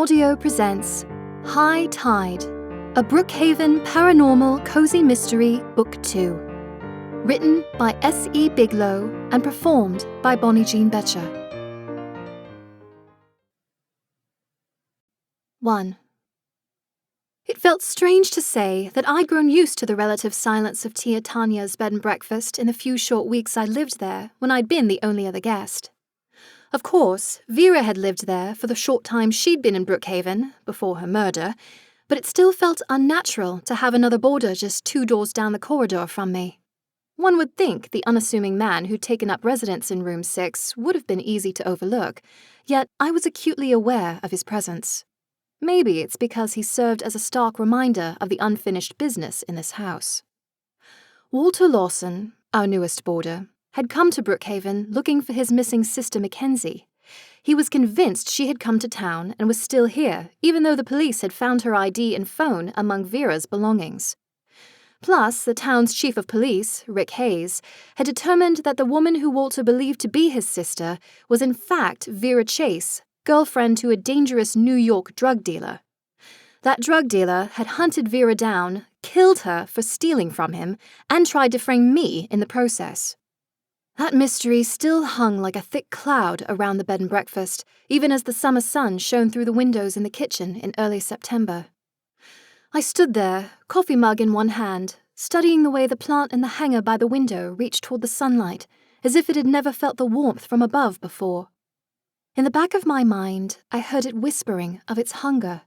Audio presents High Tide, a Brookhaven Paranormal Cozy Mystery Book 2. Written by S.E. Biglow and performed by Bonnie Jean Betcher. 1. It felt strange to say that I'd grown used to the relative silence of Tia Tanya's bed and breakfast in the few short weeks I'd lived there when I'd been the only other guest. Of course, Vera had lived there for the short time she'd been in Brookhaven, before her murder, but it still felt unnatural to have another boarder just 2 doors down the corridor from me. One would think the unassuming man who'd taken up residence in room 6 would have been easy to overlook, yet I was acutely aware of his presence. Maybe it's because he served as a stark reminder of the unfinished business in this house. Walter Lawson, our newest boarder, had come to Brookhaven looking for his missing sister McKenzie. He was convinced she had come to town and was still here, even though the police had found her ID and phone among Vera's belongings. Plus, the town's chief of police, Rick Hayes, had determined that the woman who Walter believed to be his sister was in fact Vera Chase, girlfriend to a dangerous New York drug dealer. That drug dealer had hunted Vera down, killed her for stealing from him, and tried to frame me in the process. That mystery still hung like a thick cloud around the bed and breakfast, even as the summer sun shone through the windows in the kitchen in early September. I stood there, coffee mug in one hand, studying the way the plant in the hanger by the window reached toward the sunlight, as if it had never felt the warmth from above before. In the back of my mind, I heard it whispering of its hunger.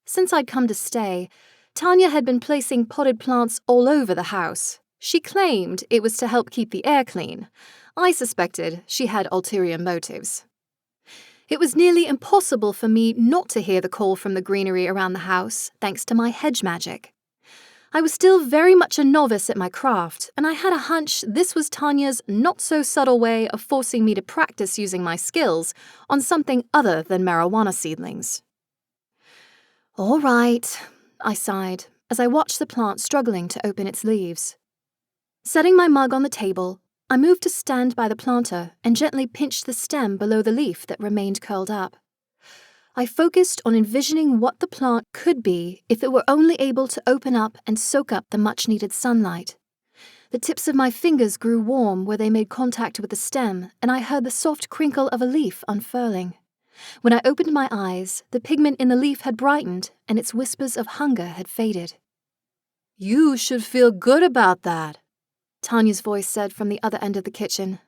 Since I'd come to stay, Tanya had been placing potted plants all over the house. She claimed it was to help keep the air clean. I suspected she had ulterior motives. It was nearly impossible for me not to hear the call from the greenery around the house, thanks to my hedge magic. I was still very much a novice at my craft, and I had a hunch this was Tanya's not-so-subtle way of forcing me to practice using my skills on something other than marijuana seedlings. "All right," I sighed as I watched the plant struggling to open its leaves. Setting my mug on the table, I moved to stand by the planter and gently pinched the stem below the leaf that remained curled up. I focused on envisioning what the plant could be if it were only able to open up and soak up the much-needed sunlight. The tips of my fingers grew warm where they made contact with the stem, and I heard the soft crinkle of a leaf unfurling. When I opened my eyes, the pigment in the leaf had brightened, and its whispers of hunger had faded. "You should feel good about that," Tanya's voice said from the other end of the kitchen.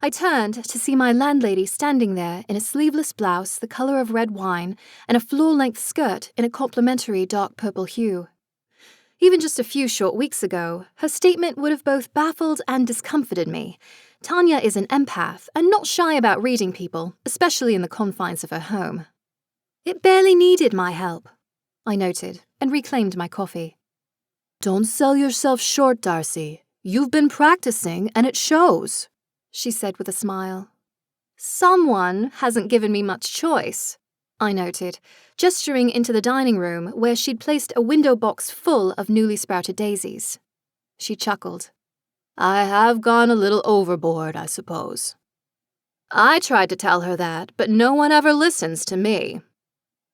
I turned to see my landlady standing there in a sleeveless blouse the color of red wine and a floor-length skirt in a complementary dark purple hue. Even just a few short weeks ago, her statement would have both baffled and discomfited me. Tanya is an empath and not shy about reading people, especially in the confines of her home. It barely needed my help, I noted, and reclaimed my coffee. "Don't sell yourself short, Darcy. You've been practicing, and it shows," she said with a smile. "Someone hasn't given me much choice," I noted, gesturing into the dining room where she'd placed a window box full of newly sprouted daisies. She chuckled. "I have gone a little overboard, I suppose." I tried to tell her that, but no one ever listens to me.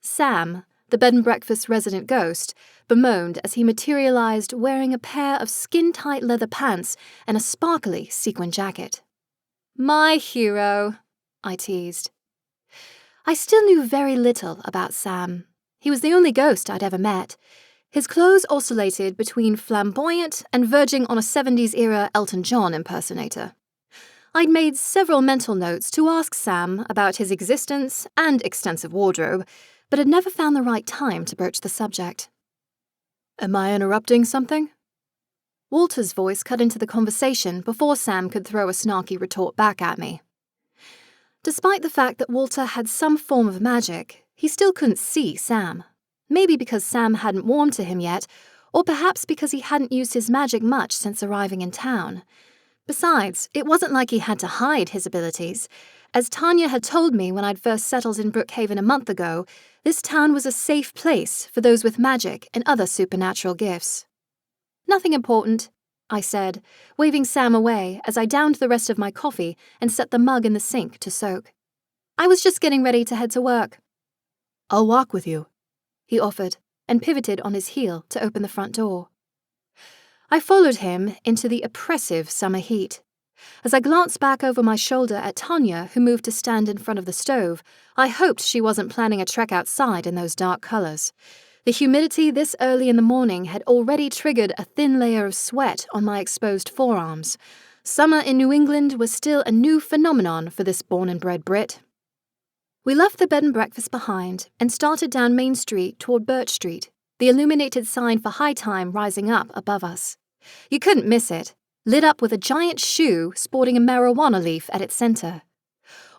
Sam, the bed and breakfast resident ghost, bemoaned as he materialized wearing a pair of skin-tight leather pants and a sparkly sequin jacket. "My hero," I teased. I still knew very little about Sam. He was the only ghost I'd ever met. His clothes oscillated between flamboyant and verging on a 70s-era Elton John impersonator. I'd made several mental notes to ask Sam about his existence and extensive wardrobe, but had never found the right time to broach the subject. "Am I interrupting something?" Walter's voice cut into the conversation before Sam could throw a snarky retort back at me. Despite the fact that Walter had some form of magic, he still couldn't see Sam. Maybe because Sam hadn't warmed to him yet, or perhaps because he hadn't used his magic much since arriving in town. Besides, it wasn't like he had to hide his abilities. As Tanya had told me when I'd first settled in Brookhaven a month ago, this town was a safe place for those with magic and other supernatural gifts. "Nothing important," I said, waving Sam away as I downed the rest of my coffee and set the mug in the sink to soak. "I was just getting ready to head to work." I'll walk with you, he offered, and pivoted on his heel to open the front door. I followed him into the oppressive summer heat. As I glanced back over my shoulder at Tanya, who moved to stand in front of the stove, I hoped she wasn't planning a trek outside in those dark colors. The humidity this early in the morning had already triggered a thin layer of sweat on my exposed forearms. Summer in New England was still a new phenomenon for this born-and-bred Brit. We left the bed and breakfast behind and started down Main Street toward Birch Street, the illuminated sign for high time rising up above us. You couldn't miss it, lit up with a giant shoe sporting a marijuana leaf at its center.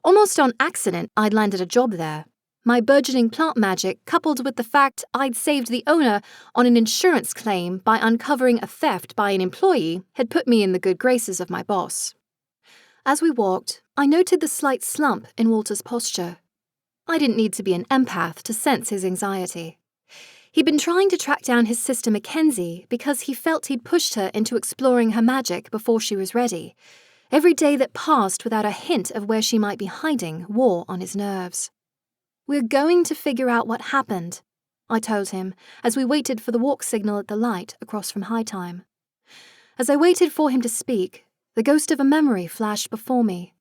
Almost on accident, I'd landed a job there. My burgeoning plant magic, coupled with the fact I'd saved the owner on an insurance claim by uncovering a theft by an employee, had put me in the good graces of my boss. As we walked, I noted the slight slump in Walter's posture. I didn't need to be an empath to sense his anxiety. He'd been trying to track down his sister McKenzie because he felt he'd pushed her into exploring her magic before she was ready. Every day that passed without a hint of where she might be hiding wore on his nerves. "We're going to figure out what happened," I told him as we waited for the walk signal at the light across from High Time. As I waited for him to speak, the ghost of a memory flashed before me.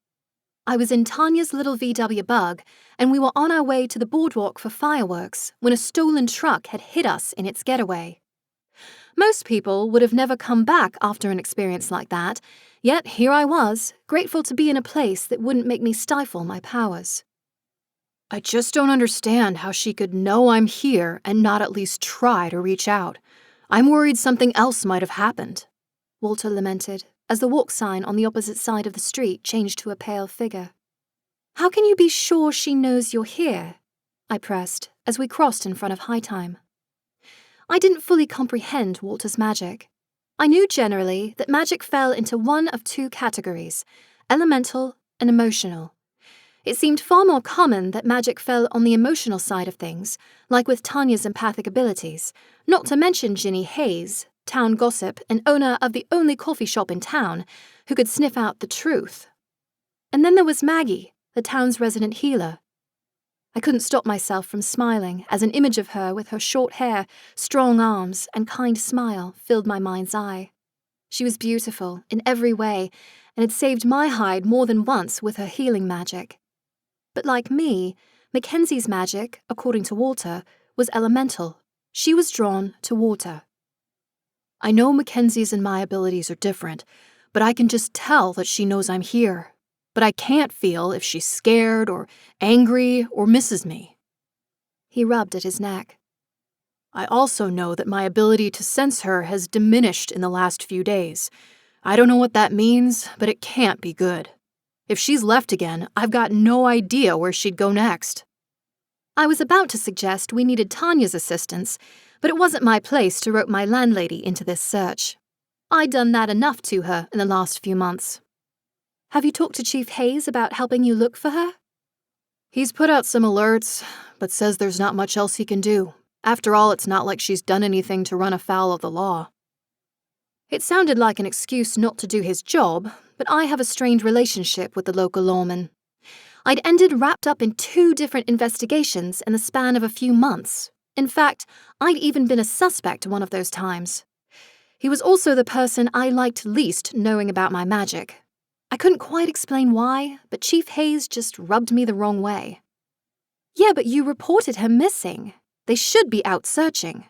I was in Tanya's little VW Bug, and we were on our way to the boardwalk for fireworks when a stolen truck had hit us in its getaway. Most people would have never come back after an experience like that, yet here I was, grateful to be in a place that wouldn't make me stifle my powers. I just don't understand how she could know I'm here and not at least try to reach out. I'm worried something else might have happened," Walter lamented, as the walk sign on the opposite side of the street changed to a pale figure. "How can you be sure she knows you're here?" I pressed, as we crossed in front of High Time. I didn't fully comprehend Walter's magic. I knew generally that magic fell into one of two categories, elemental and emotional. It seemed far more common that magic fell on the emotional side of things, like with Tanya's empathic abilities, not to mention Ginny Hayes, town gossip and owner of the only coffee shop in town, who could sniff out the truth. And then there was Maggie, the town's resident healer. I couldn't stop myself from smiling as an image of her with her short hair, strong arms, and kind smile filled my mind's eye. She was beautiful in every way and had saved my hide more than once with her healing magic. But like me, Mackenzie's magic, according to Walter, was elemental. She was drawn to water. "I know Mackenzie's and my abilities are different, but I can just tell that she knows I'm here. But I can't feel if she's scared or angry or misses me." He rubbed at his neck. "I also know that my ability to sense her has diminished in the last few days. I don't know what that means, but it can't be good. If she's left again, I've got no idea where she'd go next." I was about to suggest we needed Tanya's assistance, but it wasn't my place to rope my landlady into this search. I'd done that enough to her in the last few months. "Have you talked to Chief Hayes about helping you look for her?" "He's put out some alerts, but says there's not much else he can do. After all, it's not like she's done anything to run afoul of the law." It sounded like an excuse not to do his job, but I have a strained relationship with the local lawman. I'd ended wrapped up in 2 different investigations in the span of a few months. In fact, I'd even been a suspect one of those times. He was also the person I liked least knowing about my magic. I couldn't quite explain why, but Chief Hayes just rubbed me the wrong way. "Yeah, but you reported her missing. They should be out searching."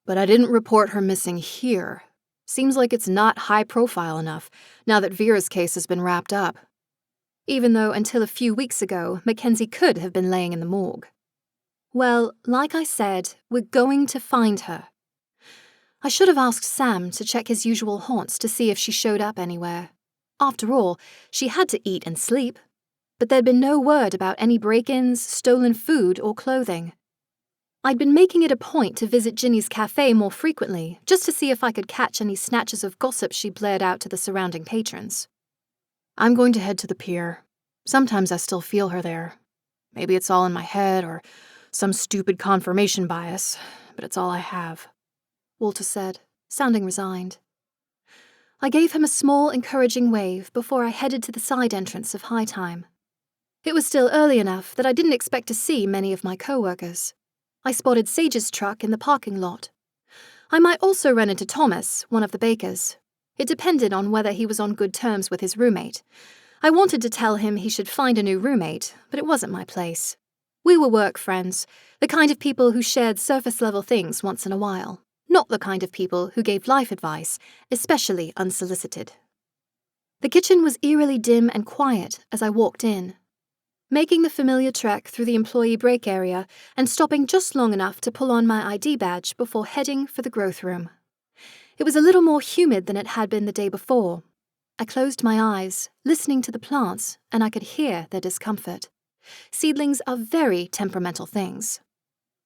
"But I didn't report her missing here. Seems like it's not high profile enough, now that Vera's case has been wrapped up." Even though until a few weeks ago, Mackenzie could have been laying in the morgue. "Well, like I said, we're going to find her." I should have asked Sam to check his usual haunts to see if she showed up anywhere. After all, she had to eat and sleep. But there'd been no word about any break-ins, stolen food, or clothing. I'd been making it a point to visit Ginny's cafe more frequently, just to see if I could catch any snatches of gossip she blared out to the surrounding patrons. "I'm going to head to the pier. Sometimes I still feel her there. Maybe it's all in my head or some stupid confirmation bias, but it's all I have," Walter said, sounding resigned. I gave him a small, encouraging wave before I headed to the side entrance of High Time. It was still early enough that I didn't expect to see many of my co-workers. I spotted Sage's truck in the parking lot. I might also run into Thomas, one of the bakers. It depended on whether he was on good terms with his roommate. I wanted to tell him he should find a new roommate, but it wasn't my place. We were work friends, the kind of people who shared surface-level things once in a while, not the kind of people who gave life advice, especially unsolicited. The kitchen was eerily dim and quiet as I walked in, making the familiar trek through the employee break area and stopping just long enough to pull on my ID badge before heading for the growth room. It was a little more humid than it had been the day before. I closed my eyes, listening to the plants, and I could hear their discomfort. Seedlings are very temperamental things.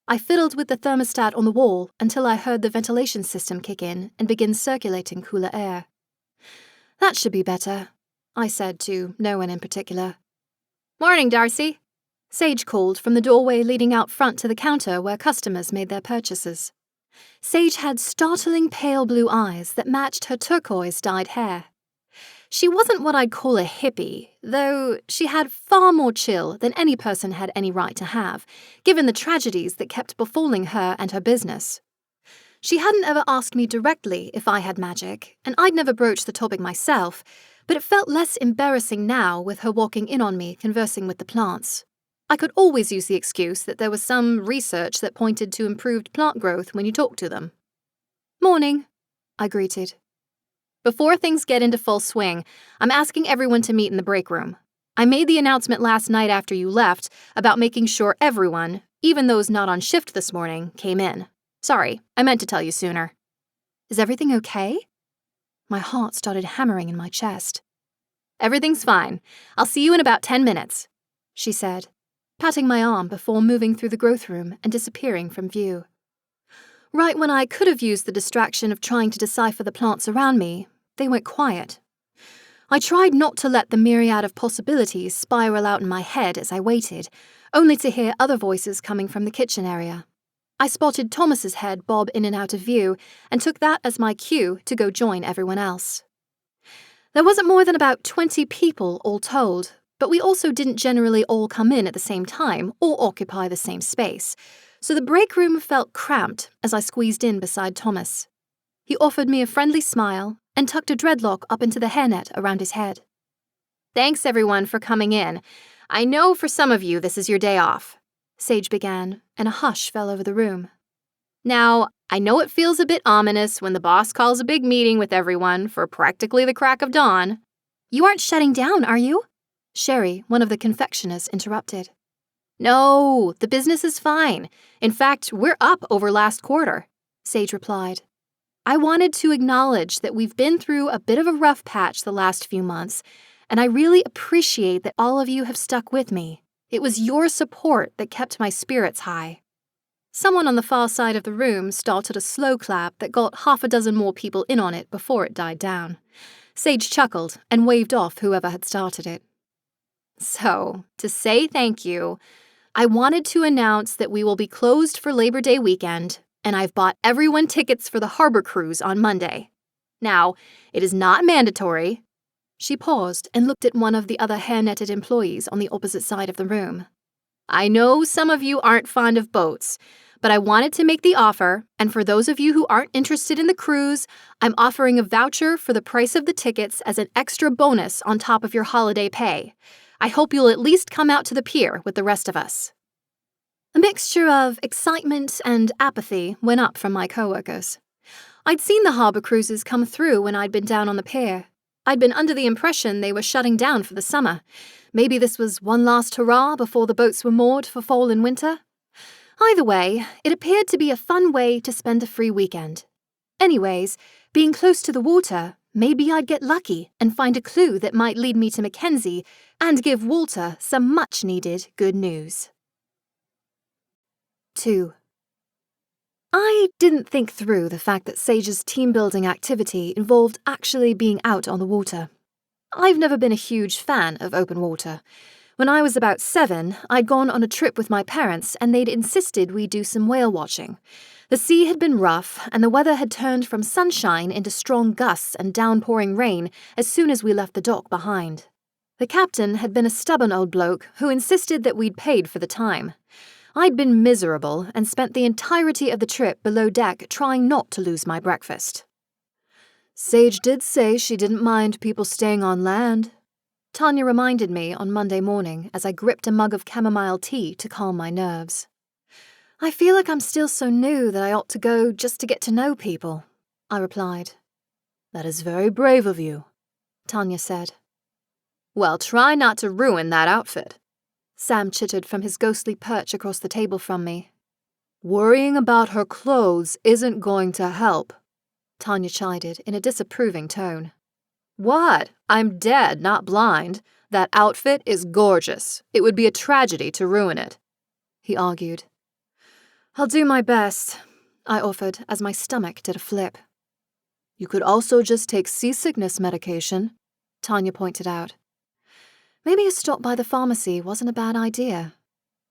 I fiddled with the thermostat on the wall until I heard the ventilation system kick in and begin circulating cooler air. That should be better, I said to no one in particular. "Morning, Darcy," Sage called from the doorway leading out front to the counter where customers made their purchases. Sage had startling pale blue eyes that matched her turquoise-dyed hair. She wasn't what I'd call a hippie, though she had far more chill than any person had any right to have, given the tragedies that kept befalling her and her business. She hadn't ever asked me directly if I had magic, and I'd never broached the topic myself, but it felt less embarrassing now with her walking in on me conversing with the plants. I could always use the excuse that there was some research that pointed to improved plant growth when you talked to them. "Morning," I greeted. "Before things get into full swing, I'm asking everyone to meet in the break room. I made the announcement last night after you left about making sure everyone, even those not on shift this morning, came in. Sorry, I meant to tell you sooner." "Is everything okay?" My heart started hammering in my chest. "Everything's fine. I'll see you in about 10 minutes, she said, patting my arm before moving through the growth room and disappearing from view. Right when I could have used the distraction of trying to decipher the plants around me, they went quiet. I tried not to let the myriad of possibilities spiral out in my head as I waited, only to hear other voices coming from the kitchen area. I spotted Thomas's head bob in and out of view and took that as my cue to go join everyone else. There wasn't more than about 20 people all told, but we also didn't generally all come in at the same time or occupy the same space, so the break room felt cramped as I squeezed in beside Thomas. He offered me a friendly smile and tucked a dreadlock up into the hairnet around his head. "Thanks, everyone, for coming in. I know for some of you this is your day off," Sage began, and a hush fell over the room. "Now, I know it feels a bit ominous when the boss calls a big meeting with everyone for practically the crack of dawn." "You aren't shutting down, are you?" Sherry, one of the confectioners, interrupted. "No, the business is fine. In fact, we're up over last quarter," Sage replied. "I wanted to acknowledge that we've been through a bit of a rough patch the last few months, and I really appreciate that all of you have stuck with me. It was your support that kept my spirits high." Someone on the far side of the room started a slow clap that got half a dozen more people in on it before it died down. Sage chuckled and waved off whoever had started it. "So, to say thank you, I wanted to announce that we will be closed for Labor Day weekend, and I've bought everyone tickets for the harbor cruise on Monday. Now, it is not mandatory." She paused and looked at one of the other hair-netted employees on the opposite side of the room. "I know some of you aren't fond of boats, but I wanted to make the offer, and for those of you who aren't interested in the cruise, I'm offering a voucher for the price of the tickets as an extra bonus on top of your holiday pay. I hope you'll at least come out to the pier with the rest of us." A mixture of excitement and apathy went up from my coworkers. I'd seen the harbor cruises come through when I'd been down on the pier. I'd been under the impression they were shutting down for the summer. Maybe this was one last hurrah before the boats were moored for fall and winter. Either way, it appeared to be a fun way to spend a free weekend. Anyways, being close to the water, maybe I'd get lucky and find a clue that might lead me to McKenzie and give Walter some much-needed good news. 2. I didn't think through the fact that Sage's team-building activity involved actually being out on the water. I've never been a huge fan of open water. When I was about 7, I'd gone on a trip with my parents and they'd insisted we do some whale watching. The sea had been rough and the weather had turned from sunshine into strong gusts and downpouring rain as soon as we left the dock behind. The captain had been a stubborn old bloke who insisted that we'd paid for the time. I'd been miserable and spent the entirety of the trip below deck trying not to lose my breakfast. Sage did say she didn't mind people staying on land, Tanya reminded me on Monday morning as I gripped a mug of chamomile tea to calm my nerves. I feel like I'm still so new that I ought to go just to get to know people, I replied. That is very brave of you, Tanya said. Well, try not to ruin that outfit, Sam chittered from his ghostly perch across the table from me. Worrying about her clothes isn't going to help, Tanya chided in a disapproving tone. What? I'm dead, not blind. That outfit is gorgeous. It would be a tragedy to ruin it, he argued. I'll do my best, I offered as my stomach did a flip. You could also just take seasickness medication, Tanya pointed out. Maybe a stop by the pharmacy wasn't a bad idea.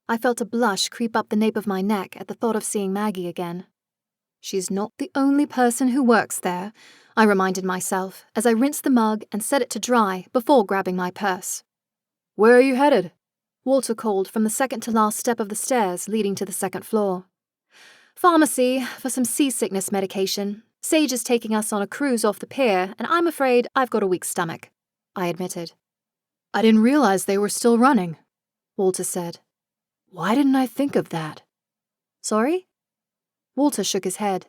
I felt a blush creep up the nape of my neck at the thought of seeing Maggie again. She's not the only person who works there, I reminded myself as I rinsed the mug and set it to dry before grabbing my purse. Where are you headed? Walter called from the second-to-last step of the stairs leading to the second floor. Pharmacy for some seasickness medication. Sage is taking us on a cruise off the pier, and I'm afraid I've got a weak stomach, I admitted. I didn't realize they were still running, Walter said. Why didn't I think of that? Sorry? Walter shook his head.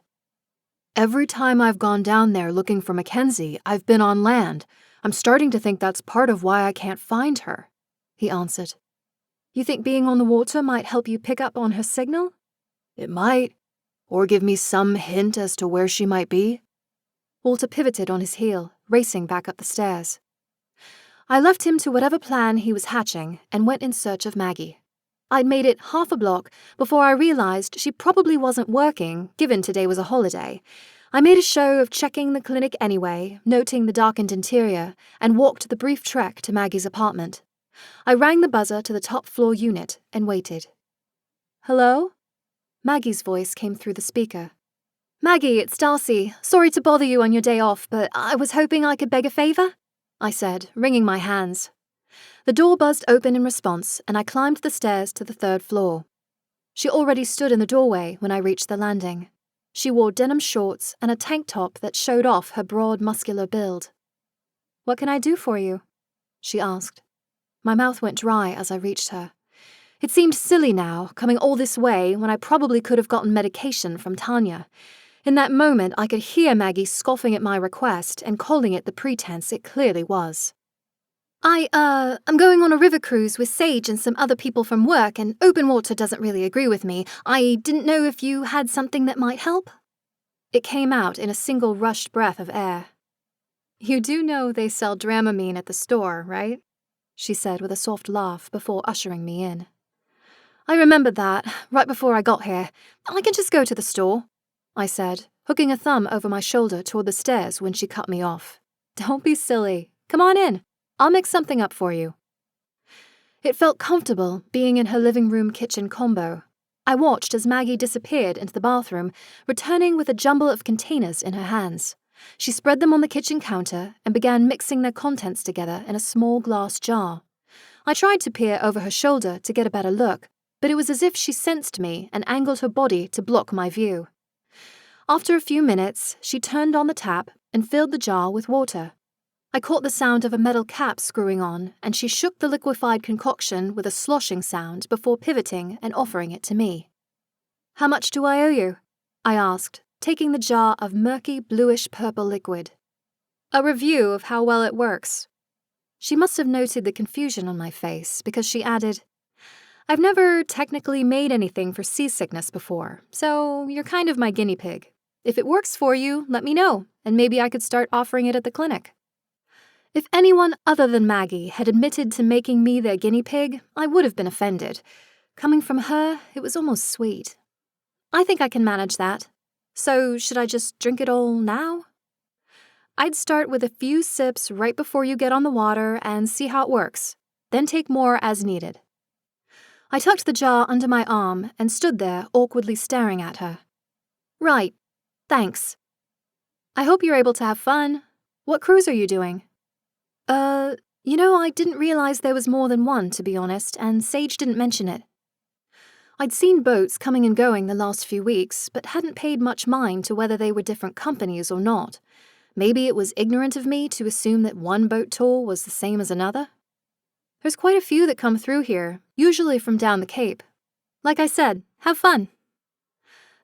Every time I've gone down there looking for McKenzie, I've been on land. I'm starting to think that's part of why I can't find her, he answered. You think being on the water might help you pick up on her signal? It might, or give me some hint as to where she might be. Walter pivoted on his heel, racing back up the stairs. I left him to whatever plan he was hatching and went in search of Maggie. I'd made it half a block before I realized she probably wasn't working, given today was a holiday. I made a show of checking the clinic anyway, noting the darkened interior, and walked the brief trek to Maggie's apartment. I rang the buzzer to the top-floor unit and waited. Hello? Maggie's voice came through the speaker. Maggie, it's Darcy. Sorry to bother you on your day off, but I was hoping I could beg a favor, I said, wringing my hands. The door buzzed open in response, and I climbed the stairs to the third floor. She already stood in the doorway when I reached the landing. She wore denim shorts and a tank top that showed off her broad, muscular build. What can I do for you? She asked. My mouth went dry as I reached her. It seemed silly now, coming all this way when I probably could have gotten medication from Tanya. In that moment, I could hear Maggie scoffing at my request and calling it the pretense it clearly was. I'm going on a river cruise with Sage and some other people from work, and open water doesn't really agree with me. I didn't know if you had something that might help. It came out in a single rushed breath of air. You do know they sell Dramamine at the store, right? She said with a soft laugh before ushering me in. I remembered that, right before I got here. I can just go to the store, I said, hooking a thumb over my shoulder toward the stairs when she cut me off. Don't be silly. Come on in. I'll mix something up for you. It felt comfortable being in her living room kitchen combo. I watched as Maggie disappeared into the bathroom, returning with a jumble of containers in her hands. She spread them on the kitchen counter and began mixing their contents together in a small glass jar. I tried to peer over her shoulder to get a better look, but it was as if she sensed me and angled her body to block my view. After a few minutes, she turned on the tap and filled the jar with water. I caught the sound of a metal cap screwing on, and she shook the liquefied concoction with a sloshing sound before pivoting and offering it to me. How much do I owe you? I asked, taking the jar of murky bluish-purple liquid. A review of how well it works. She must have noted the confusion on my face because she added, I've never technically made anything for seasickness before, so you're kind of my guinea pig. If it works for you, let me know, and maybe I could start offering it at the clinic. If anyone other than Maggie had admitted to making me their guinea pig, I would have been offended. Coming from her, it was almost sweet. I think I can manage that. So, should I just drink it all now? I'd start with a few sips right before you get on the water and see how it works, then take more as needed. I tucked the jar under my arm and stood there awkwardly staring at her. Right, thanks. I hope you're able to have fun. What cruise are you doing? I didn't realize there was more than one, to be honest, and Sage didn't mention it. I'd seen boats coming and going the last few weeks, but hadn't paid much mind to whether they were different companies or not. Maybe it was ignorant of me to assume that one boat tour was the same as another. There's quite a few that come through here, usually from down the Cape. Like I said, have fun.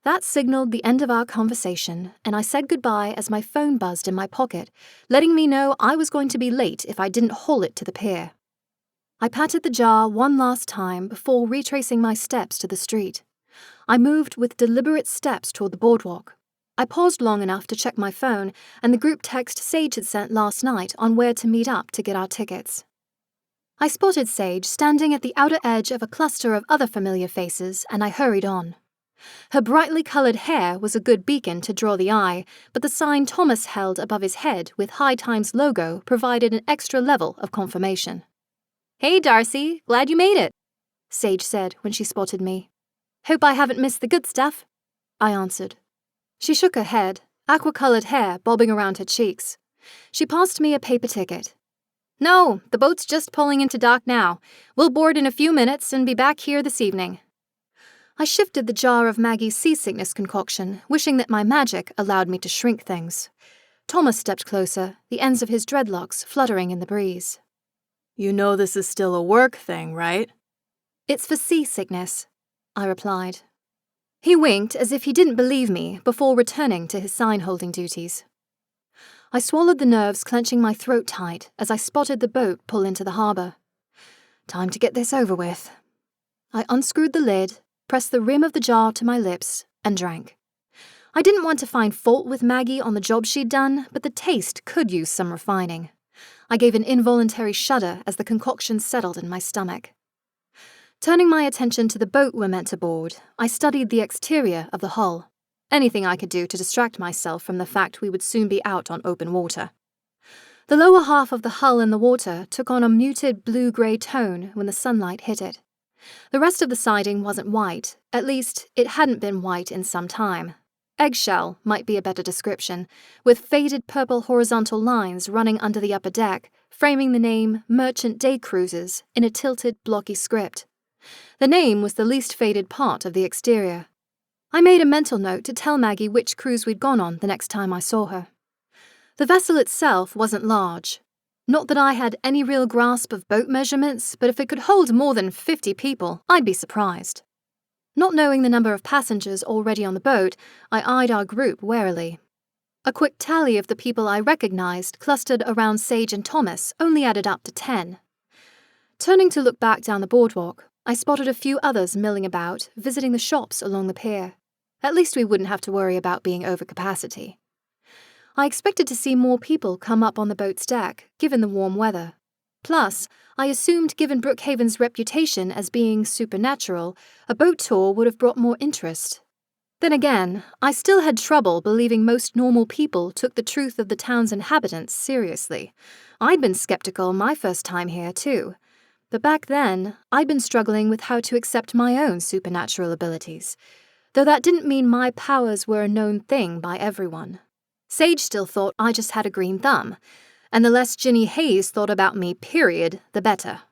That signaled the end of our conversation, and I said goodbye as my phone buzzed in my pocket, letting me know I was going to be late if I didn't haul it to the pier. I patted the jar one last time before retracing my steps to the street. I moved with deliberate steps toward the boardwalk. I paused long enough to check my phone and the group text Sage had sent last night on where to meet up to get our tickets. I spotted Sage standing at the outer edge of a cluster of other familiar faces, and I hurried on. Her brightly coloured hair was a good beacon to draw the eye, but the sign Thomas held above his head with High Times logo provided an extra level of confirmation. "Hey, Darcy, glad you made it," Sage said when she spotted me. "Hope I haven't missed the good stuff," I answered. She shook her head, aqua-coloured hair bobbing around her cheeks. She passed me a paper ticket. "No, the boat's just pulling into dock now. We'll board in a few minutes and be back here this evening." I shifted the jar of Maggie's seasickness concoction, wishing that my magic allowed me to shrink things. Thomas stepped closer, the ends of his dreadlocks fluttering in the breeze. "You know this is still a work thing, right?" "It's for seasickness," I replied. He winked as if he didn't believe me before returning to his sign-holding duties. I swallowed the nerves clenching my throat tight as I spotted the boat pull into the harbour. Time to get this over with. I unscrewed the lid, pressed the rim of the jar to my lips, and drank. I didn't want to find fault with Maggie on the job she'd done, but the taste could use some refining. I gave an involuntary shudder as the concoction settled in my stomach. Turning my attention to the boat we're meant to board, I studied the exterior of the hull. Anything I could do to distract myself from the fact we would soon be out on open water. The lower half of the hull in the water took on a muted blue-grey tone when the sunlight hit it. The rest of the siding wasn't white, at least it hadn't been white in some time. Eggshell might be a better description, with faded purple horizontal lines running under the upper deck, framing the name Merchant Day Cruises in a tilted, blocky script. The name was the least faded part of the exterior. I made a mental note to tell Maggie which cruise we'd gone on the next time I saw her. The vessel itself wasn't large. Not that I had any real grasp of boat measurements, but if it could hold more than 50 people, I'd be surprised. Not knowing the number of passengers already on the boat, I eyed our group warily. A quick tally of the people I recognized clustered around Sage and Thomas only added up to 10. Turning to look back down the boardwalk, I spotted a few others milling about, visiting the shops along the pier. At least we wouldn't have to worry about being over capacity. I expected to see more people come up on the boat's deck, given the warm weather. Plus, I assumed given Brookhaven's reputation as being supernatural, a boat tour would have brought more interest. Then again, I still had trouble believing most normal people took the truth of the town's inhabitants seriously. I'd been skeptical my first time here, too. But back then, I'd been struggling with how to accept my own supernatural abilities, though that didn't mean my powers were a known thing by everyone. Sage still thought I just had a green thumb, and the less Ginny Hayes thought about me, period, the better.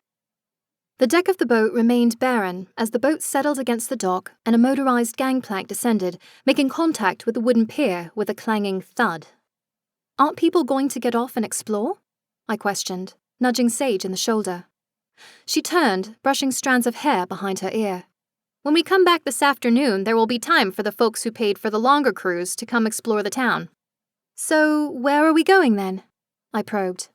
The deck of the boat remained barren as the boat settled against the dock and a motorized gangplank descended, making contact with the wooden pier with a clanging thud. "Aren't people going to get off and explore?" I questioned, nudging Sage in the shoulder. She turned, brushing strands of hair behind her ear. "When we come back this afternoon, there will be time for the folks who paid for the longer cruise to come explore the town." "So, where are we going then?" I probed.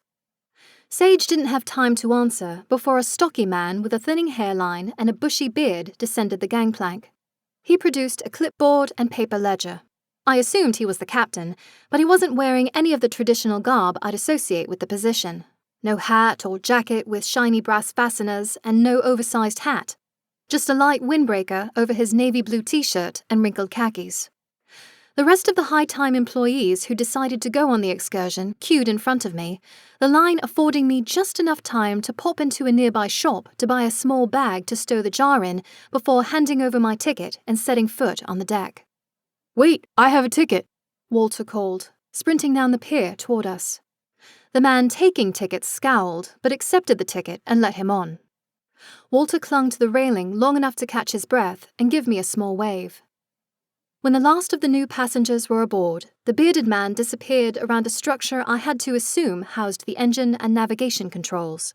Sage didn't have time to answer before a stocky man with a thinning hairline and a bushy beard descended the gangplank. He produced a clipboard and paper ledger. I assumed he was the captain, but he wasn't wearing any of the traditional garb I'd associate with the position. No hat or jacket with shiny brass fasteners and no oversized hat. Just a light windbreaker over his navy blue t-shirt and wrinkled khakis. The rest of the high-time employees who decided to go on the excursion queued in front of me, the line affording me just enough time to pop into a nearby shop to buy a small bag to stow the jar in before handing over my ticket and setting foot on the deck. "Wait, I have a ticket," Walter called, sprinting down the pier toward us. The man taking tickets scowled, but accepted the ticket and let him on. Walter clung to the railing long enough to catch his breath and give me a small wave. When the last of the new passengers were aboard, the bearded man disappeared around a structure I had to assume housed the engine and navigation controls.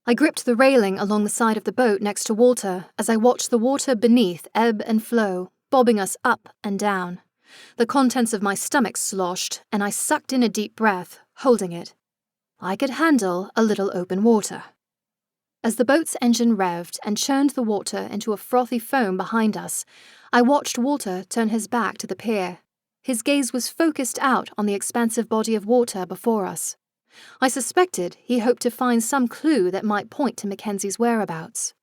I gripped the railing along the side of the boat next to Walter as I watched the water beneath ebb and flow, bobbing us up and down. The contents of my stomach sloshed, and I sucked in a deep breath, holding it. I could handle a little open water. As the boat's engine revved and churned the water into a frothy foam behind us, I watched Walter turn his back to the pier. His gaze was focused out on the expansive body of water before us. I suspected he hoped to find some clue that might point to Mackenzie's whereabouts.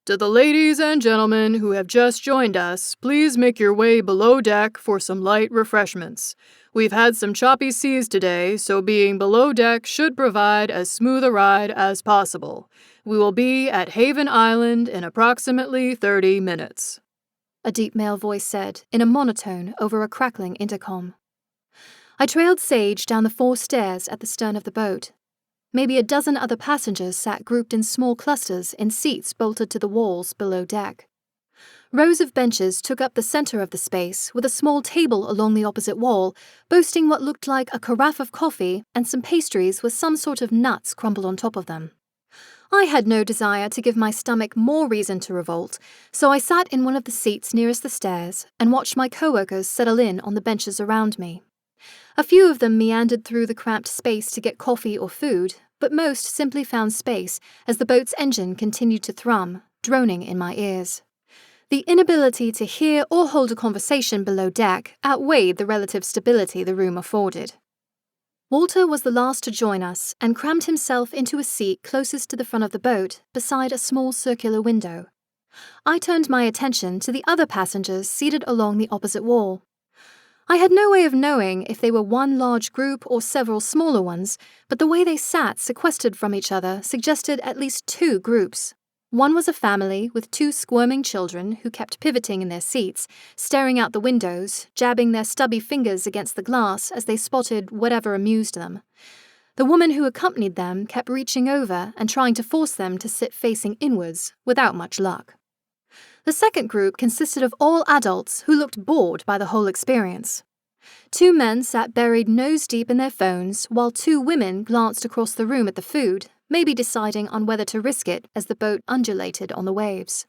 To the ladies and gentlemen who have just joined us, please make your way below deck for some light refreshments. We've had some choppy seas today, so being below deck should provide as smooth a ride as possible. We will be at Haven Island in approximately 30 minutes. A deep male voice said, in a monotone over a crackling intercom. I trailed Sage down the 4 stairs at the stern of the boat. Maybe a dozen other passengers sat grouped in small clusters in seats bolted to the walls below deck. Rows of benches took up the center of the space, with a small table along the opposite wall, boasting what looked like a carafe of coffee and some pastries with some sort of nuts crumbled on top of them. I had no desire to give my stomach more reason to revolt, so I sat in one of the seats nearest the stairs and watched my co-workers settle in on the benches around me. A few of them meandered through the cramped space to get coffee or food, but most simply found space as the boat's engine continued to thrum, droning in my ears. The inability to hear or hold a conversation below deck outweighed the relative stability the room afforded. Walter was the last to join us and crammed himself into a seat closest to the front of the boat, beside a small circular window. I turned my attention to the other passengers seated along the opposite wall. I had no way of knowing if they were one large group or several smaller ones, but the way they sat sequestered from each other suggested at least 2 groups. One was a family with 2 squirming children who kept pivoting in their seats, staring out the windows, jabbing their stubby fingers against the glass as they spotted whatever amused them. The woman who accompanied them kept reaching over and trying to force them to sit facing inwards, without much luck. The second group consisted of all adults who looked bored by the whole experience. 2 men sat buried nose-deep in their phones, while 2 women glanced across the room at the food, maybe deciding on whether to risk it as the boat undulated on the waves.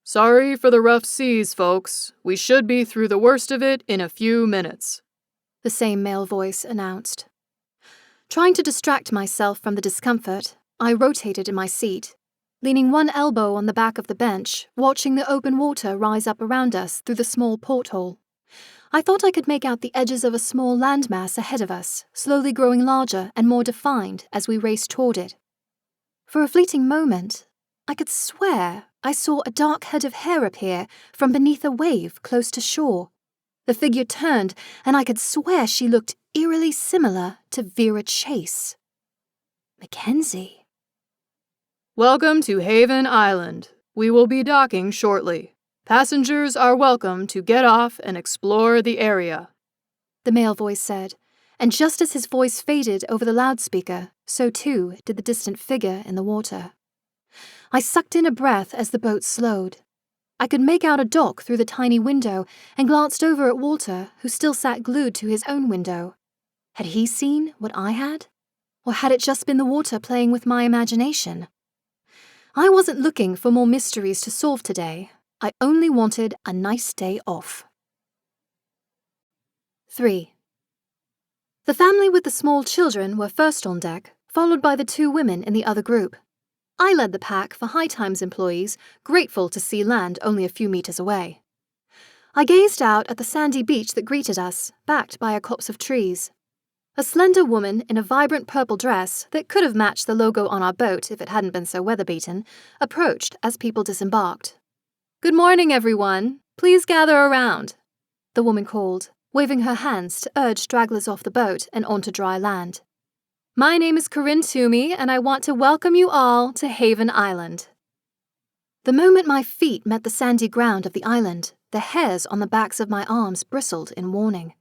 Sorry for the rough seas, folks. We should be through the worst of it in a few minutes, the same male voice announced. Trying to distract myself from the discomfort, I rotated in my seat, leaning one elbow on the back of the bench, watching the open water rise up around us through the small porthole. I thought I could make out the edges of a small landmass ahead of us, slowly growing larger and more defined as we raced toward it. For a fleeting moment, I could swear I saw a dark head of hair appear from beneath a wave close to shore. The figure turned, and I could swear she looked eerily similar to Vera Chase. McKenzie. Welcome to Haven Island. We will be docking shortly. Passengers are welcome to get off and explore the area, the male voice said, and just as his voice faded over the loudspeaker, so too did the distant figure in the water. I sucked in a breath as the boat slowed. I could make out a dock through the tiny window and glanced over at Walter, who still sat glued to his own window. Had he seen what I had? Or had it just been the water playing with my imagination? I wasn't looking for more mysteries to solve today. I only wanted a nice day off. 3. The family with the small children were first on deck, followed by the 2 women in the other group. I led the pack for High Times employees, grateful to see land only a few meters away. I gazed out at the sandy beach that greeted us, backed by a copse of trees. A slender woman in a vibrant purple dress that could have matched the logo on our boat if it hadn't been so weather-beaten, approached as people disembarked. "Good morning, everyone. Please gather around," the woman called, waving her hands to urge stragglers off the boat and onto dry land. "My name is Corinne Toomey, and I want to welcome you all to Haven Island." The moment my feet met the sandy ground of the island, the hairs on the backs of my arms bristled in warning.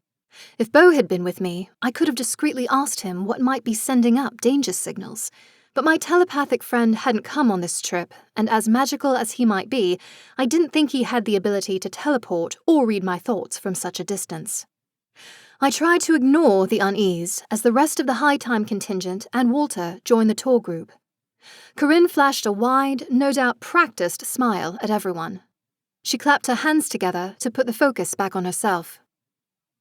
If Beau had been with me, I could have discreetly asked him what might be sending up danger signals. But my telepathic friend hadn't come on this trip, and as magical as he might be, I didn't think he had the ability to teleport or read my thoughts from such a distance. I tried to ignore the unease as the rest of the High Time contingent and Walter joined the tour group. Corinne flashed a wide, no doubt practiced smile at everyone. She clapped her hands together to put the focus back on herself.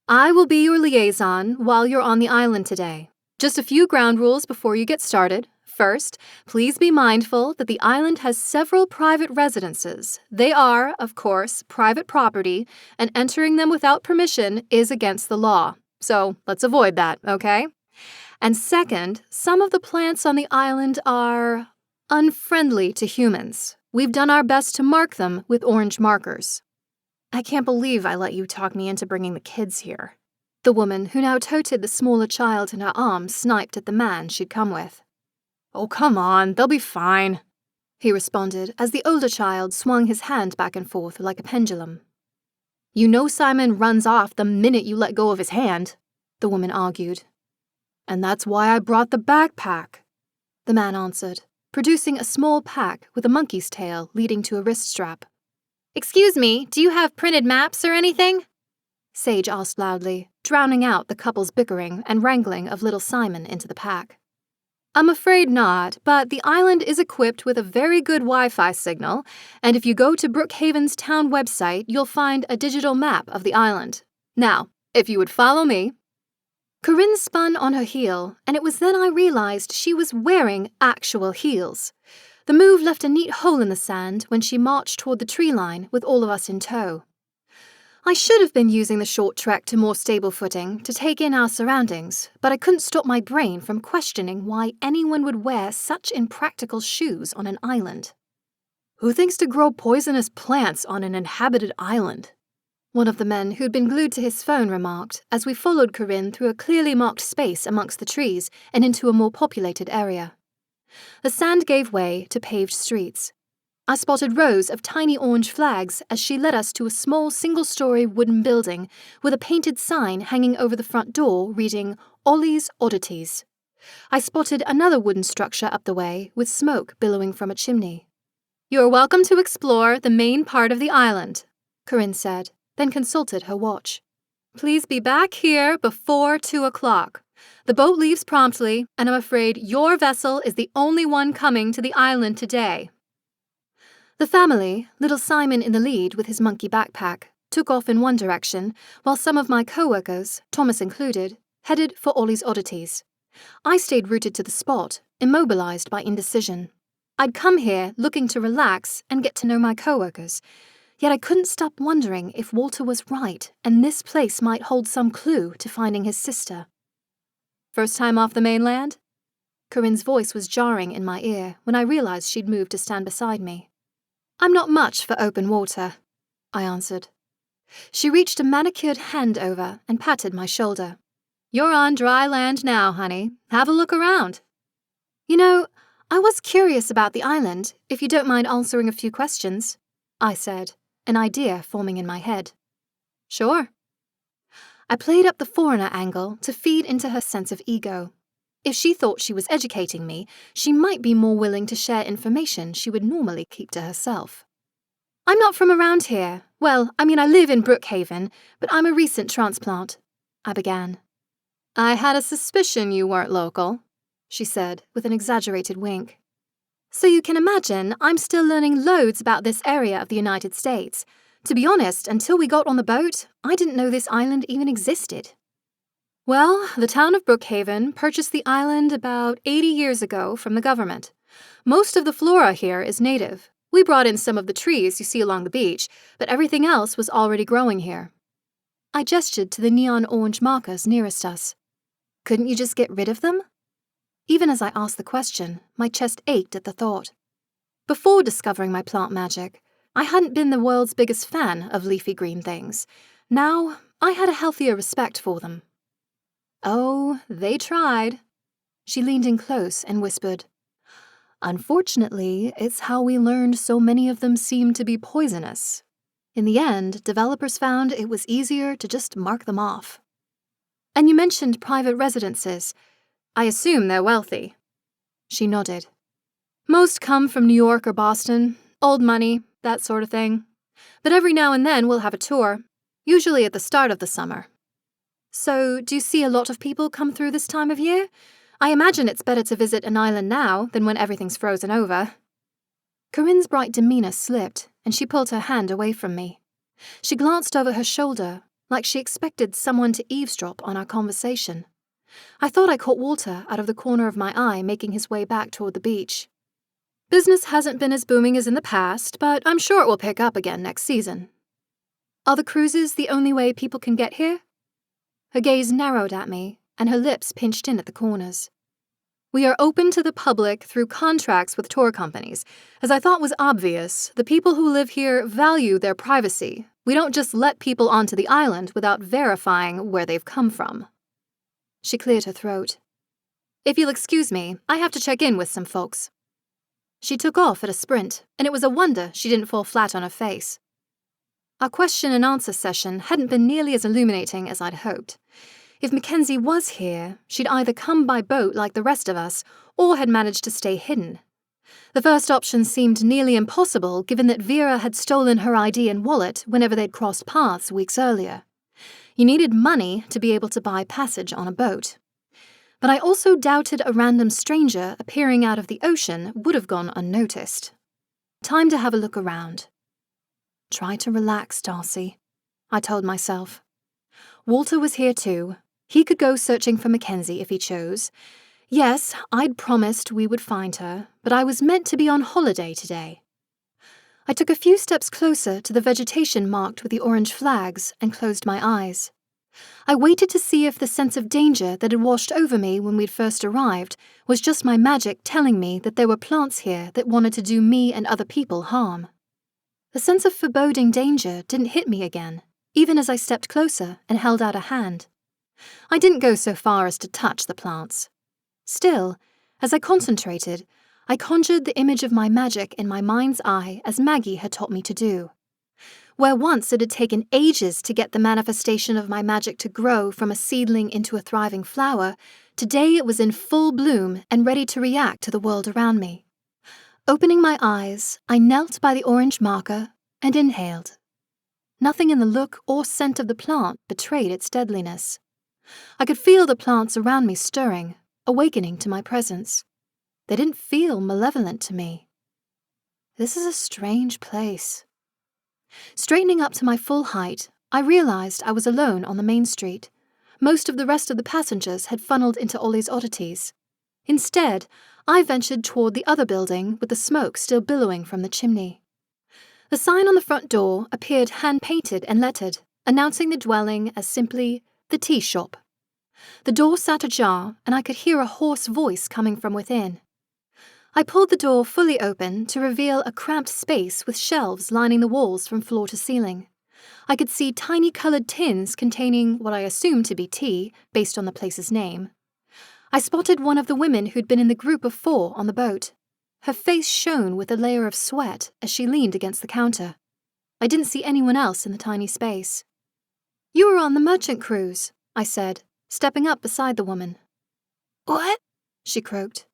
I will be your liaison while you're on the island today. Just a few ground rules before you get started. First, please be mindful that the island has several private residences. They are, of course, private property, and entering them without permission is against the law. So let's avoid that, okay? And second, some of the plants on the island are unfriendly to humans. We've done our best to mark them with orange markers. I can't believe I let you talk me into bringing the kids here. The woman, who now toted the smaller child in her arms, sniped at the man she'd come with. Oh, come on, they'll be fine, he responded as the older child swung his hand back and forth like a pendulum. You know Simon runs off the minute you let go of his hand, the woman argued. And that's why I brought the backpack, the man answered, producing a small pack with a monkey's tail leading to a wrist strap. Excuse me, do you have printed maps or anything? Sage asked loudly, drowning out the couple's bickering and wrangling of little Simon into the pack. I'm afraid not, but the island is equipped with a very good Wi-Fi signal, and if you go to Brookhaven's town website, you'll find a digital map of the island. Now, if you would follow me. Corinne spun on her heel, and it was then I realized she was wearing actual heels. The move left a neat hole in the sand when she marched toward the tree line with all of us in tow. I should have been using the short trek to more stable footing to take in our surroundings, but I couldn't stop my brain from questioning why anyone would wear such impractical shoes on an island. Who thinks to grow poisonous plants on an inhabited island? One of the men who'd been glued to his phone remarked as we followed Corinne through a clearly marked space amongst the trees and into a more populated area. The sand gave way to paved streets. I spotted rows of tiny orange flags as she led us to a small single-story wooden building with a painted sign hanging over the front door reading, Ollie's Oddities. I spotted another wooden structure up the way with smoke billowing from a chimney. You're welcome to explore the main part of the island, Corinne said, then consulted her watch. Please be back here before 2 o'clock. The boat leaves promptly, and I'm afraid your vessel is the only one coming to the island today. The family, little Simon in the lead with his monkey backpack, took off in one direction, while some of my co-workers, Thomas included, headed for Ollie's Oddities. I stayed rooted to the spot, immobilized by indecision. I'd come here looking to relax and get to know my co-workers, yet I couldn't stop wondering if Walter was right and this place might hold some clue to finding his sister. First time off the mainland? Corinne's voice was jarring in my ear when I realized she'd moved to stand beside me. I'm not much for open water, I answered. She reached a manicured hand over and patted my shoulder. You're on dry land now, honey. Have a look around. You know, I was curious about the island, if you don't mind answering a few questions, I said, an idea forming in my head. Sure. I played up the foreigner angle to feed into her sense of ego. If she thought she was educating me, she might be more willing to share information she would normally keep to herself. I'm not from around here. Well, I live in Brookhaven, but I'm a recent transplant, I began. I had a suspicion you weren't local, she said with an exaggerated wink. So you can imagine I'm still learning loads about this area of the United States. To be honest, until we got on the boat, I didn't know this island even existed. Well, the town of Brookhaven purchased the island about 80 years ago from the government. Most of the flora here is native. We brought in some of the trees you see along the beach, but everything else was already growing here. I gestured to the neon orange markers nearest us. Couldn't you just get rid of them? Even as I asked the question, my chest ached at the thought. Before discovering my plant magic, I hadn't been the world's biggest fan of leafy green things. Now, I had a healthier respect for them. Oh, they tried. She leaned in close and whispered, Unfortunately, it's how we learned so many of them seemed to be poisonous. In the end, developers found it was easier to just mark them off. And you mentioned private residences. I assume they're wealthy. She nodded. Most come from New York or Boston, old money, that sort of thing. But every now and then we'll have a tour, usually at the start of the summer. So, do you see a lot of people come through this time of year? I imagine it's better to visit an island now than when everything's frozen over. Corinne's bright demeanor slipped, and she pulled her hand away from me. She glanced over her shoulder, like she expected someone to eavesdrop on our conversation. I thought I caught Walter out of the corner of my eye making his way back toward the beach. Business hasn't been as booming as in the past, but I'm sure it will pick up again next season. Are the cruises the only way people can get here? Her gaze narrowed at me, and her lips pinched in at the corners. We are open to the public through contracts with tour companies. As I thought was obvious, the people who live here value their privacy. We don't just let people onto the island without verifying where they've come from. She cleared her throat. If you'll excuse me, I have to check in with some folks. She took off at a sprint, and it was a wonder she didn't fall flat on her face. Our question and answer session hadn't been nearly as illuminating as I'd hoped. If McKenzie was here, she'd either come by boat like the rest of us, or had managed to stay hidden. The first option seemed nearly impossible given that Vera had stolen her ID and wallet whenever they'd crossed paths weeks earlier. You needed money to be able to buy passage on a boat. But I also doubted a random stranger appearing out of the ocean would have gone unnoticed. Time to have a look around. Try to relax, Darcy, I told myself. Walter was here too. He could go searching for McKenzie if he chose. Yes, I'd promised we would find her, but I was meant to be on holiday today. I took a few steps closer to the vegetation marked with the orange flags and closed my eyes. I waited to see if the sense of danger that had washed over me when we'd first arrived was just my magic telling me that there were plants here that wanted to do me and other people harm. The sense of foreboding danger didn't hit me again, even as I stepped closer and held out a hand. I didn't go so far as to touch the plants. Still, as I concentrated, I conjured the image of my magic in my mind's eye as Maggie had taught me to do. Where once it had taken ages to get the manifestation of my magic to grow from a seedling into a thriving flower, today it was in full bloom and ready to react to the world around me. Opening my eyes, I knelt by the orange marker and inhaled. Nothing in the look or scent of the plant betrayed its deadliness. I could feel the plants around me stirring, awakening to my presence. They didn't feel malevolent to me. This is a strange place. Straightening up to my full height, I realized I was alone on the main street. Most of the rest of the passengers had funneled into Ollie's oddities. Instead, I ventured toward the other building with the smoke still billowing from the chimney. The sign on the front door appeared hand-painted and lettered, announcing the dwelling as simply the tea shop. The door sat ajar, and I could hear a hoarse voice coming from within. I pulled the door fully open to reveal a cramped space with shelves lining the walls from floor to ceiling. I could see tiny coloured tins containing what I assumed to be tea, based on the place's name. I spotted one of the women who'd been in the group of 4 on the boat. Her face shone with a layer of sweat as she leaned against the counter. I didn't see anyone else in the tiny space. "You were on the merchant cruise," I said, stepping up beside the woman. "What?" she croaked.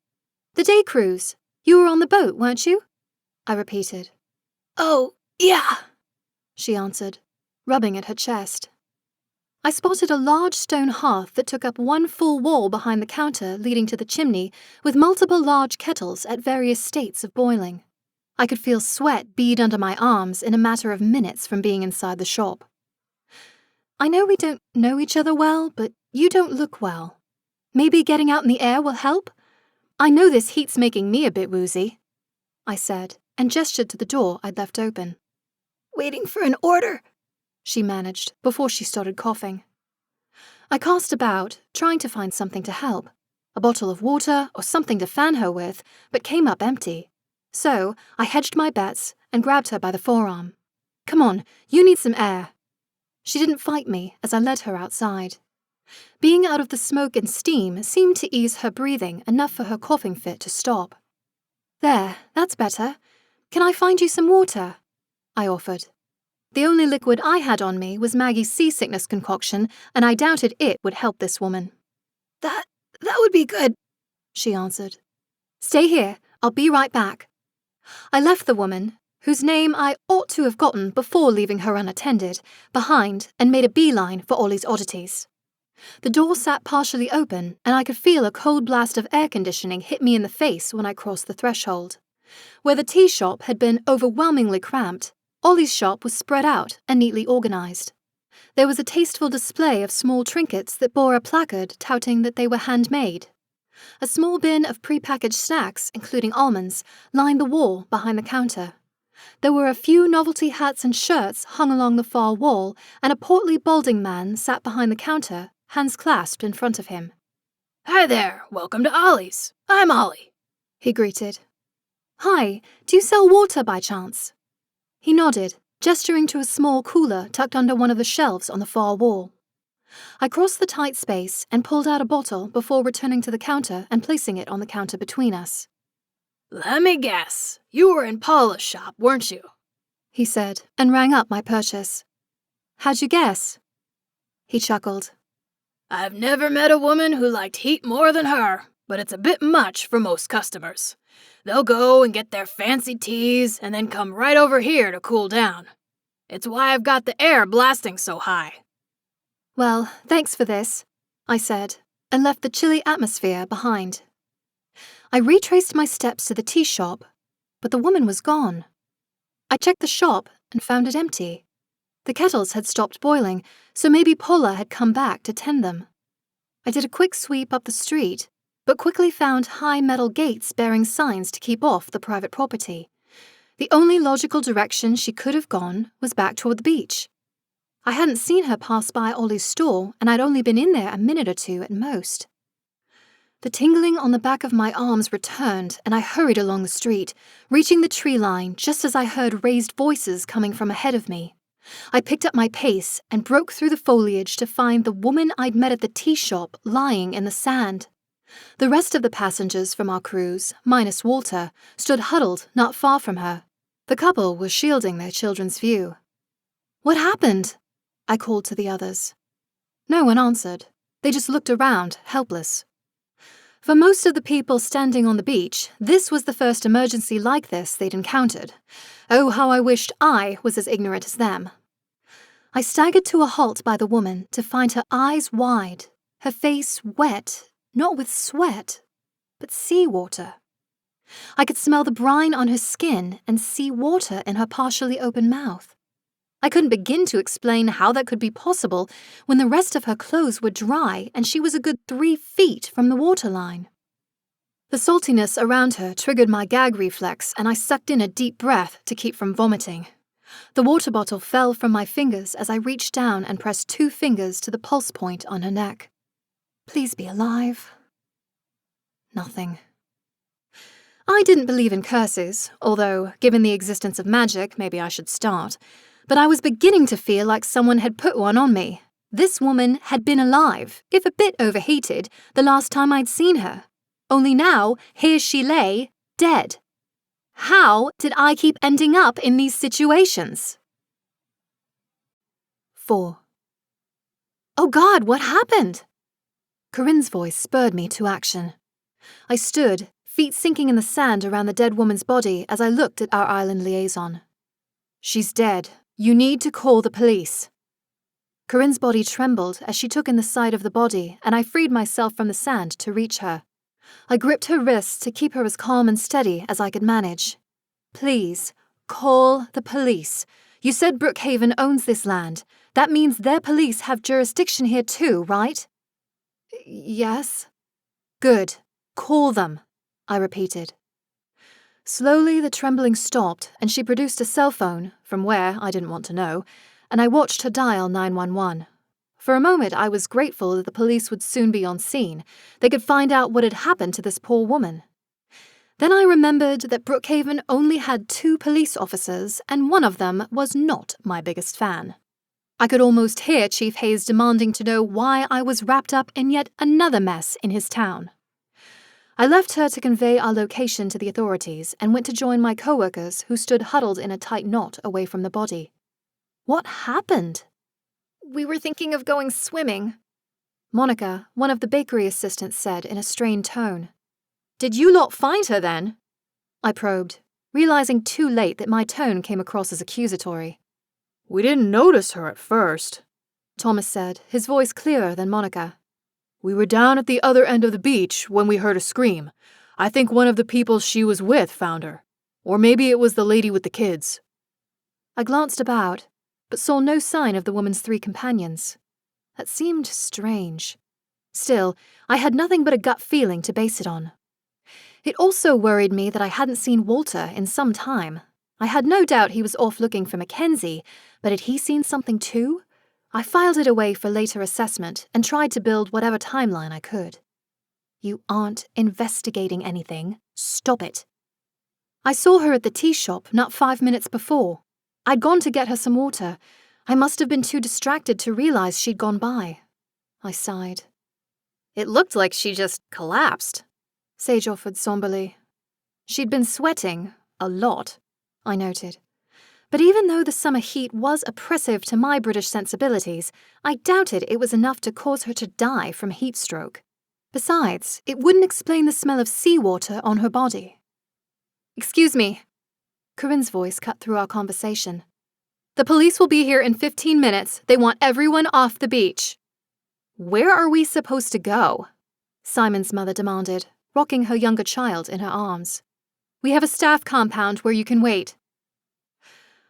"The day cruise. You were on the boat, weren't you?" I repeated. "Oh, yeah," she answered, rubbing at her chest. I spotted a large stone hearth that took up one full wall behind the counter leading to the chimney, with multiple large kettles at various states of boiling. I could feel sweat bead under my arms in a matter of minutes from being inside the shop. "I know we don't know each other well, but you don't look well. Maybe getting out in the air will help? I know this heat's making me a bit woozy," I said, and gestured to the door I'd left open. "Waiting for an order," she managed before she started coughing. I cast about, trying to find something to help, a bottle of water or something to fan her with, but came up empty. So I hedged my bets and grabbed her by the forearm. "Come on, you need some air." She didn't fight me as I led her outside. Being out of the smoke and steam seemed to ease her breathing enough for her coughing fit to stop. "There, that's better. Can I find you some water?" I offered. The only liquid I had on me was Maggie's seasickness concoction, and I doubted it would help this woman. That would be good, she answered. Stay here. I'll be right back. I left the woman, whose name I ought to have gotten before leaving her unattended, behind and made a beeline for Ollie's oddities. The door sat partially open, and I could feel a cold blast of air conditioning hit me in the face when I crossed the threshold. Where the tea shop had been overwhelmingly cramped, Ollie's shop was spread out and neatly organized. There was a tasteful display of small trinkets that bore a placard touting that they were handmade. A small bin of prepackaged snacks, including almonds, lined the wall behind the counter. There were a few novelty hats and shirts hung along the far wall, and a portly balding man sat behind the counter, hands clasped in front of him. Hi there, welcome to Ollie's. I'm Ollie, he greeted. Hi, do you sell water by chance? He nodded, gesturing to a small cooler tucked under one of the shelves on the far wall. I crossed the tight space and pulled out a bottle before returning to the counter and placing it on the counter between us. Let me guess, you were in Paula's shop, weren't you? He said, and rang up my purchase. How'd you guess? He chuckled. I've never met a woman who liked heat more than her, but it's a bit much for most customers. They'll go and get their fancy teas and then come right over here to cool down. It's why I've got the air blasting so high. Well, thanks for this, I said, and left the chilly atmosphere behind. I retraced my steps to the tea shop, but the woman was gone. I checked the shop and found it empty. The kettles had stopped boiling, so maybe Paula had come back to tend them. I did a quick sweep up the street, but quickly found high metal gates bearing signs to keep off the private property. The only logical direction she could have gone was back toward the beach. I hadn't seen her pass by Ollie's store, and I'd only been in there a minute or two at most. The tingling on the back of my arms returned, and I hurried along the street, reaching the tree line just as I heard raised voices coming from ahead of me. I picked up my pace and broke through the foliage to find the woman I'd met at the tea shop lying in the sand. The rest of the passengers from our cruise, minus Walter, stood huddled not far from her. The couple was shielding their children's view. What happened? I called to the others. No one answered. They just looked around, helpless. For most of the people standing on the beach, this was the first emergency like this they'd encountered. Oh, how I wished I was as ignorant as them. I staggered to a halt by the woman to find her eyes wide, her face wet, not with sweat, but seawater. I could smell the brine on her skin and see water in her partially open mouth. I couldn't begin to explain how that could be possible when the rest of her clothes were dry and she was a good 3 feet from the waterline. The saltiness around her triggered my gag reflex, and I sucked in a deep breath to keep from vomiting. The water bottle fell from my fingers as I reached down and pressed 2 fingers to the pulse point on her neck. Please be alive. Nothing. I didn't believe in curses, although, given the existence of magic, maybe I should start. But I was beginning to feel like someone had put one on me. This woman had been alive, if a bit overheated, the last time I'd seen her. Only now, here she lay, dead. How did I keep ending up in these situations? 4. Oh God, what happened? Corinne's voice spurred me to action. I stood, feet sinking in the sand around the dead woman's body as I looked at our island liaison. She's dead. You need to call the police. Corinne's body trembled as she took in the side of the body, and I freed myself from the sand to reach her. I gripped her wrists to keep her as calm and steady as I could manage. Please, call the police. You said Brookhaven owns this land. That means their police have jurisdiction here too, right? Yes. Good. Call them, I repeated. Slowly the trembling stopped, and she produced a cell phone, from where I didn't want to know, and I watched her dial 911. For a moment I was grateful that the police would soon be on scene. They could find out what had happened to this poor woman. Then I remembered that Brookhaven only had 2 police officers, and one of them was not my biggest fan. I could almost hear Chief Hayes demanding to know why I was wrapped up in yet another mess in his town. I left her to convey our location to the authorities and went to join my co-workers who stood huddled in a tight knot away from the body. What happened? We were thinking of going swimming, Monica, one of the bakery assistants, said in a strained tone. Did you lot find her then? I probed, realizing too late that my tone came across as accusatory. We didn't notice her at first, Thomas said, his voice clearer than Monica. We were down at the other end of the beach when we heard a scream. I think one of the people she was with found her. Or maybe it was the lady with the kids. I glanced about, but saw no sign of the woman's 3 companions. That seemed strange. Still, I had nothing but a gut feeling to base it on. It also worried me that I hadn't seen Walter in some time. I had no doubt he was off looking for McKenzie, but had he seen something too? I filed it away for later assessment and tried to build whatever timeline I could. You aren't investigating anything. Stop it. I saw her at the tea shop not 5 minutes before. I'd gone to get her some water. I must have been too distracted to realize she'd gone by. I sighed. It looked like she just collapsed, Sage offered somberly. She'd been sweating a lot, I noted. But even though the summer heat was oppressive to my British sensibilities, I doubted it was enough to cause her to die from heat stroke. Besides, it wouldn't explain the smell of seawater on her body. Excuse me. Corinne's voice cut through our conversation. The police will be here in 15 minutes. They want everyone off the beach. Where are we supposed to go? Simon's mother demanded, rocking her younger child in her arms. We have a staff compound where you can wait.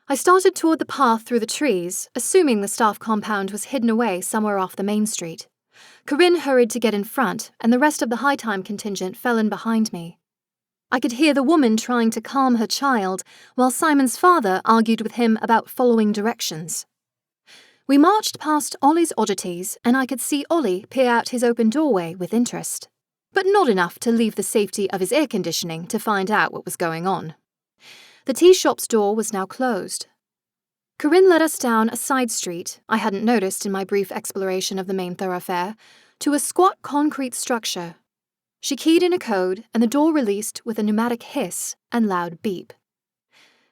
I started toward the path through the trees, assuming the staff compound was hidden away somewhere off the main street. Corinne hurried to get in front, and the rest of the high time contingent fell in behind me. I could hear the woman trying to calm her child, while Simon's father argued with him about following directions. We marched past Ollie's oddities, and I could see Ollie peer out his open doorway with interest, but not enough to leave the safety of his air conditioning to find out what was going on. The tea shop's door was now closed. Corinne led us down a side street I hadn't noticed in my brief exploration of the main thoroughfare, to a squat concrete structure. She keyed in a code, and the door released with a pneumatic hiss and loud beep.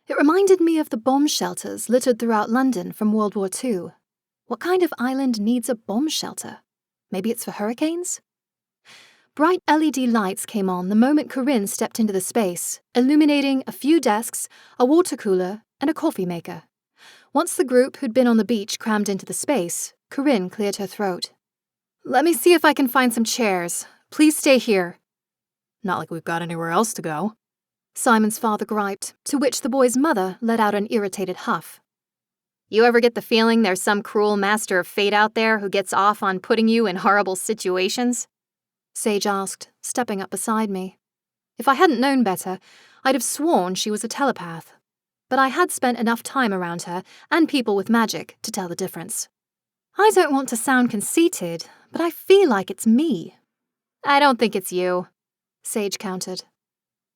It reminded me of the bomb shelters littered throughout London from World War II. What kind of island needs a bomb shelter? Maybe it's for hurricanes? Bright LED lights came on the moment Corinne stepped into the space, illuminating a few desks, a water cooler, and a coffee maker. Once the group who'd been on the beach crammed into the space, Corinne cleared her throat. Let me see if I can find some chairs. Please stay here. Not like we've got anywhere else to go, Simon's father griped, to which the boy's mother let out an irritated huff. You ever get the feeling there's some cruel master of fate out there who gets off on putting you in horrible situations? Sage asked, stepping up beside me. If I hadn't known better, I'd have sworn she was a telepath. But I had spent enough time around her and people with magic to tell the difference. I don't want to sound conceited, but I feel like it's me. I don't think it's you, Sage countered.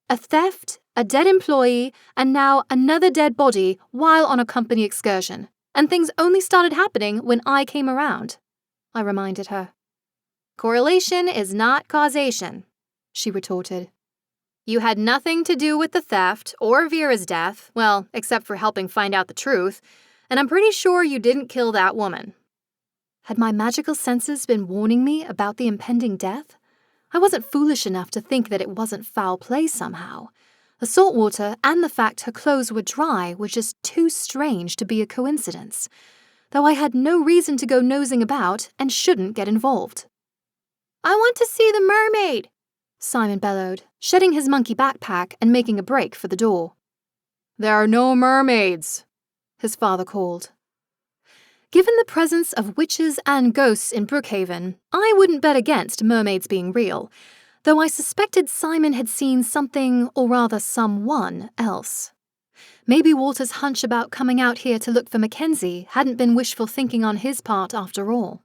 A theft, a dead employee, and now another dead body while on a company excursion. And things only started happening when I came around, I reminded her. Correlation is not causation, she retorted. You had nothing to do with the theft or Vera's death, well, except for helping find out the truth, and I'm pretty sure you didn't kill that woman. Had my magical senses been warning me about the impending death? I wasn't foolish enough to think that it wasn't foul play somehow. The salt water and the fact her clothes were dry were just too strange to be a coincidence, though I had no reason to go nosing about and shouldn't get involved. I want to see the mermaid, Simon bellowed, shedding his monkey backpack and making a break for the door. There are no mermaids, his father called. Given the presence of witches and ghosts in Brookhaven, I wouldn't bet against mermaids being real, though I suspected Simon had seen something, or rather someone, else. Maybe Walter's hunch about coming out here to look for McKenzie hadn't been wishful thinking on his part after all.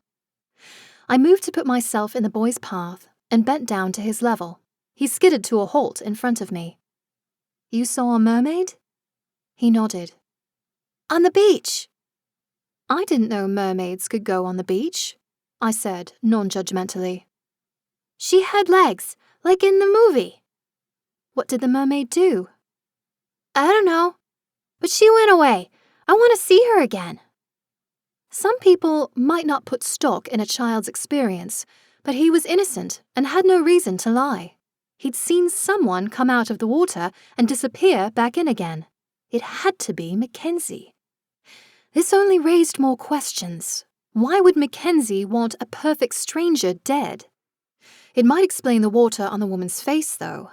I moved to put myself in the boy's path and bent down to his level. He skidded to a halt in front of me. You saw a mermaid? He nodded. On the beach. I didn't know mermaids could go on the beach, I said non-judgmentally. She had legs, like in the movie. What did the mermaid do? I don't know, but she went away. I want to see her again, Some people might not put stock in a child's experience, but he was innocent and had no reason to lie. He'd seen someone come out of the water and disappear back in again. It had to be McKenzie. This only raised more questions. Why would McKenzie want a perfect stranger dead? It might explain the water on the woman's face, though.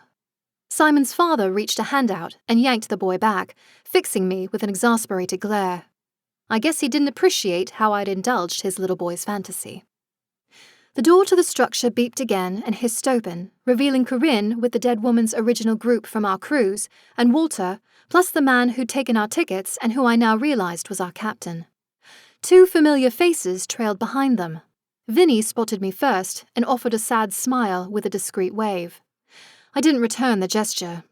Simon's father reached a hand out and yanked the boy back, fixing me with an exasperated glare. I guess he didn't appreciate how I'd indulged his little boy's fantasy. The door to the structure beeped again and hissed open, revealing Corinne with the dead woman's original group from our cruise, and Walter, plus the man who'd taken our tickets and who I now realized was our captain. 2 familiar faces trailed behind them. Vinny spotted me first and offered a sad smile with a discreet wave. I didn't return the gesture.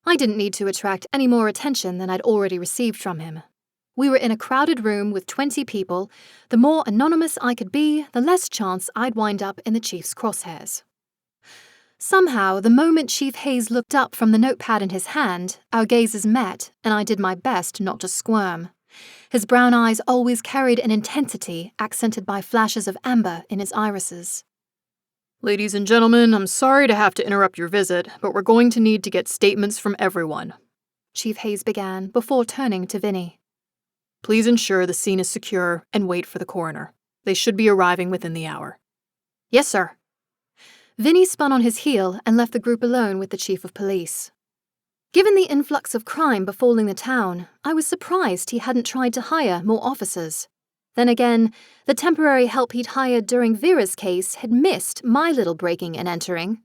I didn't need to attract any more attention than I'd already received from him. We were in a crowded room with 20 people. The more anonymous I could be, the less chance I'd wind up in the chief's crosshairs. Somehow, the moment Chief Hayes looked up from the notepad in his hand, our gazes met, and I did my best not to squirm. His brown eyes always carried an intensity accented by flashes of amber in his irises. Ladies and gentlemen, I'm sorry to have to interrupt your visit, but we're going to need to get statements from everyone, Chief Hayes began before turning to Vinny. Please ensure the scene is secure and wait for the coroner. They should be arriving within the hour. Yes, sir. Vinny spun on his heel and left the group alone with the chief of police. Given the influx of crime befalling the town, I was surprised he hadn't tried to hire more officers. Then again, the temporary help he'd hired during Vera's case had missed my little breaking and entering.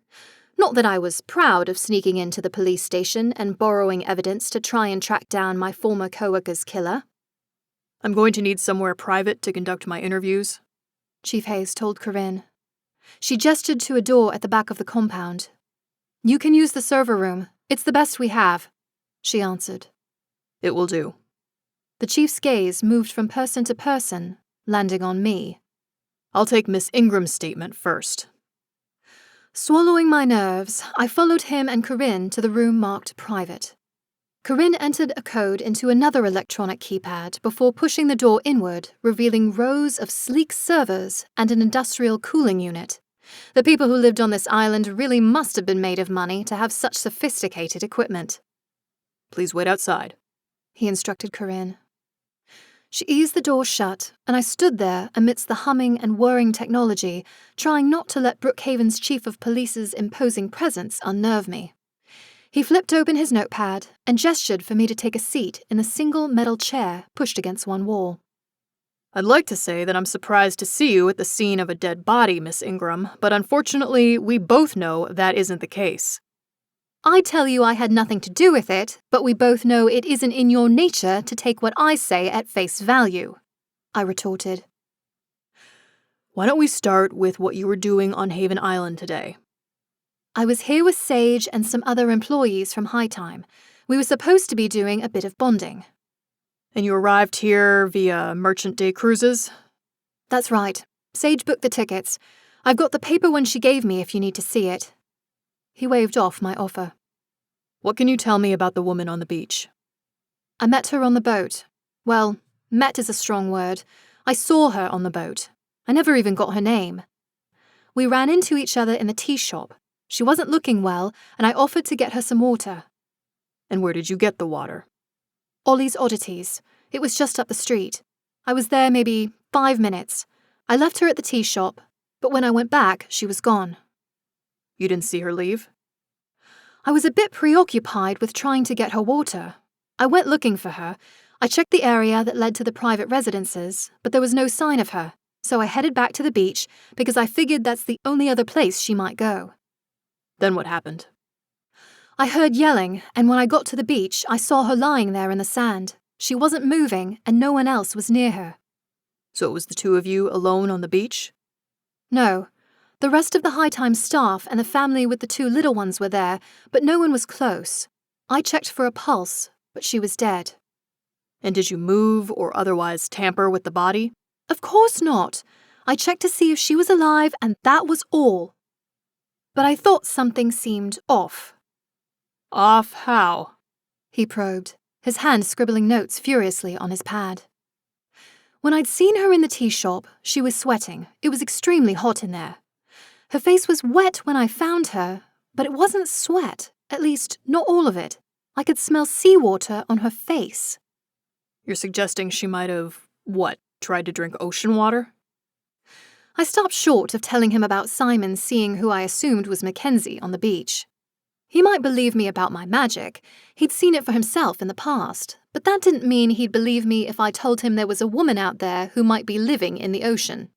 Not that I was proud of sneaking into the police station and borrowing evidence to try and track down my former co-worker's killer. I'm going to need somewhere private to conduct my interviews, Chief Hayes told Corinne. She gestured to a door at the back of the compound. You can use the server room. It's the best we have, she answered. It will do. The chief's gaze moved from person to person, landing on me. I'll take Miss Ingram's statement first. Swallowing my nerves, I followed him and Corinne to the room marked private. Corinne entered a code into another electronic keypad before pushing the door inward, revealing rows of sleek servers and an industrial cooling unit. The people who lived on this island really must have been made of money to have such sophisticated equipment. Please wait outside, he instructed Corinne. She eased the door shut, and I stood there amidst the humming and whirring technology, trying not to let Brookhaven's chief of police's imposing presence unnerve me. He flipped open his notepad and gestured for me to take a seat in a single metal chair pushed against one wall. I'd like to say that I'm surprised to see you at the scene of a dead body, Miss Ingram, but unfortunately, we both know that isn't the case. I tell you I had nothing to do with it, but we both know it isn't in your nature to take what I say at face value, I retorted. Why don't we start with what you were doing on Haven Island today? I was here with Sage and some other employees from High Time. We were supposed to be doing a bit of bonding. And you arrived here via Merchant Day cruises? That's right. Sage booked the tickets. I've got the paper one she gave me if you need to see it. He waved off my offer. What can you tell me about the woman on the beach? I met her on the boat. Well, met is a strong word. I saw her on the boat. I never even got her name. We ran into each other in the tea shop. She wasn't looking well, and I offered to get her some water. And where did you get the water? Ollie's Oddities. It was just up the street. I was there maybe 5 minutes. I left her at the tea shop, but when I went back, she was gone. You didn't see her leave? I was a bit preoccupied with trying to get her water. I went looking for her. I checked the area that led to the private residences, but there was no sign of her, so I headed back to the beach because I figured that's the only other place she might go. Then what happened? I heard yelling, and when I got to the beach, I saw her lying there in the sand. She wasn't moving, and no one else was near her. So it was the two of you alone on the beach? No. The rest of the High Time staff and the family with the 2 little ones were there, but no one was close. I checked for a pulse, but she was dead. And did you move or otherwise tamper with the body? Of course not. I checked to see if she was alive, and that was all. But I thought something seemed off. Off how? He probed, his hand scribbling notes furiously on his pad. When I'd seen her in the tea shop, she was sweating. It was extremely hot in there. Her face was wet when I found her, but it wasn't sweat, at least not all of it. I could smell seawater on her face. You're suggesting she might have, tried to drink ocean water? I stopped short of telling him about Simon seeing who I assumed was McKenzie on the beach. He might believe me about my magic. He'd seen it for himself in the past, but that didn't mean he'd believe me if I told him there was a woman out there who might be living in the ocean.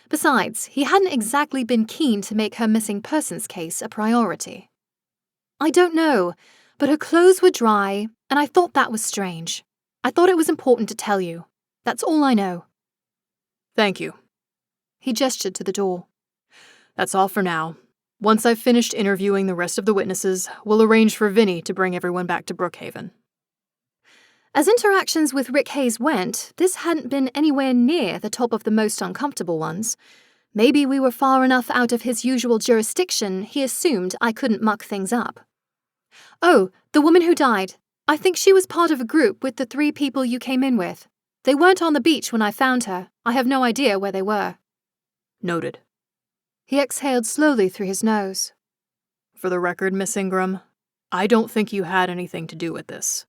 Besides, he hadn't exactly been keen to make her missing persons case a priority. I don't know, but her clothes were dry, and I thought that was strange. I thought it was important to tell you. That's all I know. Thank you. He gestured to the door. That's all for now. Once I've finished interviewing the rest of the witnesses, we'll arrange for Vinny to bring everyone back to Brookhaven. As interactions with Rick Hayes went, this hadn't been anywhere near the top of the most uncomfortable ones. Maybe we were far enough out of his usual jurisdiction, he assumed I couldn't muck things up. Oh, the woman who died. I think she was part of a group with the 3 people you came in with. They weren't on the beach when I found her. I have no idea where they were. Noted. He exhaled slowly through his nose. For the record, Miss Ingram, I don't think you had anything to do with this.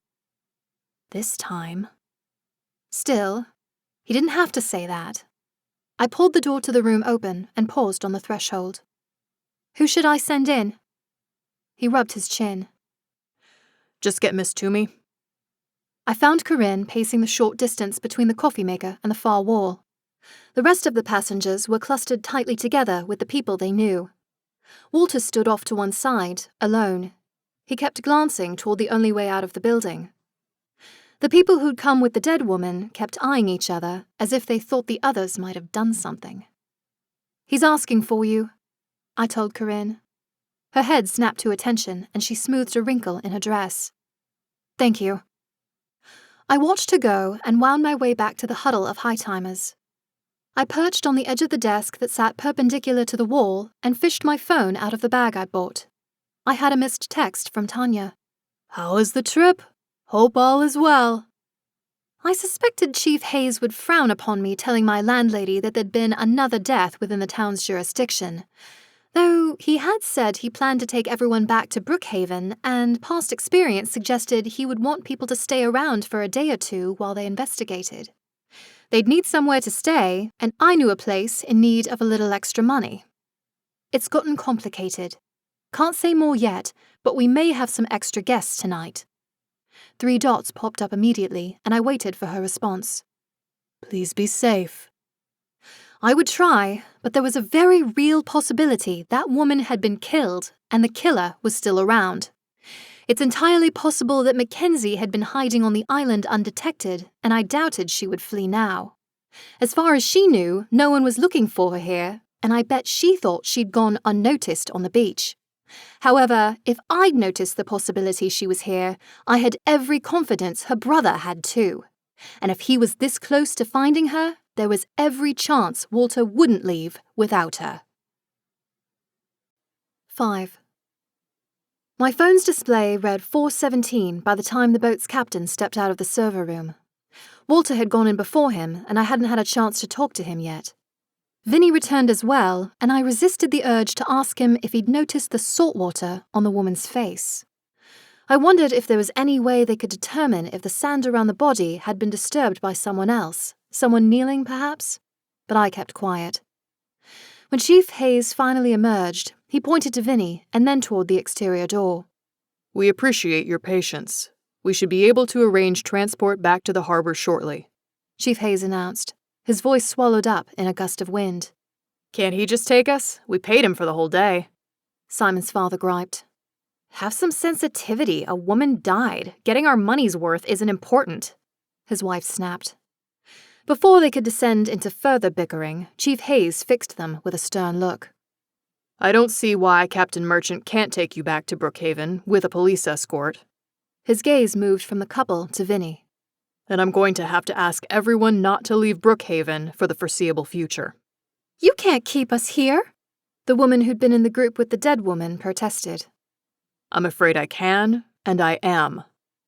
This time. Still, he didn't have to say that. I pulled the door to the room open and paused on the threshold. Who should I send in? He rubbed his chin. Just get Miss Toomey. I found Corinne pacing the short distance between the coffee maker and the far wall. The rest of the passengers were clustered tightly together with the people they knew. Walter stood off to one side, alone. He kept glancing toward the only way out of the building. The people who'd come with the dead woman kept eyeing each other as if they thought the others might have done something. He's asking for you, I told Corinne. Her head snapped to attention and she smoothed a wrinkle in her dress. Thank you. I watched her go and wound my way back to the huddle of high-timers. I perched on the edge of the desk that sat perpendicular to the wall and fished my phone out of the bag I'd bought. I had a missed text from Tanya. How is the trip? Hope all is well. I suspected Chief Hayes would frown upon me telling my landlady that there'd been another death within the town's jurisdiction, though he had said he planned to take everyone back to Brookhaven, and past experience suggested he would want people to stay around for a day or 2 while they investigated. They'd need somewhere to stay, and I knew a place in need of a little extra money. It's gotten complicated. Can't say more yet, but we may have some extra guests tonight. 3 dots popped up immediately, and I waited for her response. Please be safe. I would try, but there was a very real possibility that woman had been killed, and the killer was still around. It's entirely possible that McKenzie had been hiding on the island undetected, and I doubted she would flee now. As far as she knew, no one was looking for her here, and I bet she thought she'd gone unnoticed on the beach. However, if I'd noticed the possibility she was here, I had every confidence her brother had too. And if he was this close to finding her, there was every chance Walter wouldn't leave without her. 5. My phone's display read 4:17 by the time the boat's captain stepped out of the server room. Walter had gone in before him, and I hadn't had a chance to talk to him yet. Vinny returned as well, and I resisted the urge to ask him if he'd noticed the salt water on the woman's face. I wondered if there was any way they could determine if the sand around the body had been disturbed by someone else, someone kneeling perhaps, but I kept quiet. When Chief Hayes finally emerged, he pointed to Vinny and then toward the exterior door. We appreciate your patience. We should be able to arrange transport back to the harbor shortly, Chief Hayes announced, his voice swallowed up in a gust of wind. Can't he just take us? We paid him for the whole day, Simon's father griped. Have some sensitivity. A woman died. Getting our money's worth isn't important, his wife snapped. Before they could descend into further bickering, Chief Hayes fixed them with a stern look. I don't see why Captain Merchant can't take you back to Brookhaven with a police escort. His gaze moved from the couple to Vinny. Then I'm going to have to ask everyone not to leave Brookhaven for the foreseeable future. You can't keep us here, the woman who'd been in the group with the dead woman protested. I'm afraid I can, and I am.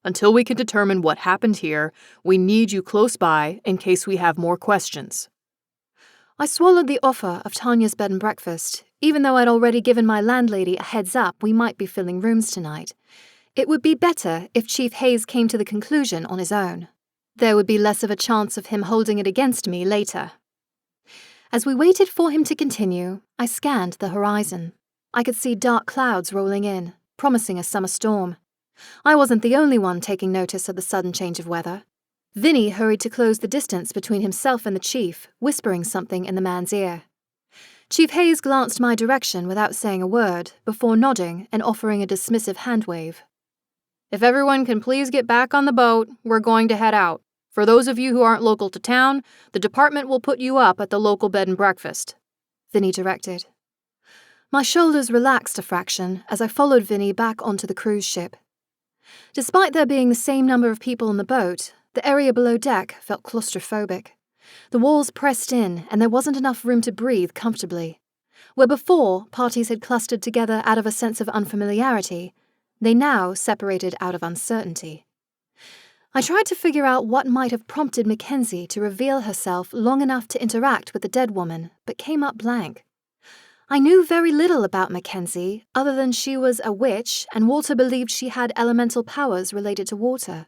Until we can determine what happened here, we need you close by in case we have more questions." I swallowed the offer of Tanya's bed and breakfast, even though I'd already given my landlady a heads up we might be filling rooms tonight. It would be better if Chief Hayes came to the conclusion on his own. There would be less of a chance of him holding it against me later. As we waited for him to continue, I scanned the horizon. I could see dark clouds rolling in, promising a summer storm. I wasn't the only one taking notice of the sudden change of weather. Vinny hurried to close the distance between himself and the chief, whispering something in the man's ear. Chief Hayes glanced my direction without saying a word, before nodding and offering a dismissive hand wave. "If everyone can please get back on the boat, we're going to head out. For those of you who aren't local to town, the department will put you up at the local bed and breakfast," Vinny directed. My shoulders relaxed a fraction as I followed Vinny back onto the cruise ship. Despite there being the same number of people on the boat, the area below deck felt claustrophobic. The walls pressed in, and there wasn't enough room to breathe comfortably. Where before parties had clustered together out of a sense of unfamiliarity, they now separated out of uncertainty. I tried to figure out what might have prompted McKenzie to reveal herself long enough to interact with the dead woman, but came up blank. I knew very little about McKenzie, other than she was a witch, and Walter believed she had elemental powers related to water.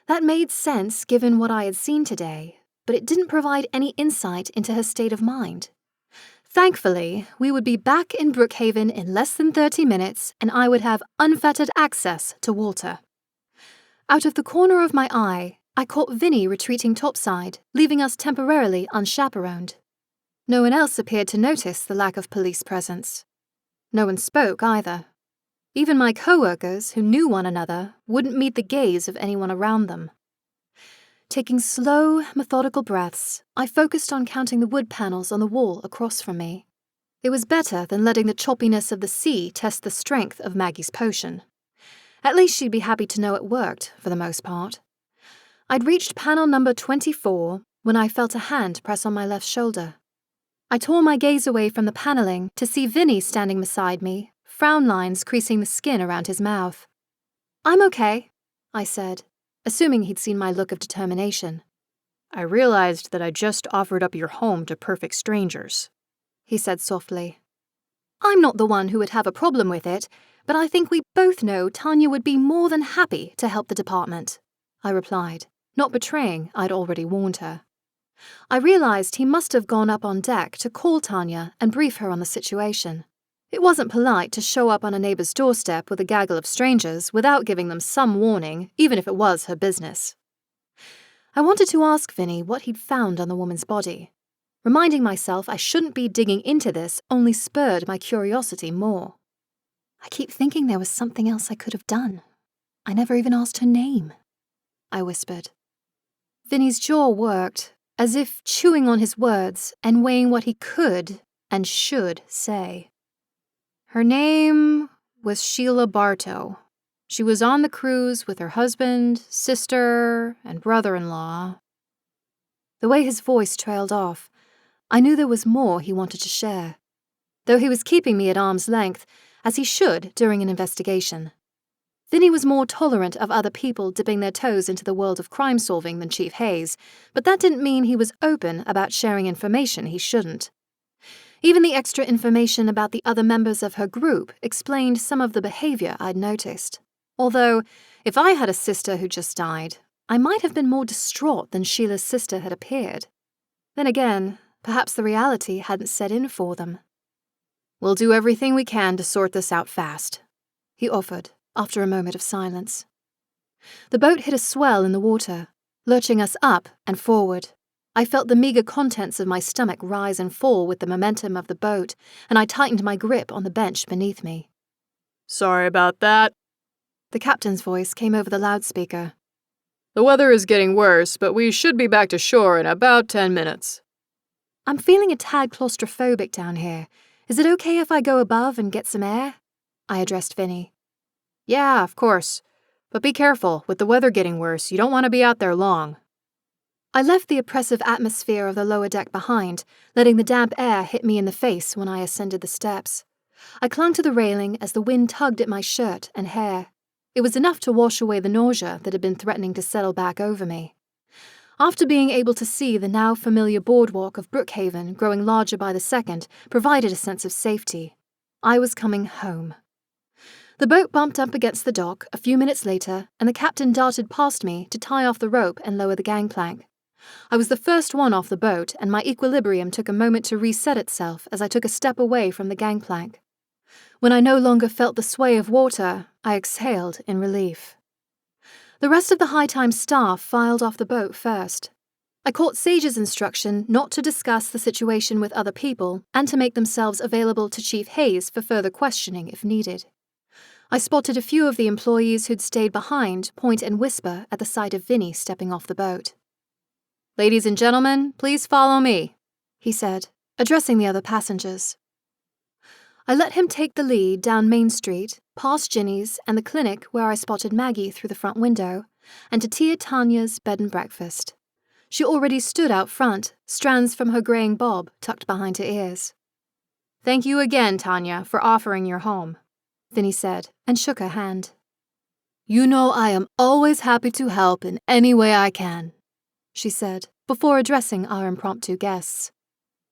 That made sense given what I had seen today, but it didn't provide any insight into her state of mind. Thankfully, we would be back in Brookhaven in less than 30 minutes, and I would have unfettered access to Walter. Out of the corner of my eye, I caught Vinny retreating topside, leaving us temporarily unchaperoned. No one else appeared to notice the lack of police presence. No one spoke either. Even my co-workers, who knew one another, wouldn't meet the gaze of anyone around them. Taking slow, methodical breaths, I focused on counting the wood panels on the wall across from me. It was better than letting the choppiness of the sea test the strength of Maggie's potion. At least she'd be happy to know it worked, for the most part. I'd reached panel number 24 when I felt a hand press on my left shoulder. I tore my gaze away from the paneling to see Vinny standing beside me, frown lines creasing the skin around his mouth. "I'm okay," I said, assuming he'd seen my look of determination. "I realized that I just offered up your home to perfect strangers," he said softly. "I'm not the one who would have a problem with it, but I think we both know Tanya would be more than happy to help the department," I replied, not betraying I'd already warned her. I realized he must have gone up on deck to call Tanya and brief her on the situation. It wasn't polite to show up on a neighbor's doorstep with a gaggle of strangers without giving them some warning, even if it was her business. I wanted to ask Vinny what he'd found on the woman's body. Reminding myself I shouldn't be digging into this only spurred my curiosity more. I keep thinking there was something else I could have done. I never even asked her name, I whispered. Vinny's jaw worked, as if chewing on his words and weighing what he could and should say. "Her name was Sheila Bartow. She was on the cruise with her husband, sister, and brother-in-law." The way his voice trailed off, I knew there was more he wanted to share, though he was keeping me at arm's length, as he should during an investigation. Vinny was more tolerant of other people dipping their toes into the world of crime-solving than Chief Hayes, but that didn't mean he was open about sharing information he shouldn't. Even the extra information about the other members of her group explained some of the behavior I'd noticed. Although, if I had a sister who just died, I might have been more distraught than Sheila's sister had appeared. Then again, perhaps the reality hadn't set in for them. "We'll do everything we can to sort this out fast," he offered, after a moment of silence. The boat hit a swell in the water, lurching us up and forward. I felt the meager contents of my stomach rise and fall with the momentum of the boat, and I tightened my grip on the bench beneath me. "Sorry about that." The captain's voice came over the loudspeaker. "The weather is getting worse, but we should be back to shore in about 10 minutes. "I'm feeling a tad claustrophobic down here. Is it okay if I go above and get some air?" I addressed Vinny. "Yeah, of course. But be careful, with the weather getting worse, you don't want to be out there long." I left the oppressive atmosphere of the lower deck behind, letting the damp air hit me in the face when I ascended the steps. I clung to the railing as the wind tugged at my shirt and hair. It was enough to wash away the nausea that had been threatening to settle back over me. After being able to see the now familiar boardwalk of Brookhaven growing larger by the second provided a sense of safety, I was coming home. The boat bumped up against the dock a few minutes later, and the captain darted past me to tie off the rope and lower the gangplank. I was the first one off the boat, and my equilibrium took a moment to reset itself as I took a step away from the gangplank. When I no longer felt the sway of water, I exhaled in relief. The rest of the High Time staff filed off the boat first. I caught Sage's instruction not to discuss the situation with other people and to make themselves available to Chief Hayes for further questioning if needed. I spotted a few of the employees who'd stayed behind point and whisper at the sight of Vinny stepping off the boat. "Ladies and gentlemen, please follow me," he said, addressing the other passengers. I let him take the lead down Main Street, past Ginny's and the clinic where I spotted Maggie through the front window, and to Tia Tanya's bed and breakfast. She already stood out front, strands from her graying bob tucked behind her ears. "Thank you again, Tanya, for offering your home," Vinny said, and shook her hand. "You know I am always happy to help in any way I can," she said, before addressing our impromptu guests.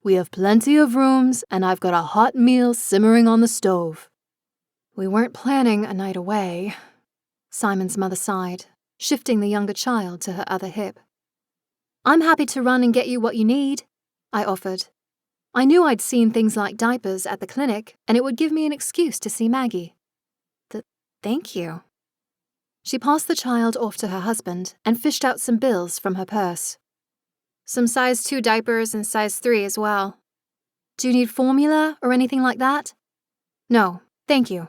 "We have plenty of rooms, and I've got a hot meal simmering on the stove." "We weren't planning a night away," Simon's mother sighed, shifting the younger child to her other hip. "I'm happy to run and get you what you need," I offered. I knew I'd seen things like diapers at the clinic, and it would give me an excuse to see Maggie. Thank you." She passed the child off to her husband and fished out some bills from her purse. "Some size 2 diapers and size 3 as well. Do you need formula or anything like that?" "No, thank you."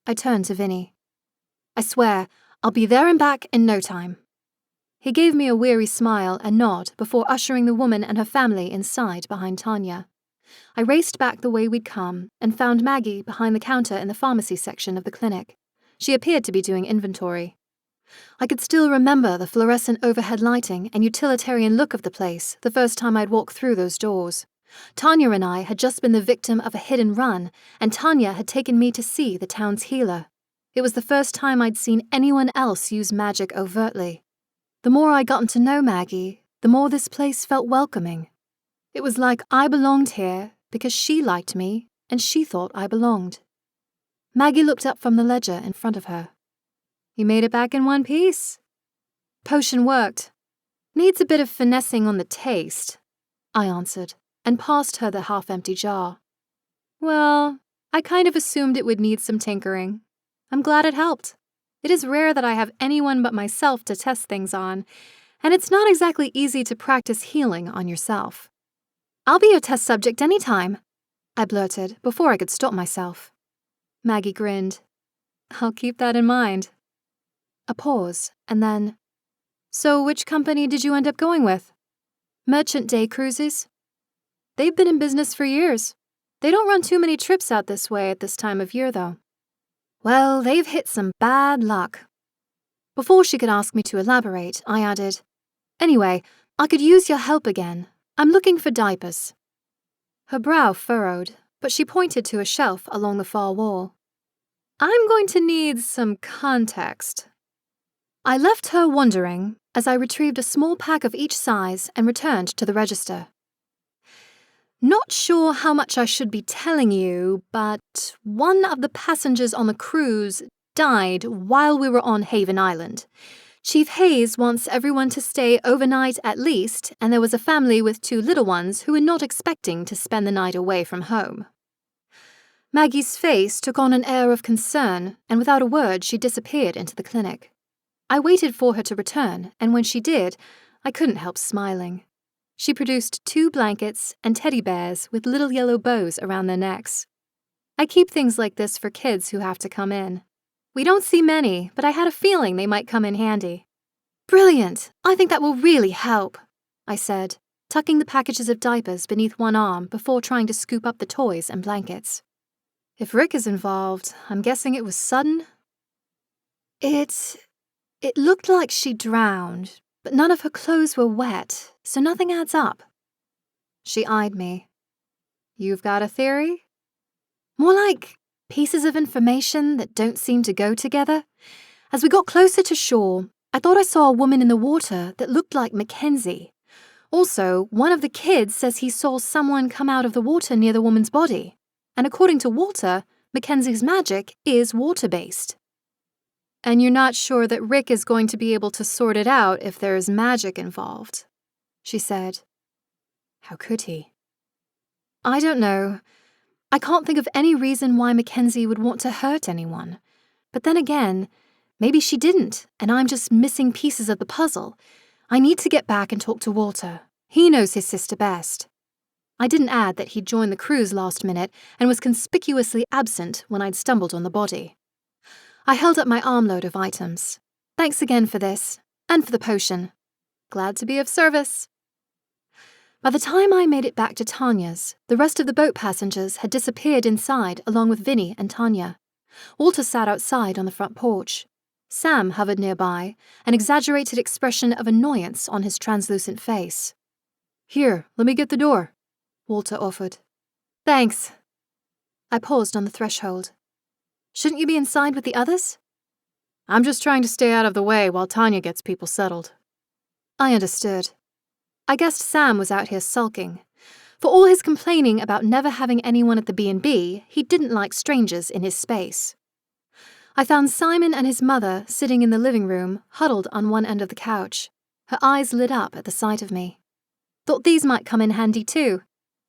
I turned to Vinny. "I swear, I'll be there and back in no time." He gave me a weary smile and nod before ushering the woman and her family inside behind Tanya. I raced back the way we'd come and found Maggie behind the counter in the pharmacy section of the clinic. She appeared to be doing inventory. I could still remember the fluorescent overhead lighting and utilitarian look of the place the first time I'd walked through those doors. Tanya and I had just been the victim of a hit-and run, and Tanya had taken me to see the town's healer. It was the first time I'd seen anyone else use magic overtly. The more I'd gotten to know Maggie, the more this place felt welcoming. It was like I belonged here because she liked me and she thought I belonged. Maggie looked up from the ledger in front of her. "You made it back in one piece." "Potion worked. Needs a bit of finessing on the taste," I answered, and passed her the half-empty jar. "Well, I kind of assumed it would need some tinkering. I'm glad it helped. It is rare that I have anyone but myself to test things on, and it's not exactly easy to practice healing on yourself." "I'll be your test subject anytime," I blurted before I could stop myself. Maggie grinned. "I'll keep that in mind." A pause, and then, "So which company did you end up going with?" "Merchant Day Cruises." "They've been in business for years. They don't run too many trips out this way at this time of year, though." "Well, they've hit some bad luck." Before she could ask me to elaborate, I added, "Anyway, I could use your help again. I'm looking for diapers." Her brow furrowed, but she pointed to a shelf along the far wall. "I'm going to need some context." I left her wondering as I retrieved a small pack of each size and returned to the register. "Not sure how much I should be telling you, but one of the passengers on the cruise died while we were on Haven Island. Chief Hayes wants everyone to stay overnight at least, and there was a family with 2 little ones who were not expecting to spend the night away from home." Maggie's face took on an air of concern, and without a word she disappeared into the clinic. I waited for her to return, and when she did, I couldn't help smiling. She produced 2 blankets and teddy bears with little yellow bows around their necks. I keep things like this for kids who have to come in. We don't see many, but I had a feeling they might come in handy. "Brilliant! I think that will really help," I said, tucking the packages of diapers beneath one arm before trying to scoop up the toys and blankets. "If Rick is involved, I'm guessing it was sudden?" It looked like she drowned, but none of her clothes were wet, so nothing adds up." She eyed me. "You've got a theory?" "More like pieces of information that don't seem to go together. As we got closer to shore, I thought I saw a woman in the water that looked like McKenzie. Also, one of the kids says he saw someone come out of the water near the woman's body. And according to Walter, McKenzie's magic is water-based. And you're not sure that Rick is going to be able to sort it out if there's magic involved, she said. How could he? I don't know. I can't think of any reason why McKenzie would want to hurt anyone. But then again, maybe she didn't, and I'm just missing pieces of the puzzle. I need to get back and talk to Walter. He knows his sister best. I didn't add that he'd joined the cruise last minute and was conspicuously absent when I'd stumbled on the body. I held up my armload of items. Thanks again for this, and for the potion. Glad to be of service. By the time I made it back to Tanya's, the rest of the boat passengers had disappeared inside along with Vinny and Tanya. Walter sat outside on the front porch. Sam hovered nearby, an exaggerated expression of annoyance on his translucent face. Here, let me get the door, Walter offered. Thanks. I paused on the threshold. Shouldn't you be inside with the others? I'm just trying to stay out of the way while Tanya gets people settled. I understood. I guessed Sam was out here sulking. For all his complaining about never having anyone at the B&B, he didn't like strangers in his space. I found Simon and his mother sitting in the living room, huddled on one end of the couch. Her eyes lit up at the sight of me. Thought these might come in handy too,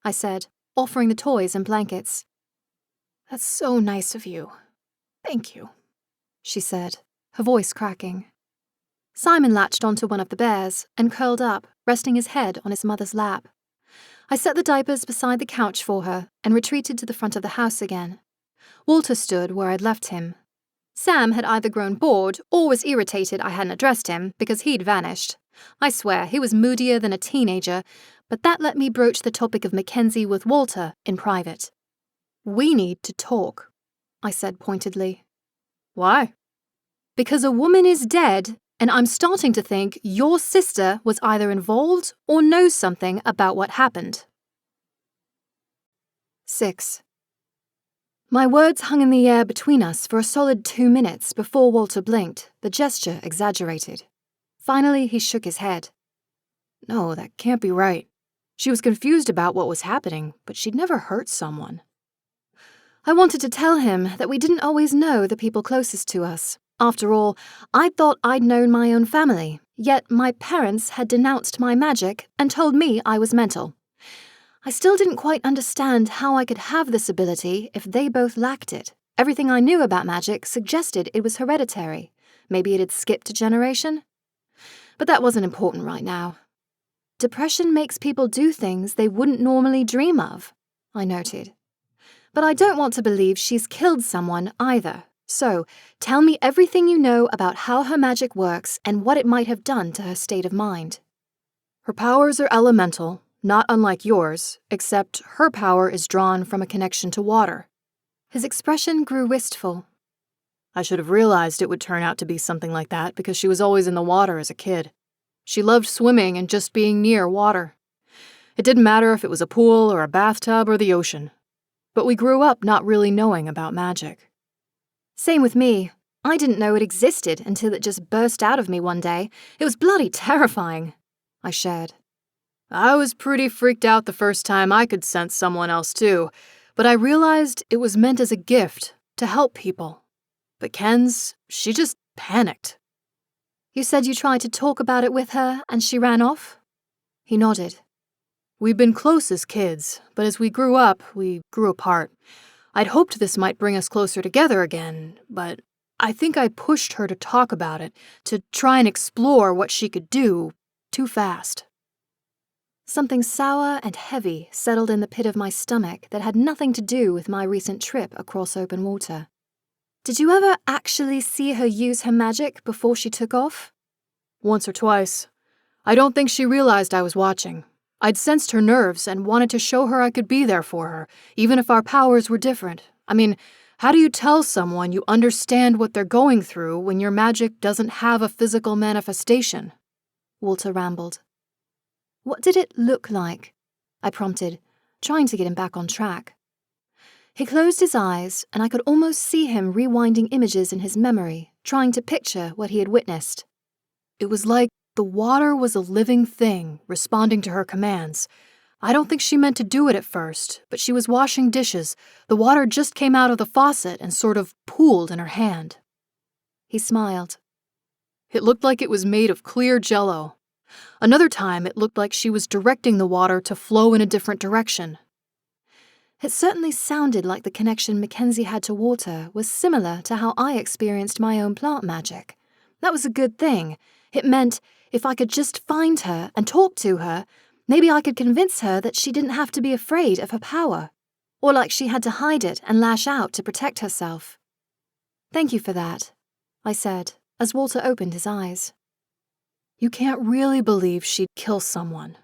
I said, offering the toys and blankets. That's so nice of you. Thank you, she said, her voice cracking. Simon latched onto one of the bears and curled up, resting his head on his mother's lap. I set the diapers beside the couch for her and retreated to the front of the house again. Walter stood where I'd left him. Sam had either grown bored or was irritated I hadn't addressed him because he'd vanished. I swear, he was moodier than a teenager, but that let me broach the topic of McKenzie with Walter in private. We need to talk, I said pointedly. Why? Because a woman is dead, and I'm starting to think your sister was either involved or knows something about what happened. 6. My words hung in the air between us for a solid 2 minutes before Walter blinked, the gesture exaggerated. Finally, he shook his head. No, that can't be right. She was confused about what was happening, but she'd never hurt someone. I wanted to tell him that we didn't always know the people closest to us. After all, I thought I'd known my own family, yet my parents had denounced my magic and told me I was mental. I still didn't quite understand how I could have this ability if they both lacked it. Everything I knew about magic suggested it was hereditary. Maybe it had skipped a generation? But that wasn't important right now. Depression makes people do things they wouldn't normally dream of, I noted. But I don't want to believe she's killed someone either. So, tell me everything you know about how her magic works and what it might have done to her state of mind. Her powers are elemental, not unlike yours, except her power is drawn from a connection to water. His expression grew wistful. I should have realized it would turn out to be something like that because she was always in the water as a kid. She loved swimming and just being near water. It didn't matter if it was a pool or a bathtub or the ocean. But we grew up not really knowing about magic. Same with me. I didn't know it existed until it just burst out of me one day. It was bloody terrifying, I shared. I was pretty freaked out the first time I could sense someone else too, but I realized it was meant as a gift to help people. But Ken's, she just panicked. You said you tried to talk about it with her and she ran off? He nodded. We'd been close as kids, but as we grew up, we grew apart. I'd hoped this might bring us closer together again, but I think I pushed her to talk about it, to try and explore what she could do, too fast. Something sour and heavy settled in the pit of my stomach that had nothing to do with my recent trip across open water. Did you ever actually see her use her magic before she took off? Once or twice. I don't think she realized I was watching. I'd sensed her nerves and wanted to show her I could be there for her, even if our powers were different. I mean, how do you tell someone you understand what they're going through when your magic doesn't have a physical manifestation? Walter rambled. What did it look like? I prompted, trying to get him back on track. He closed his eyes, and I could almost see him rewinding images in his memory, trying to picture what he had witnessed. It was like the water was a living thing, responding to her commands. I don't think she meant to do it at first, but she was washing dishes. The water just came out of the faucet and sort of pooled in her hand. He smiled. It looked like it was made of clear jello. Another time, it looked like she was directing the water to flow in a different direction. It certainly sounded like the connection McKenzie had to water was similar to how I experienced my own plant magic. That was a good thing. It meant if I could just find her and talk to her, maybe I could convince her that she didn't have to be afraid of her power, or like she had to hide it and lash out to protect herself. "Thank you for that," I said, as Walter opened his eyes. You can't really believe she'd kill someone.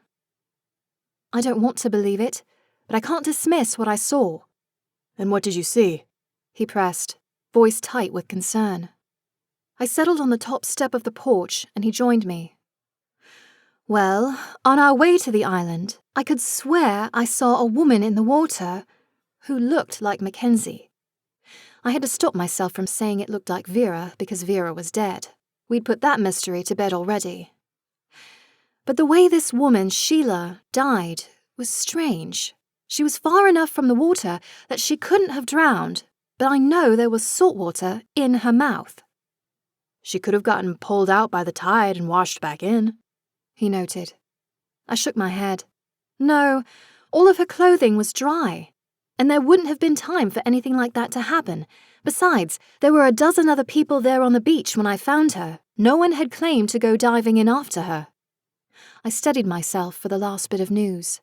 I don't want to believe it, but I can't dismiss what I saw. And what did you see? He pressed, voice tight with concern. I settled on the top step of the porch, and he joined me. Well, on our way to the island, I could swear I saw a woman in the water who looked like McKenzie. I had to stop myself from saying it looked like Vera because Vera was dead. We'd put that mystery to bed already. But the way this woman, Sheila, died was strange. She was far enough from the water that she couldn't have drowned, but I know there was salt water in her mouth. She could have gotten pulled out by the tide and washed back in, he noted. I shook my head. No, all of her clothing was dry, and there wouldn't have been time for anything like that to happen. Besides, there were a dozen other people there on the beach when I found her. No one had claimed to go diving in after her. I steadied myself for the last bit of news.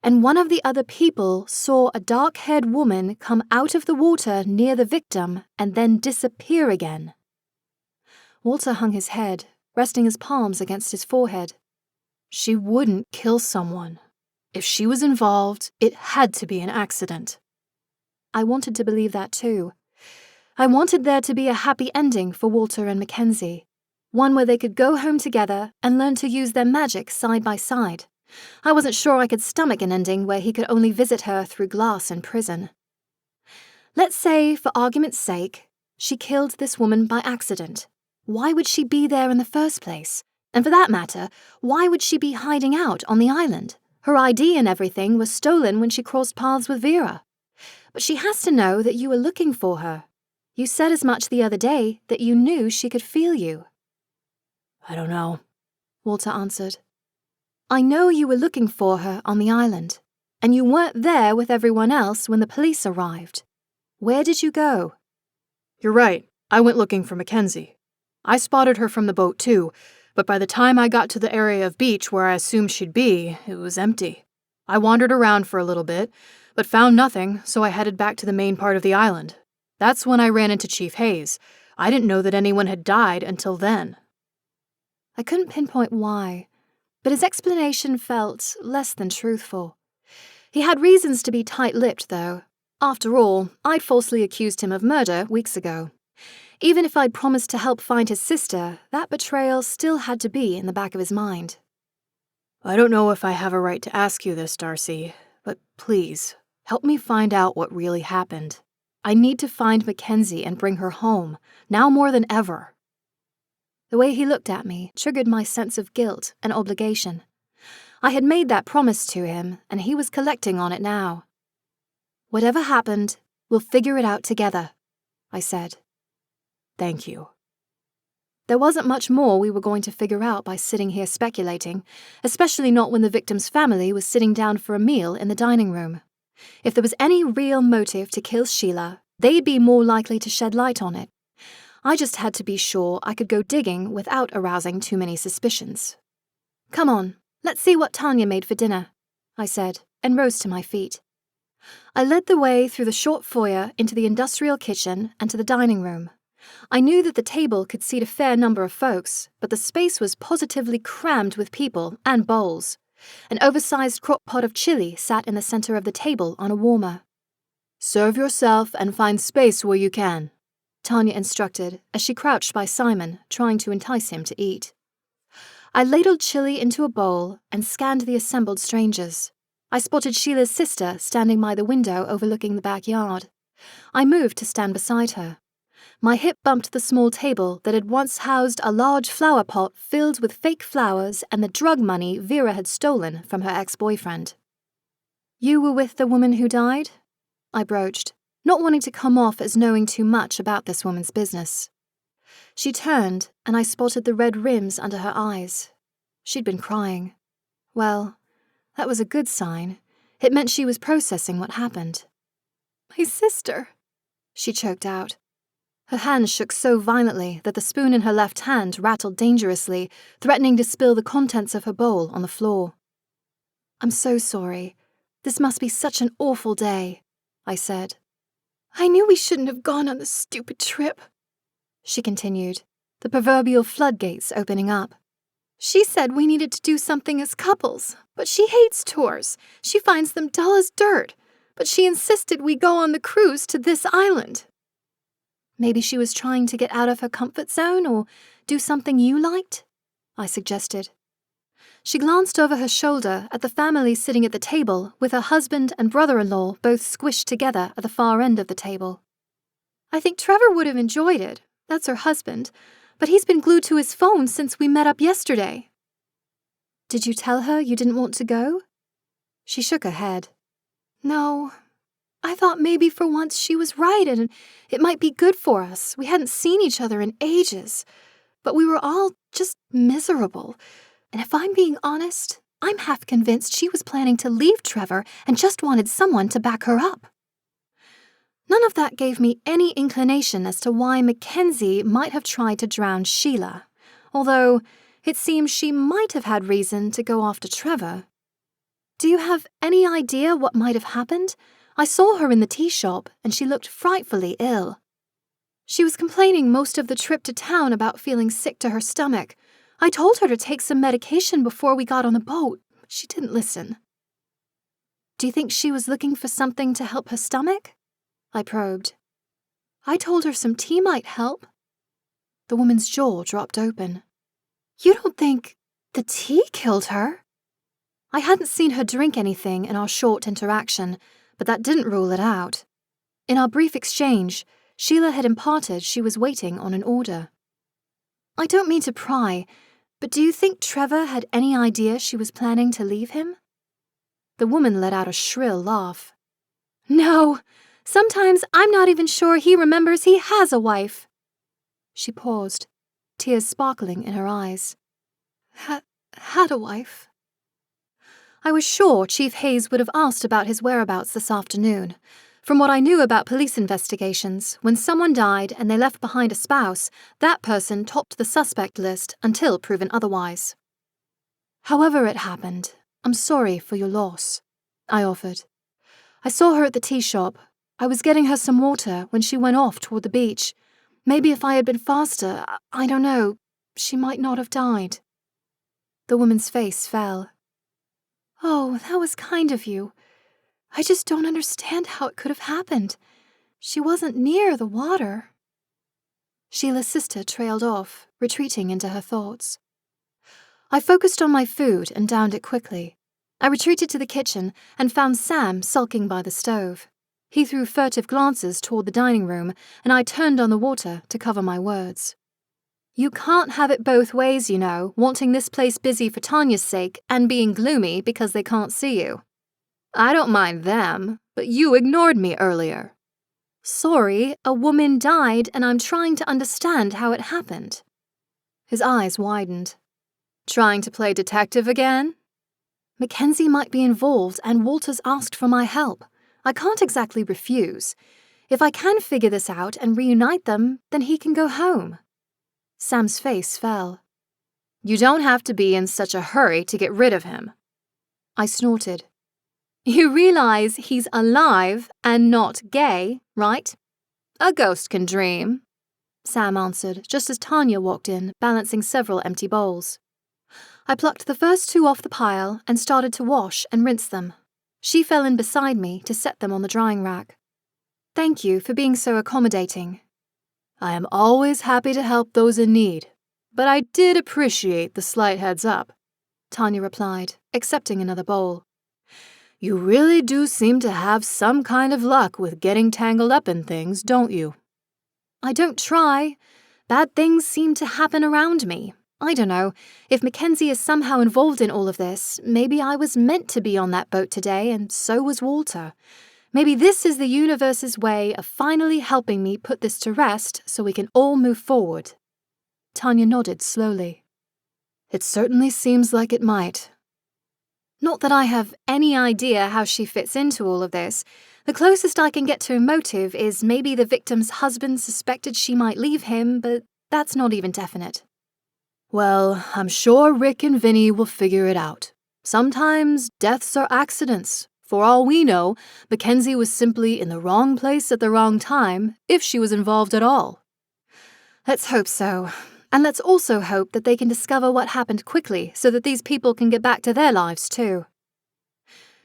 And one of the other people saw a dark-haired woman come out of the water near the victim and then disappear again. Walter hung his head, resting his palms against his forehead. She wouldn't kill someone. If she was involved, it had to be an accident. I wanted to believe that too. I wanted there to be a happy ending for Walter and McKenzie, one where they could go home together and learn to use their magic side by side. I wasn't sure I could stomach an ending where he could only visit her through glass in prison. Let's say, for argument's sake, she killed this woman by accident. Why would she be there in the first place? And for that matter, why would she be hiding out on the island? Her ID and everything was stolen when she crossed paths with Vera. But she has to know that you were looking for her. You said as much the other day that you knew she could feel you. I don't know, Walter answered. I know you were looking for her on the island, and you weren't there with everyone else when the police arrived. Where did you go? You're right. I went looking for McKenzie. I spotted her from the boat too, but by the time I got to the area of beach where I assumed she'd be, it was empty. I wandered around for a little bit, but found nothing, so I headed back to the main part of the island. That's when I ran into Chief Hayes. I didn't know that anyone had died until then. I couldn't pinpoint why, but his explanation felt less than truthful. He had reasons to be tight-lipped, though. After all, I'd falsely accused him of murder weeks ago. Even if I'd promised to help find his sister, that betrayal still had to be in the back of his mind. I don't know if I have a right to ask you this, Darcy, but please, help me find out what really happened. I need to find McKenzie and bring her home, now more than ever. The way he looked at me triggered my sense of guilt and obligation. I had made that promise to him, and he was collecting on it now. Whatever happened, we'll figure it out together, I said. Thank you. There wasn't much more we were going to figure out by sitting here speculating, especially not when the victim's family was sitting down for a meal in the dining room. If there was any real motive to kill Sheila, they'd be more likely to shed light on it. I just had to be sure I could go digging without arousing too many suspicions. Come on, let's see what Tanya made for dinner, I said, and rose to my feet. I led the way through the short foyer into the industrial kitchen and to the dining room. I knew that the table could seat a fair number of folks, but the space was positively crammed with people and bowls. An oversized crock pot of chili sat in the center of the table on a warmer. Serve yourself and find space where you can, Tanya instructed as she crouched by Simon, trying to entice him to eat. I ladled chili into a bowl and scanned the assembled strangers. I spotted Sheila's sister standing by the window overlooking the backyard. I moved to stand beside her. My hip bumped the small table that had once housed a large flower pot filled with fake flowers and the drug money Vera had stolen from her ex-boyfriend. "You were with the woman who died?" I broached, not wanting to come off as knowing too much about this woman's business. She turned, and I spotted the red rims under her eyes. She'd been crying. Well, that was a good sign. It meant she was processing what happened. "My sister," she choked out. Her hands shook so violently that the spoon in her left hand rattled dangerously, threatening to spill the contents of her bowl on the floor. "I'm so sorry. This must be such an awful day," I said. "I knew we shouldn't have gone on this stupid trip," she continued, the proverbial floodgates opening up. "She said we needed to do something as couples, but she hates tours. She finds them dull as dirt, but she insisted we go on the cruise to this island." "Maybe she was trying to get out of her comfort zone or do something you liked?" I suggested. She glanced over her shoulder at the family sitting at the table with her husband and brother-in-law both squished together at the far end of the table. "I think Trevor would have enjoyed it. That's her husband. But he's been glued to his phone since we met up yesterday." "Did you tell her you didn't want to go?" She shook her head. "No. I thought maybe for once she was right and it might be good for us. We hadn't seen each other in ages. But we were all just miserable. And if I'm being honest, I'm half convinced she was planning to leave Trevor and just wanted someone to back her up." None of that gave me any inclination as to why McKenzie might have tried to drown Sheila, although it seems she might have had reason to go after Trevor. "Do you have any idea what might have happened? I saw her in the tea shop, and she looked frightfully ill. She was complaining most of the trip to town about feeling sick to her stomach. I told her to take some medication before we got on the boat, but she didn't listen." "Do you think she was looking for something to help her stomach?" I probed. "I told her some tea might help." The woman's jaw dropped open. "You don't think the tea killed her?" I hadn't seen her drink anything in our short interaction, but that didn't rule it out. In our brief exchange, Sheila had imparted she was waiting on an order. "I don't mean to pry, but do you think Trevor had any idea she was planning to leave him?" The woman let out a shrill laugh. "No, sometimes I'm not even sure he remembers he has a wife." She paused, tears sparkling in her eyes. Had a wife?" I was sure Chief Hayes would have asked about his whereabouts this afternoon. From what I knew about police investigations, when someone died and they left behind a spouse, that person topped the suspect list until proven otherwise. "However it happened, I'm sorry for your loss," I offered. "I saw her at the tea shop. I was getting her some water when she went off toward the beach. Maybe if I had been faster, I don't know, she might not have died." The woman's face fell. "Oh, that was kind of you. I just don't understand how it could have happened. She wasn't near the water." Sheila's sister trailed off, retreating into her thoughts. I focused on my food and downed it quickly. I retreated to the kitchen and found Sam sulking by the stove. He threw furtive glances toward the dining room, and I turned on the water to cover my words. "You can't have it both ways, you know, wanting this place busy for Tanya's sake and being gloomy because they can't see you. I don't mind them, but you ignored me earlier." "Sorry, a woman died and I'm trying to understand how it happened." His eyes widened. "Trying to play detective again?" "McKenzie might be involved and Walters asked for my help. I can't exactly refuse. If I can figure this out and reunite them, then he can go home." Sam's face fell. "You don't have to be in such a hurry to get rid of him." I snorted. "You realize he's alive and not gay, right?" "A ghost can dream," Sam answered just as Tanya walked in, balancing several empty bowls. I plucked the first two off the pile and started to wash and rinse them. She fell in beside me to set them on the drying rack. "Thank you for being so accommodating." "I am always happy to help those in need, but I did appreciate the slight heads up," Tanya replied, accepting another bowl. "You really do seem to have some kind of luck with getting tangled up in things, don't you?" I don't try. Bad things seem to happen around me. I don't know. If McKenzie is somehow involved in all of this, maybe I was meant to be on that boat today, and so was Walter. Maybe this is the universe's way of finally helping me put this to rest so we can all move forward. Tanya nodded slowly. It certainly seems like it might. Not that I have any idea how she fits into all of this. The closest I can get to a motive is maybe the victim's husband suspected she might leave him, but that's not even definite. Well, I'm sure Rick and Vinny will figure it out. Sometimes deaths are accidents. For all we know, McKenzie was simply in the wrong place at the wrong time, if she was involved at all. Let's hope so. And let's also hope that they can discover what happened quickly so that these people can get back to their lives too.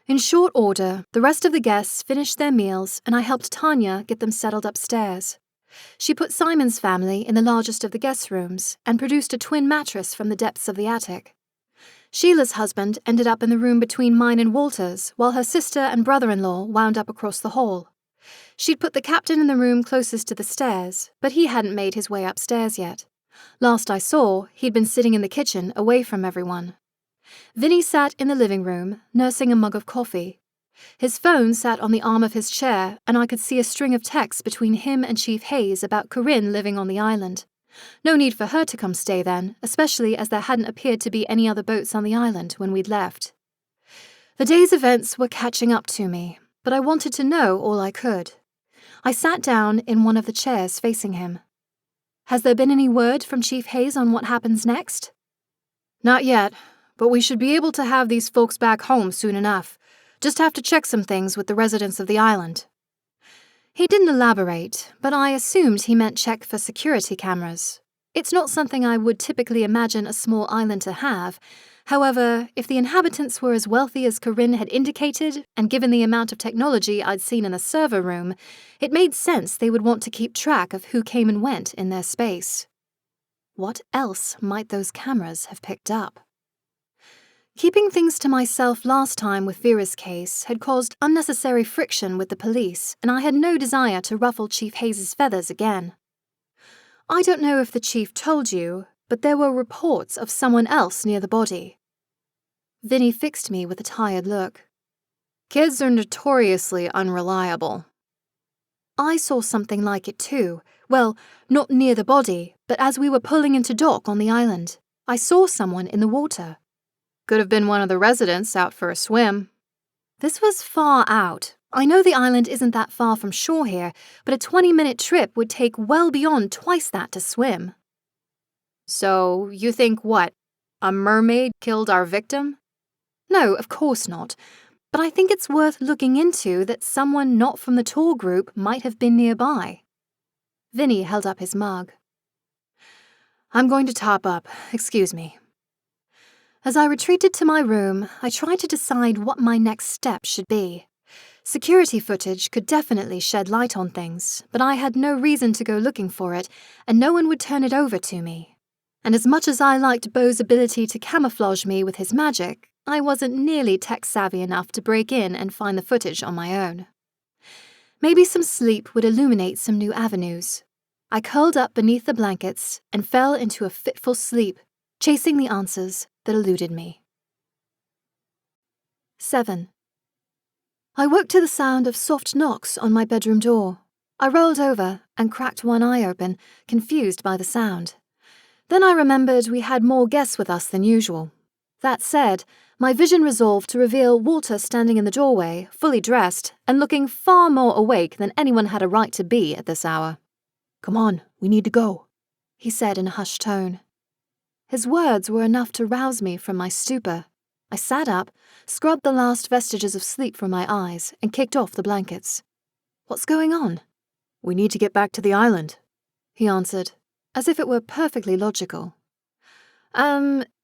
In short order, the rest of the guests finished their meals and I helped Tanya get them settled upstairs. She put Simon's family in the largest of the guest rooms and produced a twin mattress from the depths of the attic. Sheila's husband ended up in the room between mine and Walter's, while her sister and brother-in-law wound up across the hall. She'd put the captain in the room closest to the stairs, but he hadn't made his way upstairs yet. Last I saw, he'd been sitting in the kitchen away from everyone. Vinny sat in the living room, nursing a mug of coffee. His phone sat on the arm of his chair, and I could see a string of texts between him and Chief Hayes about Corinne living on the island. No need for her to come stay then, especially as there hadn't appeared to be any other boats on the island when we'd left. The day's events were catching up to me, but I wanted to know all I could. I sat down in one of the chairs facing him. Has there been any word from Chief Hayes on what happens next? Not yet, but we should be able to have these folks back home soon enough. Just have to check some things with the residents of the island. He didn't elaborate, but I assumed he meant check for security cameras. It's not something I would typically imagine a small island to have. However, if the inhabitants were as wealthy as Corinne had indicated, and given the amount of technology I'd seen in the server room, it made sense they would want to keep track of who came and went in their space. What else might those cameras have picked up? Keeping things to myself last time with Vera's case had caused unnecessary friction with the police, and I had no desire to ruffle Chief Hayes' feathers again. I don't know if the chief told you, but there were reports of someone else near the body. Vinny fixed me with a tired look. Kids are notoriously unreliable. I saw something like it too. Well, not near the body, but as we were pulling into dock on the island. I saw someone in the water. Could have been one of the residents out for a swim. This was far out. I know the island isn't that far from shore here, but a 20-minute trip would take well beyond twice that to swim. So, you think what? A mermaid killed our victim? No, of course not. But I think it's worth looking into that someone not from the tour group might have been nearby. Vinny held up his mug. I'm going to top up. Excuse me. As I retreated to my room, I tried to decide what my next step should be. Security footage could definitely shed light on things, but I had no reason to go looking for it, and no one would turn it over to me. And as much as I liked Beau's ability to camouflage me with his magic, I wasn't nearly tech-savvy enough to break in and find the footage on my own. Maybe some sleep would illuminate some new avenues. I curled up beneath the blankets and fell into a fitful sleep, chasing the answers that eluded me. 7. I woke to the sound of soft knocks on my bedroom door. I rolled over and cracked one eye open, confused by the sound. Then I remembered we had more guests with us than usual. That said, my vision resolved to reveal Walter standing in the doorway, fully dressed, and looking far more awake than anyone had a right to be at this hour. Come on, we need to go, he said in a hushed tone. His words were enough to rouse me from my stupor. I sat up, scrubbed the last vestiges of sleep from my eyes, and kicked off the blankets. What's going on? We need to get back to the island, he answered, as if it were perfectly logical.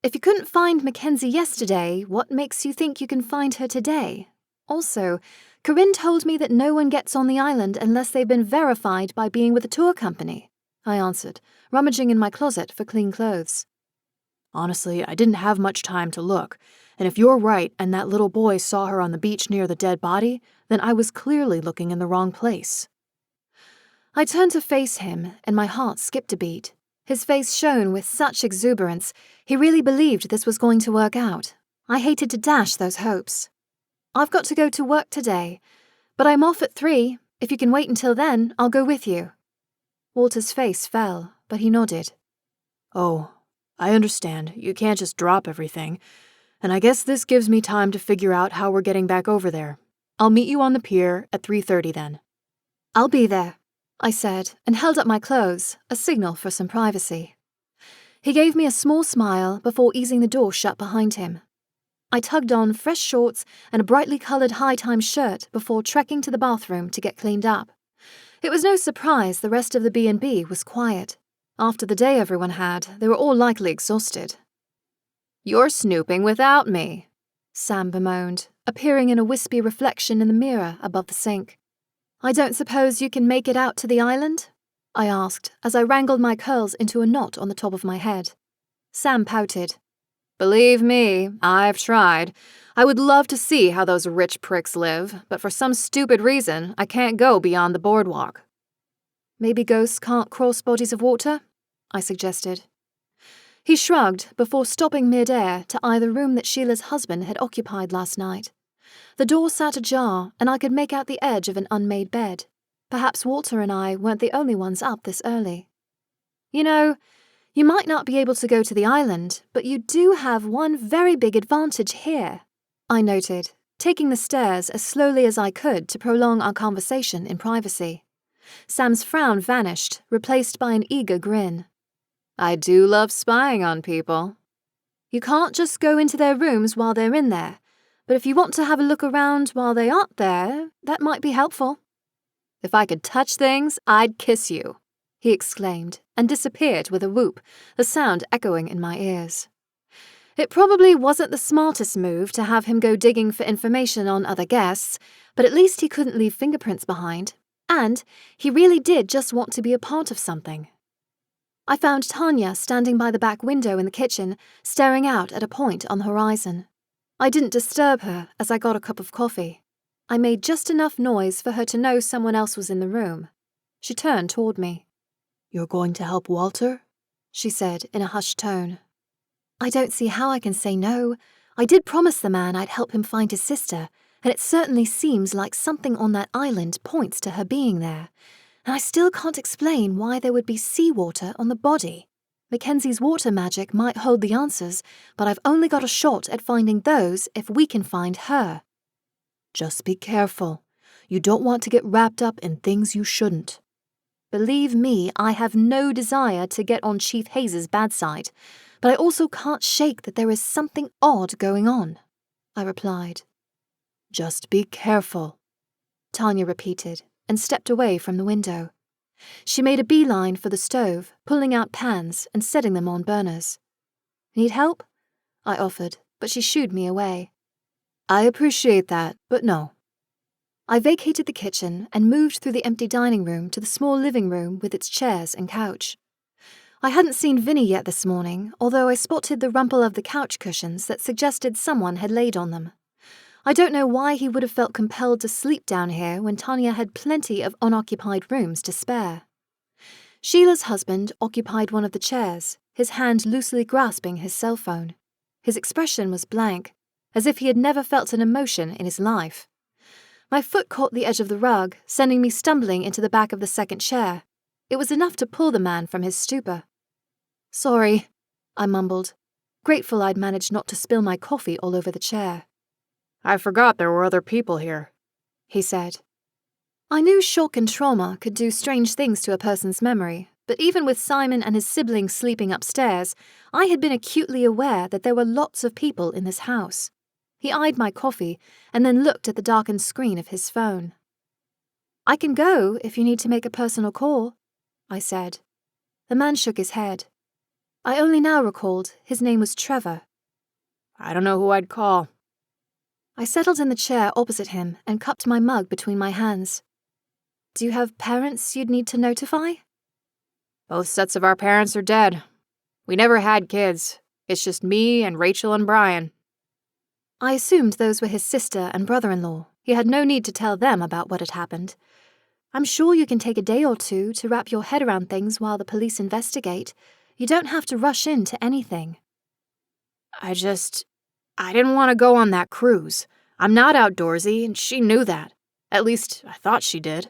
If you couldn't find McKenzie yesterday, what makes you think you can find her today? Also, Corinne told me that no one gets on the island unless they've been verified by being with a tour company, I answered, rummaging in my closet for clean clothes. Honestly, I didn't have much time to look, and if you're right and that little boy saw her on the beach near the dead body, then I was clearly looking in the wrong place. I turned to face him, and my heart skipped a beat. His face shone with such exuberance. He really believed this was going to work out. I hated to dash those hopes. I've got to go to work today, but I'm off at 3. If you can wait until then, I'll go with you. Walter's face fell, but he nodded. Oh, I understand. You can't just drop everything. And I guess this gives me time to figure out how we're getting back over there. I'll meet you on the pier at 3:30 then. I'll be there, I said, and held up my clothes, a signal for some privacy. He gave me a small smile before easing the door shut behind him. I tugged on fresh shorts and a brightly coloured high-time shirt before trekking to the bathroom to get cleaned up. It was no surprise the rest of the B&B was quiet. After the day everyone had, they were all likely exhausted. You're snooping without me, Sam bemoaned, appearing in a wispy reflection in the mirror above the sink. I don't suppose you can make it out to the island? I asked as I wrangled my curls into a knot on the top of my head. Sam pouted. Believe me, I've tried. I would love to see how those rich pricks live, but for some stupid reason, I can't go beyond the boardwalk. Maybe ghosts can't cross bodies of water? I suggested. He shrugged before stopping mid-air to eye the room that Sheila's husband had occupied last night. The door sat ajar, and I could make out the edge of an unmade bed. Perhaps Walter and I weren't the only ones up this early. You know, you might not be able to go to the island, but you do have one very big advantage here, I noted, taking the stairs as slowly as I could to prolong our conversation in privacy. Sam's frown vanished, replaced by an eager grin. I do love spying on people. You can't just go into their rooms while they're in there, but if you want to have a look around while they aren't there, that might be helpful. If I could touch things, I'd kiss you, he exclaimed, and disappeared with a whoop, the sound echoing in my ears. It probably wasn't the smartest move to have him go digging for information on other guests, but at least he couldn't leave fingerprints behind, and he really did just want to be a part of something. I found Tanya standing by the back window in the kitchen, staring out at a point on the horizon. I didn't disturb her as I got a cup of coffee. I made just enough noise for her to know someone else was in the room. She turned toward me. You're going to help Walter? She said in a hushed tone. I don't see how I can say no. I did promise the man I'd help him find his sister, and it certainly seems like something on that island points to her being there. And I still can't explain why there would be seawater on the body. Mackenzie's water magic might hold the answers, but I've only got a shot at finding those if we can find her. Just be careful. You don't want to get wrapped up in things you shouldn't. Believe me, I have no desire to get on Chief Hayes's bad side, but I also can't shake that there is something odd going on, I replied. Just be careful, Tanya repeated, and stepped away from the window. She made a beeline for the stove, pulling out pans and setting them on burners. Need help? I offered, but she shooed me away. I appreciate that, but no. I vacated the kitchen and moved through the empty dining room to the small living room with its chairs and couch. I hadn't seen Vinny yet this morning, although I spotted the rumple of the couch cushions that suggested someone had laid on them. I don't know why he would have felt compelled to sleep down here when Tanya had plenty of unoccupied rooms to spare. Sheila's husband occupied one of the chairs, his hand loosely grasping his cell phone. His expression was blank, as if he had never felt an emotion in his life. My foot caught the edge of the rug, sending me stumbling into the back of the second chair. It was enough to pull the man from his stupor. Sorry, I mumbled, grateful I'd managed not to spill my coffee all over the chair. I forgot there were other people here, he said. I knew shock and trauma could do strange things to a person's memory, but even with Simon and his siblings sleeping upstairs, I had been acutely aware that there were lots of people in this house. He eyed my coffee and then looked at the darkened screen of his phone. I can go if you need to make a personal call, I said. The man shook his head. I only now recalled his name was Trevor. I don't know who I'd call. I settled in the chair opposite him and cupped my mug between my hands. Do you have parents you'd need to notify? Both sets of our parents are dead. We never had kids. It's just me and Rachel and Brian. I assumed those were his sister and brother-in-law. He had no need to tell them about what had happened. I'm sure you can take a day or two to wrap your head around things while the police investigate. You don't have to rush into anything. I didn't want to go on that cruise. I'm not outdoorsy, and she knew that. At least, I thought she did,"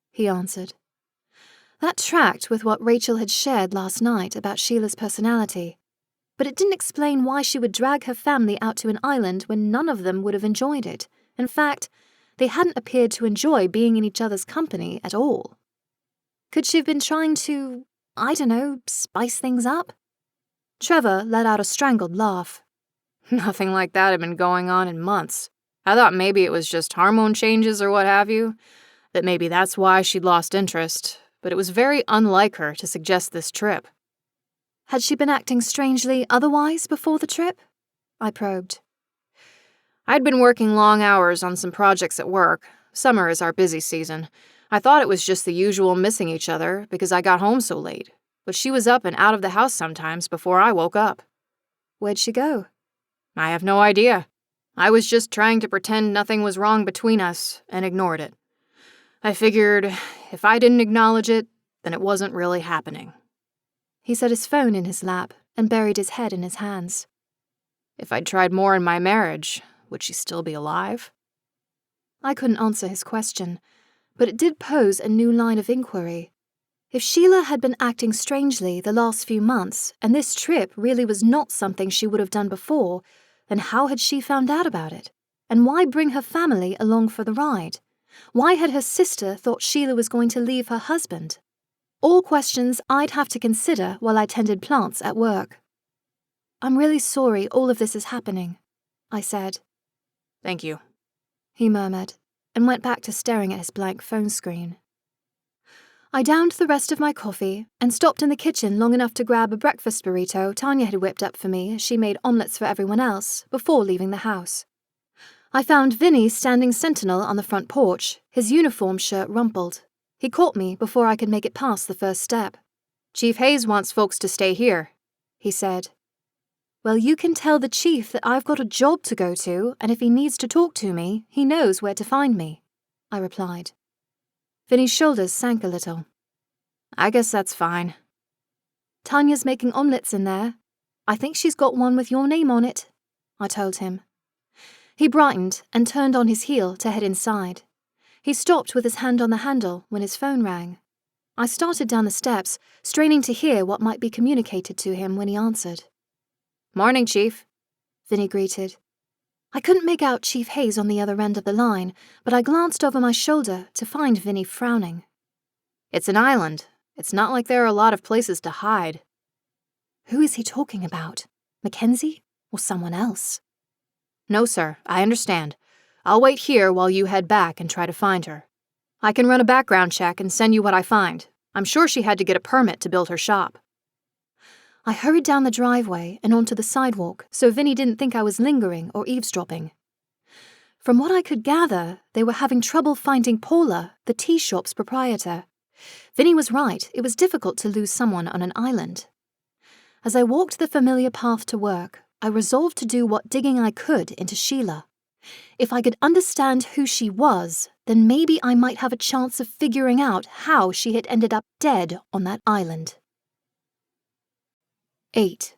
he answered. That tracked with what Rachel had shared last night about Sheila's personality, but it didn't explain why she would drag her family out to an island when none of them would have enjoyed it. In fact, they hadn't appeared to enjoy being in each other's company at all. Could she have been trying to, I don't know, spice things up? Trevor let out a strangled laugh. Nothing like that had been going on in months. I thought maybe it was just hormone changes or what have you, that maybe that's why she'd lost interest, but it was very unlike her to suggest this trip. Had she been acting strangely otherwise before the trip? I probed. I'd been working long hours on some projects at work. Summer is our busy season. I thought it was just the usual missing each other because I got home so late, but she was up and out of the house sometimes before I woke up. Where'd she go? I have no idea. I was just trying to pretend nothing was wrong between us and ignored it. I figured if I didn't acknowledge it, then it wasn't really happening. He set his phone in his lap and buried his head in his hands. If I'd tried more in my marriage, would she still be alive? I couldn't answer his question, but it did pose a new line of inquiry. If Sheila had been acting strangely the last few months, and this trip really was not something she would have done before, then how had she found out about it? And why bring her family along for the ride? Why had her sister thought Sheila was going to leave her husband? All questions I'd have to consider while I tended plants at work. I'm really sorry all of this is happening, I said. Thank you, he murmured, and went back to staring at his blank phone screen. I downed the rest of my coffee and stopped in the kitchen long enough to grab a breakfast burrito Tanya had whipped up for me as she made omelettes for everyone else before leaving the house. I found Vinny standing sentinel on the front porch, his uniform shirt rumpled. He caught me before I could make it past the first step. "Chief Hayes wants folks to stay here," he said. "Well, you can tell the chief that I've got a job to go to, and if he needs to talk to me, he knows where to find me," I replied. Vinny's shoulders sank a little. "I guess that's fine." "Tanya's making omelettes in there. I think she's got one with your name on it," I told him. He brightened and turned on his heel to head inside. He stopped with his hand on the handle when his phone rang. I started down the steps, straining to hear what might be communicated to him when he answered. "Morning, Chief," Vinny greeted. I couldn't make out Chief Hayes on the other end of the line, but I glanced over my shoulder to find Vinny frowning. "It's an island. It's not like there are a lot of places to hide." Who is he talking about? McKenzie or someone else? "No, sir, I understand. I'll wait here while you head back and try to find her. I can run a background check and send you what I find. I'm sure she had to get a permit to build her shop." I hurried down the driveway and onto the sidewalk so Vinny didn't think I was lingering or eavesdropping. From what I could gather, they were having trouble finding Paula, the tea shop's proprietor. Vinny was right, it was difficult to lose someone on an island. As I walked the familiar path to work, I resolved to do what digging I could into Sheila. If I could understand who she was, then maybe I might have a chance of figuring out how she had ended up dead on that island. 8.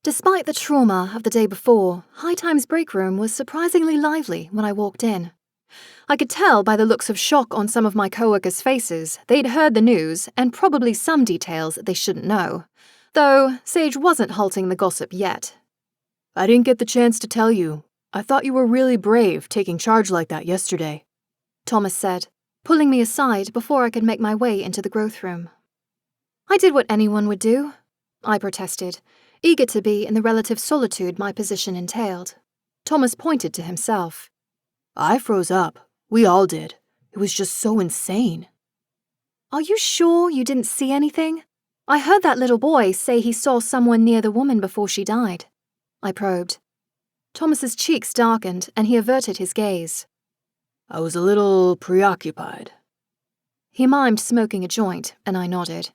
Despite the trauma of the day before, High Time's break room was surprisingly lively when I walked in. I could tell by the looks of shock on some of my coworkers' faces they'd heard the news and probably some details they shouldn't know, though Sage wasn't halting the gossip yet. "I didn't get the chance to tell you. I thought you were really brave taking charge like that yesterday," Thomas said, pulling me aside before I could make my way into the growth room. "I did what anyone would do," I protested, eager to be in the relative solitude my position entailed. Thomas pointed to himself. "I froze up. We all did. It was just so insane." "Are you sure you didn't see anything? I heard that little boy say he saw someone near the woman before she died," I probed. Thomas's cheeks darkened and he averted his gaze. "I was a little preoccupied." He mimed smoking a joint, and I nodded.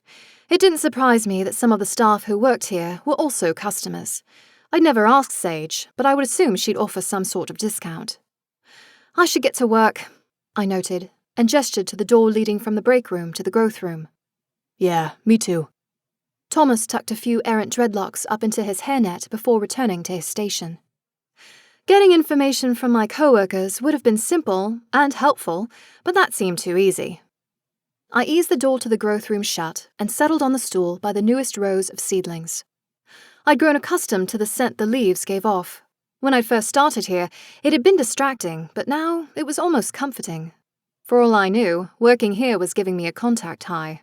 It didn't surprise me that some of the staff who worked here were also customers. I'd never asked Sage, but I would assume she'd offer some sort of discount. "I should get to work," I noted, and gestured to the door leading from the break room to the growth room. Yeah, me too. Thomas tucked a few errant dreadlocks up into his hairnet before returning to his station. Getting information from my coworkers would have been simple and helpful, but that seemed too easy. I eased the door to the growth room shut and settled on the stool by the newest rows of seedlings. I'd grown accustomed to the scent the leaves gave off. When I'd first started here, it had been distracting, but now it was almost comforting. For all I knew, working here was giving me a contact high.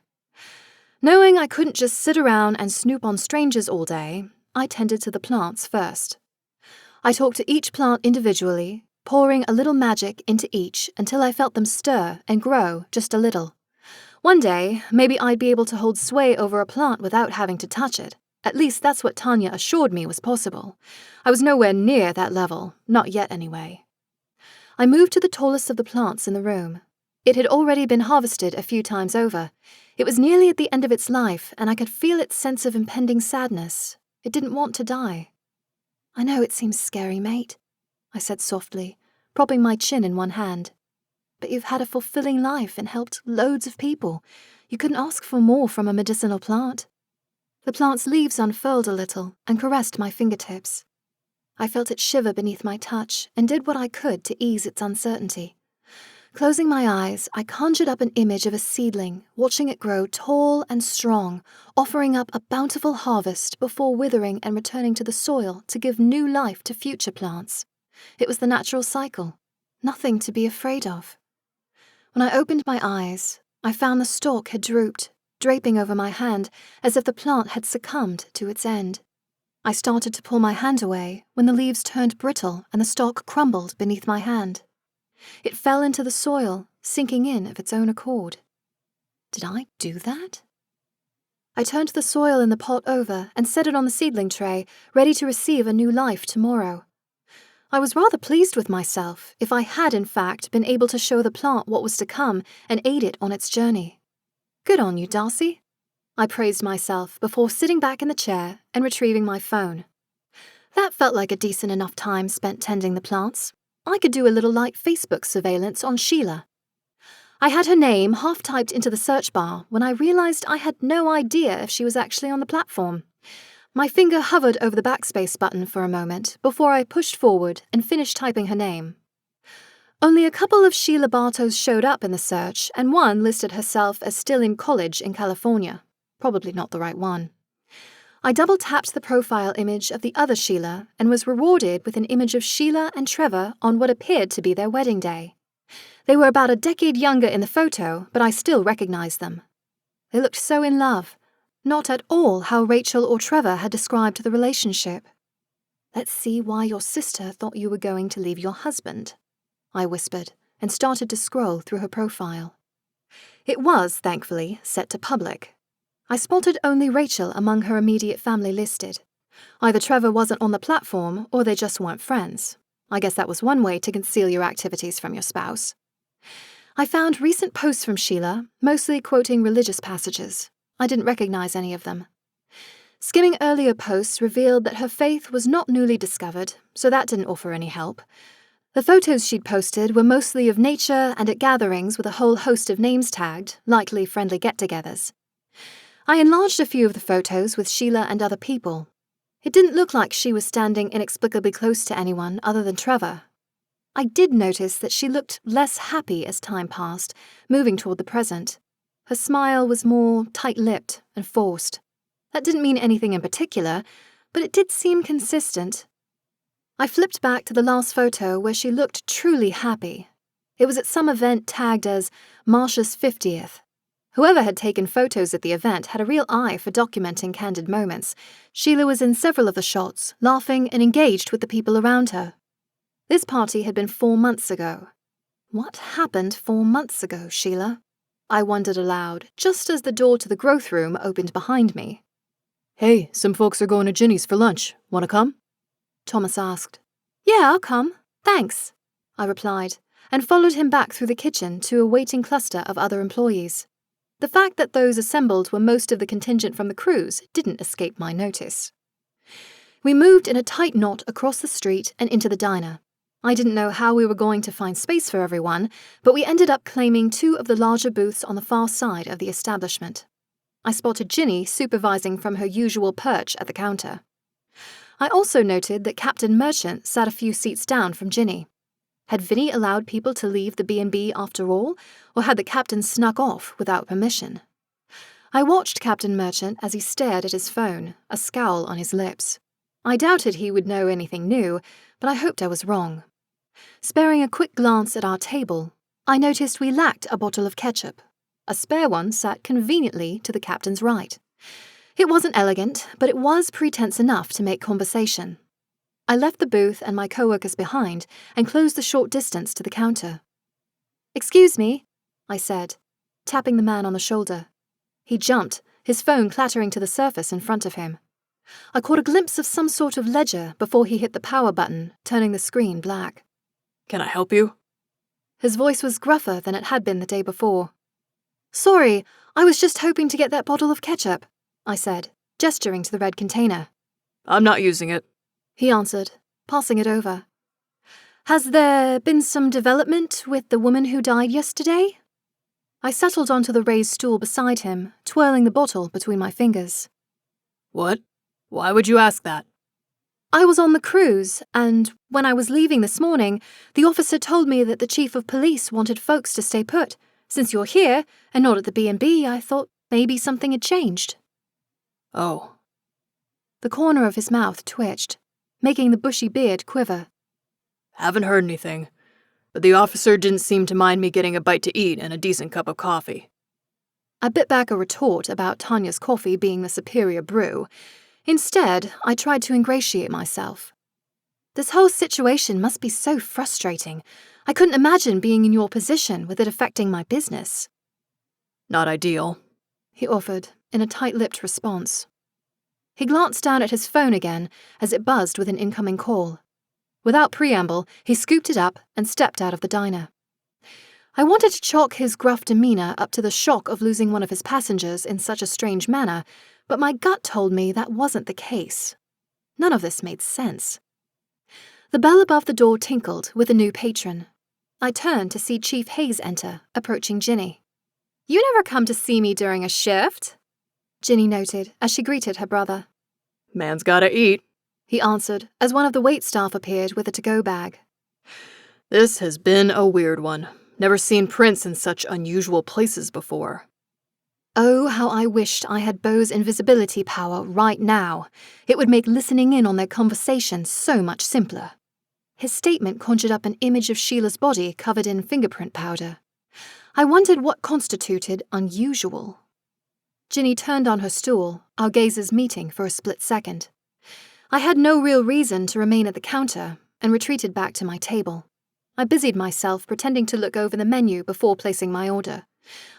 Knowing I couldn't just sit around and snoop on strangers all day, I tended to the plants first. I talked to each plant individually, pouring a little magic into each until I felt them stir and grow just a little. One day, maybe I'd be able to hold sway over a plant without having to touch it. At least that's what Tanya assured me was possible. I was nowhere near that level, not yet anyway. I moved to the tallest of the plants in the room. It had already been harvested a few times over. It was nearly at the end of its life, and I could feel its sense of impending sadness. It didn't want to die. "I know it seems scary, mate," I said softly, propping my chin in one hand. "But you've had a fulfilling life and helped loads of people. You couldn't ask for more from a medicinal plant." The plant's leaves unfurled a little and caressed my fingertips. I felt it shiver beneath my touch and did what I could to ease its uncertainty. Closing my eyes, I conjured up an image of a seedling, watching it grow tall and strong, offering up a bountiful harvest before withering and returning to the soil to give new life to future plants. It was the natural cycle. Nothing to be afraid of. When I opened my eyes, I found the stalk had drooped, draping over my hand as if the plant had succumbed to its end. I started to pull my hand away when the leaves turned brittle and the stalk crumbled beneath my hand. It fell into the soil, sinking in of its own accord. Did I do that? I turned the soil in the pot over and set it on the seedling tray, ready to receive a new life tomorrow. I was rather pleased with myself if I had in fact been able to show the plant what was to come and aid it on its journey. Good on you, Darcy. I praised myself before sitting back in the chair and retrieving my phone. That felt like a decent enough time spent tending the plants. I could do a little light Facebook surveillance on Sheila. I had her name half-typed into the search bar when I realized I had no idea if she was actually on the platform. My finger hovered over the backspace button for a moment before I pushed forward and finished typing her name. Only a couple of Sheila Bartos showed up in the search, and one listed herself as still in college in California. Probably not the right one. I double-tapped the profile image of the other Sheila and was rewarded with an image of Sheila and Trevor on what appeared to be their wedding day. They were about a decade younger in the photo, but I still recognized them. They looked so in love, not at all how Rachel or Trevor had described the relationship. "Let's see why your sister thought you were going to leave your husband," I whispered, and started to scroll through her profile. It was, thankfully, set to public. I spotted only Rachel among her immediate family listed. Either Trevor wasn't on the platform, or they just weren't friends. I guess that was one way to conceal your activities from your spouse. I found recent posts from Sheila, mostly quoting religious passages. I didn't recognize any of them. Skimming earlier posts revealed that her faith was not newly discovered, so that didn't offer any help. The photos she'd posted were mostly of nature and at gatherings with a whole host of names tagged, likely friendly get-togethers. I enlarged a few of the photos with Sheila and other people. It didn't look like she was standing inexplicably close to anyone other than Trevor. I did notice that she looked less happy as time passed, moving toward the present. Her smile was more tight-lipped and forced. That didn't mean anything in particular, but it did seem consistent. I flipped back to the last photo where she looked truly happy. It was at some event tagged as Marsha's 50th. Whoever had taken photos at the event had a real eye for documenting candid moments. Sheila was in several of the shots, laughing and engaged with the people around her. This party had been 4 months ago. What happened 4 months ago, Sheila? I wondered aloud, just as the door to the growth room opened behind me. "Hey, some folks are going to Ginny's for lunch. Want to come?" Thomas asked. "Yeah, I'll come. Thanks," I replied, and followed him back through the kitchen to a waiting cluster of other employees. The fact that those assembled were most of the contingent from the cruise didn't escape my notice. We moved in a tight knot across the street and into the diner. I didn't know how we were going to find space for everyone, but we ended up claiming 2 of the larger booths on the far side of the establishment. I spotted Ginny supervising from her usual perch at the counter. I also noted that Captain Merchant sat a few seats down from Ginny. Had Vinny allowed people to leave the B&B after all, or had the captain snuck off without permission? I watched Captain Merchant as he stared at his phone, a scowl on his lips. I doubted he would know anything new, but I hoped I was wrong. Sparing a quick glance at our table, I noticed we lacked a bottle of ketchup. A spare one sat conveniently to the captain's right. It wasn't elegant, but it was pretense enough to make conversation. I left the booth and my co-workers behind and closed the short distance to the counter. "Excuse me," I said, tapping the man on the shoulder. He jumped, his phone clattering to the surface in front of him. I caught a glimpse of some sort of ledger before he hit the power button, turning the screen black. Can I help you? His voice was gruffer than it had been the day before. "Sorry, I was just hoping to get that bottle of ketchup," I said, gesturing to the red container. I'm not using it, he answered, passing it over. "Has there been some development with the woman who died yesterday?" I settled onto the raised stool beside him, twirling the bottle between my fingers. What? Why would you ask that? I was on the cruise, and when I was leaving this morning, the officer told me that the chief of police wanted folks to stay put. Since you're here, and not at the B&B, I thought maybe something had changed. Oh. The corner of his mouth twitched, making the bushy beard quiver. Haven't heard anything, but the officer didn't seem to mind me getting a bite to eat and a decent cup of coffee. I bit back a retort about Tanya's coffee being the superior brew. Instead, I tried to ingratiate myself. This whole situation must be so frustrating. I couldn't imagine being in your position with it affecting my business. Not ideal, he offered in a tight-lipped response. He glanced down at his phone again as it buzzed with an incoming call. Without preamble, he scooped it up and stepped out of the diner. I wanted to chalk his gruff demeanor up to the shock of losing one of his passengers in such a strange manner, but my gut told me that wasn't the case. None of this made sense. The bell above the door tinkled with a new patron. I turned to see Chief Hayes enter, approaching Ginny. "You never come to see me during a shift," Ginny noted as she greeted her brother. "Man's gotta eat," he answered as one of the waitstaff appeared with a to-go bag. "This has been a weird one. Never seen Prince in such unusual places before." Oh, how I wished I had Beau's invisibility power right now. It would make listening in on their conversation so much simpler. His statement conjured up an image of Sheila's body covered in fingerprint powder. I wondered what constituted unusual. Ginny turned on her stool, our gazes meeting for a split second. I had no real reason to remain at the counter and retreated back to my table. I busied myself pretending to look over the menu before placing my order.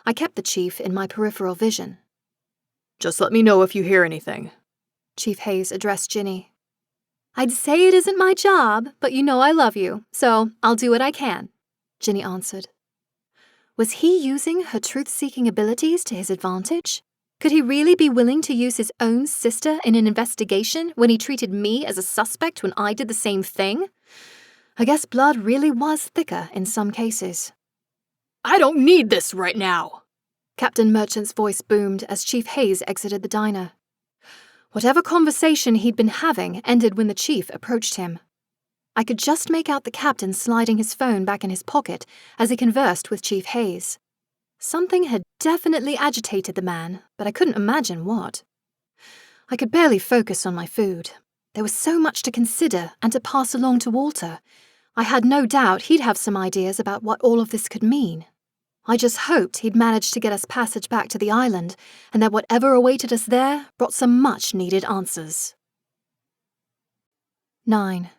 I kept the chief in my peripheral vision. "Just let me know if you hear anything," Chief Hayes addressed Ginny. "I'd say it isn't my job, but you know I love you, so I'll do what I can," Ginny answered. Was he using her truth-seeking abilities to his advantage? Could he really be willing to use his own sister in an investigation when he treated me as a suspect when I did the same thing? I guess blood really was thicker in some cases. "I don't need this right now," Captain Merchant's voice boomed as Chief Hayes exited the diner. Whatever conversation he'd been having ended when the chief approached him. I could just make out the captain sliding his phone back in his pocket as he conversed with Chief Hayes. Something had definitely agitated the man, but I couldn't imagine what. I could barely focus on my food. There was so much to consider and to pass along to Walter. I had no doubt he'd have some ideas about what all of this could mean. I just hoped he'd managed to get us passage back to the island, and that whatever awaited us there brought some much-needed answers. 9.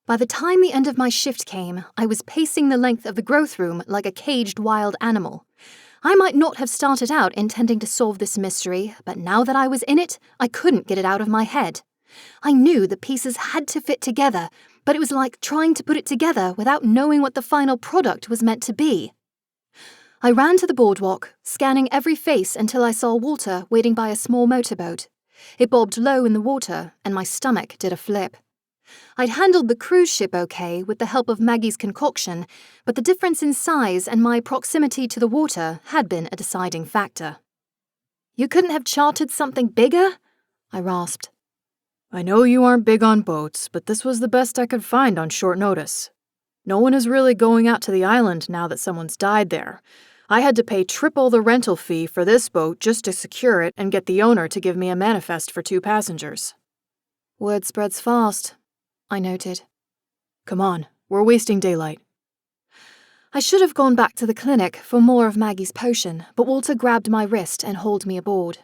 By the time the end of my shift came, I was pacing the length of the growth room like a caged wild animal. I might not have started out intending to solve this mystery, but now that I was in it, I couldn't get it out of my head. I knew the pieces had to fit together, but it was like trying to put it together without knowing what the final product was meant to be. I ran to the boardwalk, scanning every face until I saw Walter waiting by a small motorboat. It bobbed low in the water, and my stomach did a flip. I'd handled the cruise ship okay with the help of Maggie's concoction, but the difference in size and my proximity to the water had been a deciding factor. "You couldn't have chartered something bigger?" I rasped. I know you aren't big on boats, but this was the best I could find on short notice. No one is really going out to the island now that someone's died there. I had to pay triple the rental fee for this boat just to secure it and get the owner to give me a manifest for 2 passengers. Word spreads fast, I noted. Come on, we're wasting daylight. I should have gone back to the clinic for more of Maggie's potion, but Walter grabbed my wrist and hauled me aboard.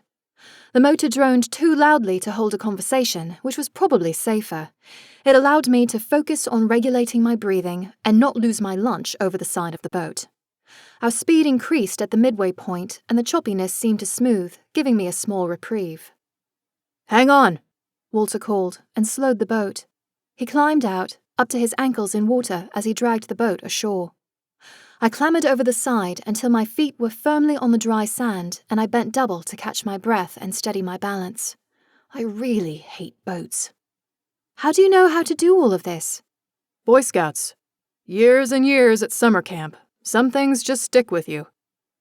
The motor droned too loudly to hold a conversation, which was probably safer. It allowed me to focus on regulating my breathing and not lose my lunch over the side of the boat. Our speed increased at the midway point, and the choppiness seemed to smooth, giving me a small reprieve. Hang on, Walter called and slowed the boat. He climbed out, up to his ankles in water as he dragged the boat ashore. I clambered over the side until my feet were firmly on the dry sand, and I bent double to catch my breath and steady my balance. I really hate boats. How do you know how to do all of this? Boy Scouts. Years and years at summer camp. Some things just stick with you,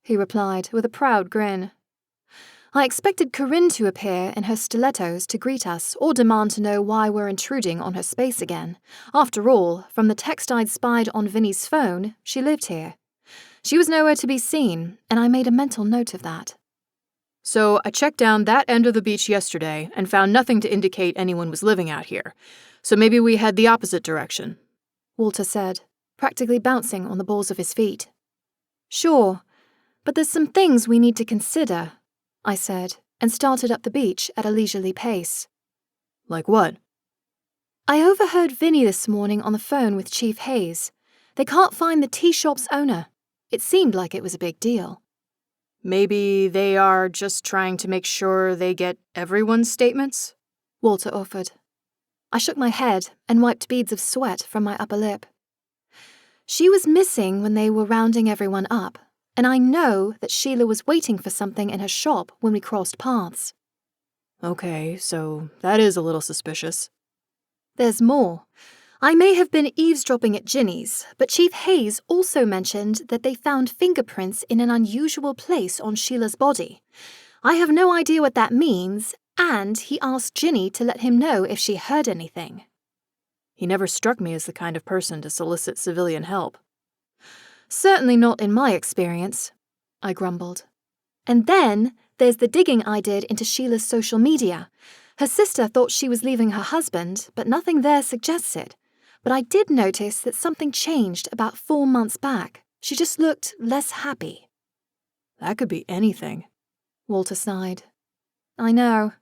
he replied with a proud grin. I expected Corinne to appear in her stilettos to greet us or demand to know why we're intruding on her space again. After all, from the text I'd spied on Vinny's phone, she lived here. She was nowhere to be seen, and I made a mental note of that. So I checked down that end of the beach yesterday and found nothing to indicate anyone was living out here. So maybe we head the opposite direction, Walter said, practically bouncing on the balls of his feet. Sure, but there's some things we need to consider, I said, and started up the beach at a leisurely pace. Like what? I overheard Vinny this morning on the phone with Chief Hayes. They can't find the tea shop's owner. It seemed like it was a big deal. Maybe they are just trying to make sure they get everyone's statements? Walter offered. I shook my head and wiped beads of sweat from my upper lip. She was missing when they were rounding everyone up, and I know that Sheila was waiting for something in her shop when we crossed paths. Okay, so that is a little suspicious. There's more. I may have been eavesdropping at Ginny's, but Chief Hayes also mentioned that they found fingerprints in an unusual place on Sheila's body. I have no idea what that means, and he asked Ginny to let him know if she heard anything. He never struck me as the kind of person to solicit civilian help. Certainly not in my experience, I grumbled. And then there's the digging I did into Sheila's social media. Her sister thought she was leaving her husband, but nothing there suggests it. But I did notice that something changed about 4 months back. She just looked less happy. That could be anything, Walter sighed. I know.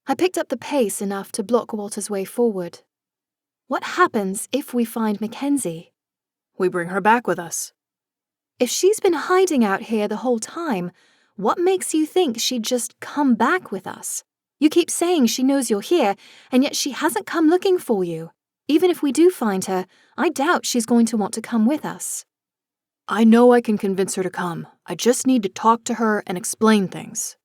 I picked up the pace enough to block Walter's way forward. What happens if we find McKenzie? We bring her back with us. If she's been hiding out here the whole time, what makes you think she'd just come back with us? You keep saying she knows you're here, and yet she hasn't come looking for you. Even if we do find her, I doubt she's going to want to come with us. I know I can convince her to come. I just need to talk to her and explain things.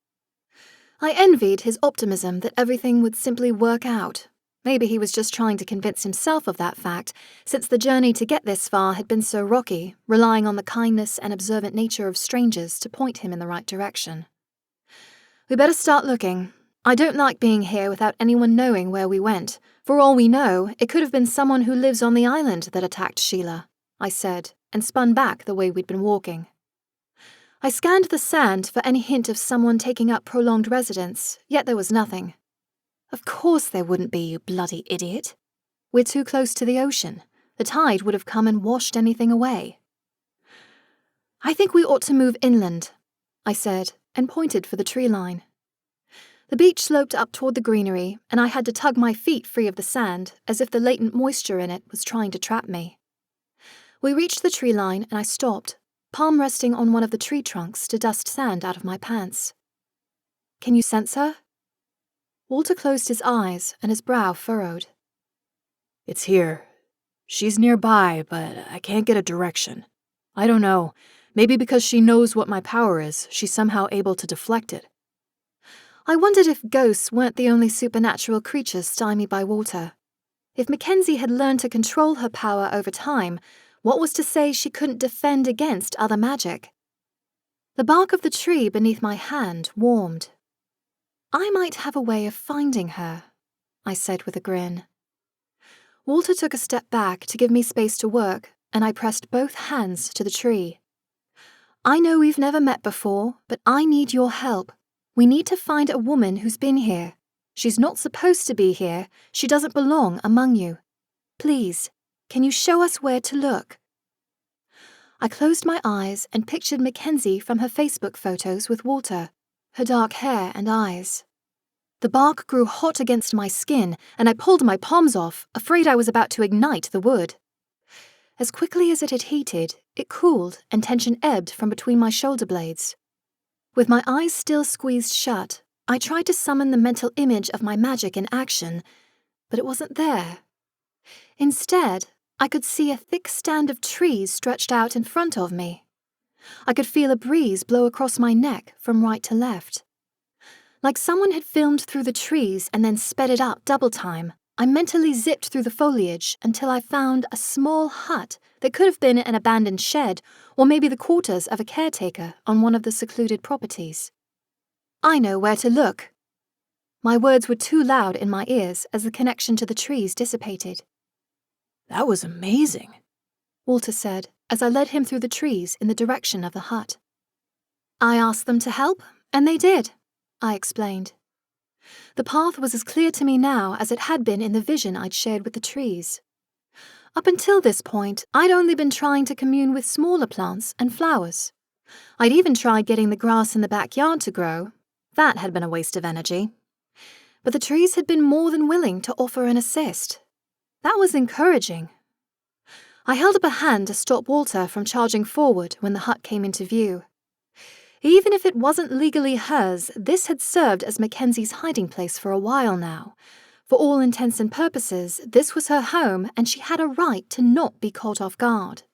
I envied his optimism that everything would simply work out. Maybe he was just trying to convince himself of that fact, since the journey to get this far had been so rocky, relying on the kindness and observant nature of strangers to point him in the right direction. We better start looking. I don't like being here without anyone knowing where we went. For all we know, it could have been someone who lives on the island that attacked Sheila, I said, and spun back the way we'd been walking. I scanned the sand for any hint of someone taking up prolonged residence, yet there was nothing. Of course there wouldn't be, you bloody idiot. We're too close to the ocean. The tide would have come and washed anything away. I think we ought to move inland, I said, and pointed for the tree line. The beach sloped up toward the greenery, and I had to tug my feet free of the sand, as if the latent moisture in it was trying to trap me. We reached the tree line, and I stopped, palm resting on one of the tree trunks to dust sand out of my pants. Can you sense her? Walter closed his eyes, and his brow furrowed. It's here. She's nearby, but I can't get a direction. I don't know. Maybe because she knows what my power is, she's somehow able to deflect it. I wondered if ghosts weren't the only supernatural creatures stymied by Walter. If McKenzie had learned to control her power over time, what was to say she couldn't defend against other magic? The bark of the tree beneath my hand warmed. I might have a way of finding her, I said with a grin. Walter took a step back to give me space to work, and I pressed both hands to the tree. I know we've never met before, but I need your help. We need to find a woman who's been here. She's not supposed to be here. She doesn't belong among you. Please, can you show us where to look? I closed my eyes and pictured McKenzie from her Facebook photos with Walter, her dark hair and eyes. The bark grew hot against my skin, and I pulled my palms off, afraid I was about to ignite the wood. As quickly as it had heated, it cooled and tension ebbed from between my shoulder blades. With my eyes still squeezed shut, I tried to summon the mental image of my magic in action, but it wasn't there. Instead, I could see a thick stand of trees stretched out in front of me. I could feel a breeze blow across my neck from right to left. Like someone had filmed through the trees and then sped it up double time, I mentally zipped through the foliage until I found a small hut that could have been an abandoned shed or maybe the quarters of a caretaker on one of the secluded properties. I know where to look. My words were too loud in my ears as the connection to the trees dissipated. That was amazing, Walter said as I led him through the trees in the direction of the hut. I asked them to help, and they did, I explained. The path was as clear to me now as it had been in the vision I'd shared with the trees. Up until this point, I'd only been trying to commune with smaller plants and flowers. I'd even tried getting the grass in the backyard to grow. That had been a waste of energy. But the trees had been more than willing to offer an assist. That was encouraging. I held up a hand to stop Walter from charging forward when the hut came into view. Even if it wasn't legally hers, this had served as McKenzie's hiding place for a while now. For all intents and purposes, this was her home, and she had a right to not be caught off guard.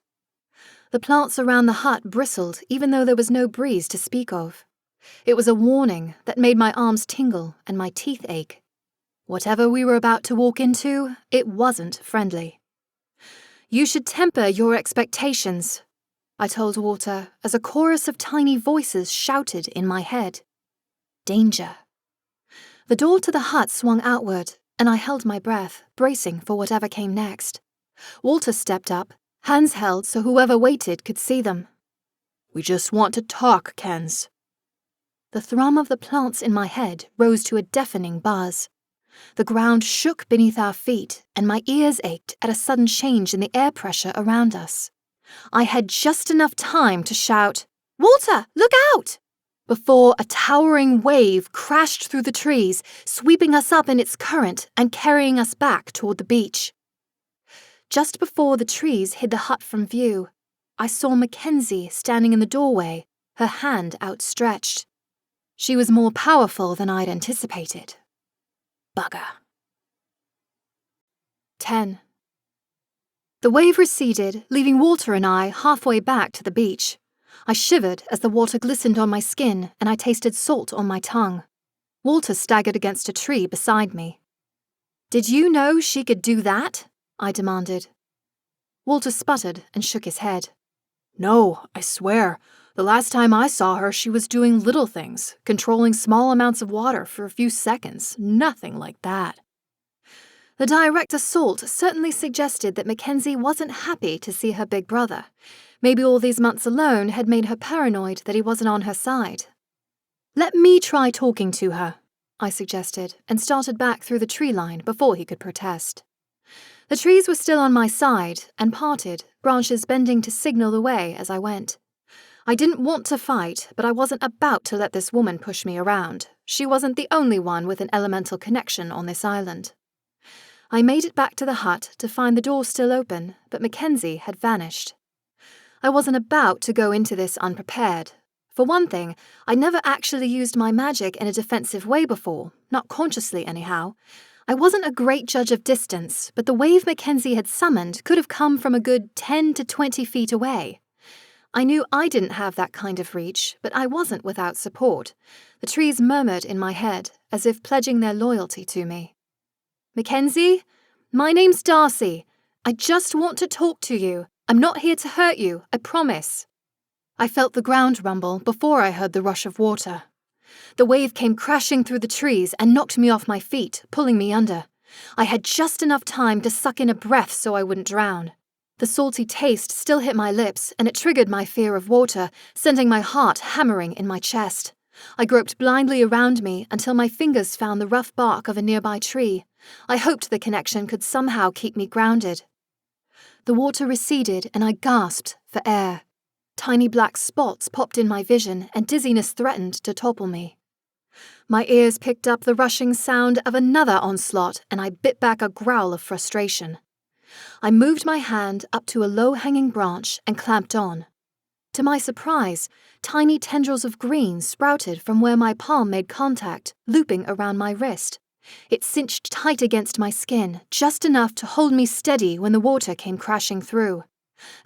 The plants around the hut bristled, even though there was no breeze to speak of. It was a warning that made my arms tingle and my teeth ache. Whatever we were about to walk into, it wasn't friendly. You should temper your expectations, I told Walter as a chorus of tiny voices shouted in my head. Danger. The door to the hut swung outward, and I held my breath, bracing for whatever came next. Walter stepped up, hands held so whoever waited could see them. We just want to talk, Kens. The thrum of the plants in my head rose to a deafening buzz. The ground shook beneath our feet, and my ears ached at a sudden change in the air pressure around us. I had just enough time to shout, "Walter, look out!" before a towering wave crashed through the trees, sweeping us up in its current and carrying us back toward the beach. Just before the trees hid the hut from view, I saw McKenzie standing in the doorway, her hand outstretched. She was more powerful than I'd anticipated. Bugger. 10. The wave receded, leaving Walter and I halfway back to the beach. I shivered as the water glistened on my skin and I tasted salt on my tongue. Walter staggered against a tree beside me. "Did you know she could do that?" I demanded. Walter sputtered and shook his head. No, I swear. The last time I saw her, she was doing little things, controlling small amounts of water for a few seconds. Nothing like that. The direct assault certainly suggested that McKenzie wasn't happy to see her big brother. Maybe all these months alone had made her paranoid that he wasn't on her side. "Let me try talking to her," I suggested, and started back through the tree line before he could protest. The trees were still on my side and parted, branches bending to signal the way as I went. I didn't want to fight, but I wasn't about to let this woman push me around. She wasn't the only one with an elemental connection on this island. I made it back to the hut to find the door still open, but McKenzie had vanished. I wasn't about to go into this unprepared. For one thing, I'd never actually used my magic in a defensive way before, not consciously anyhow. I wasn't a great judge of distance, but the wave McKenzie had summoned could have come from a good 10 to 20 feet away. I knew I didn't have that kind of reach, but I wasn't without support. The trees murmured in my head, as if pledging their loyalty to me. "McKenzie? My name's Darcy. I just want to talk to you. I'm not here to hurt you, I promise. I felt the ground rumble before I heard the rush of water. The wave came crashing through the trees and knocked me off my feet, pulling me under. I had just enough time to suck in a breath so I wouldn't drown. The salty taste still hit my lips, and it triggered my fear of water, sending my heart hammering in my chest. I groped blindly around me until my fingers found the rough bark of a nearby tree. I hoped the connection could somehow keep me grounded. The water receded, and I gasped for air. Tiny black spots popped in my vision, and dizziness threatened to topple me. My ears picked up the rushing sound of another onslaught, and I bit back a growl of frustration. I moved my hand up to a low-hanging branch and clamped on. To my surprise, tiny tendrils of green sprouted from where my palm made contact, looping around my wrist. It cinched tight against my skin, just enough to hold me steady when the water came crashing through.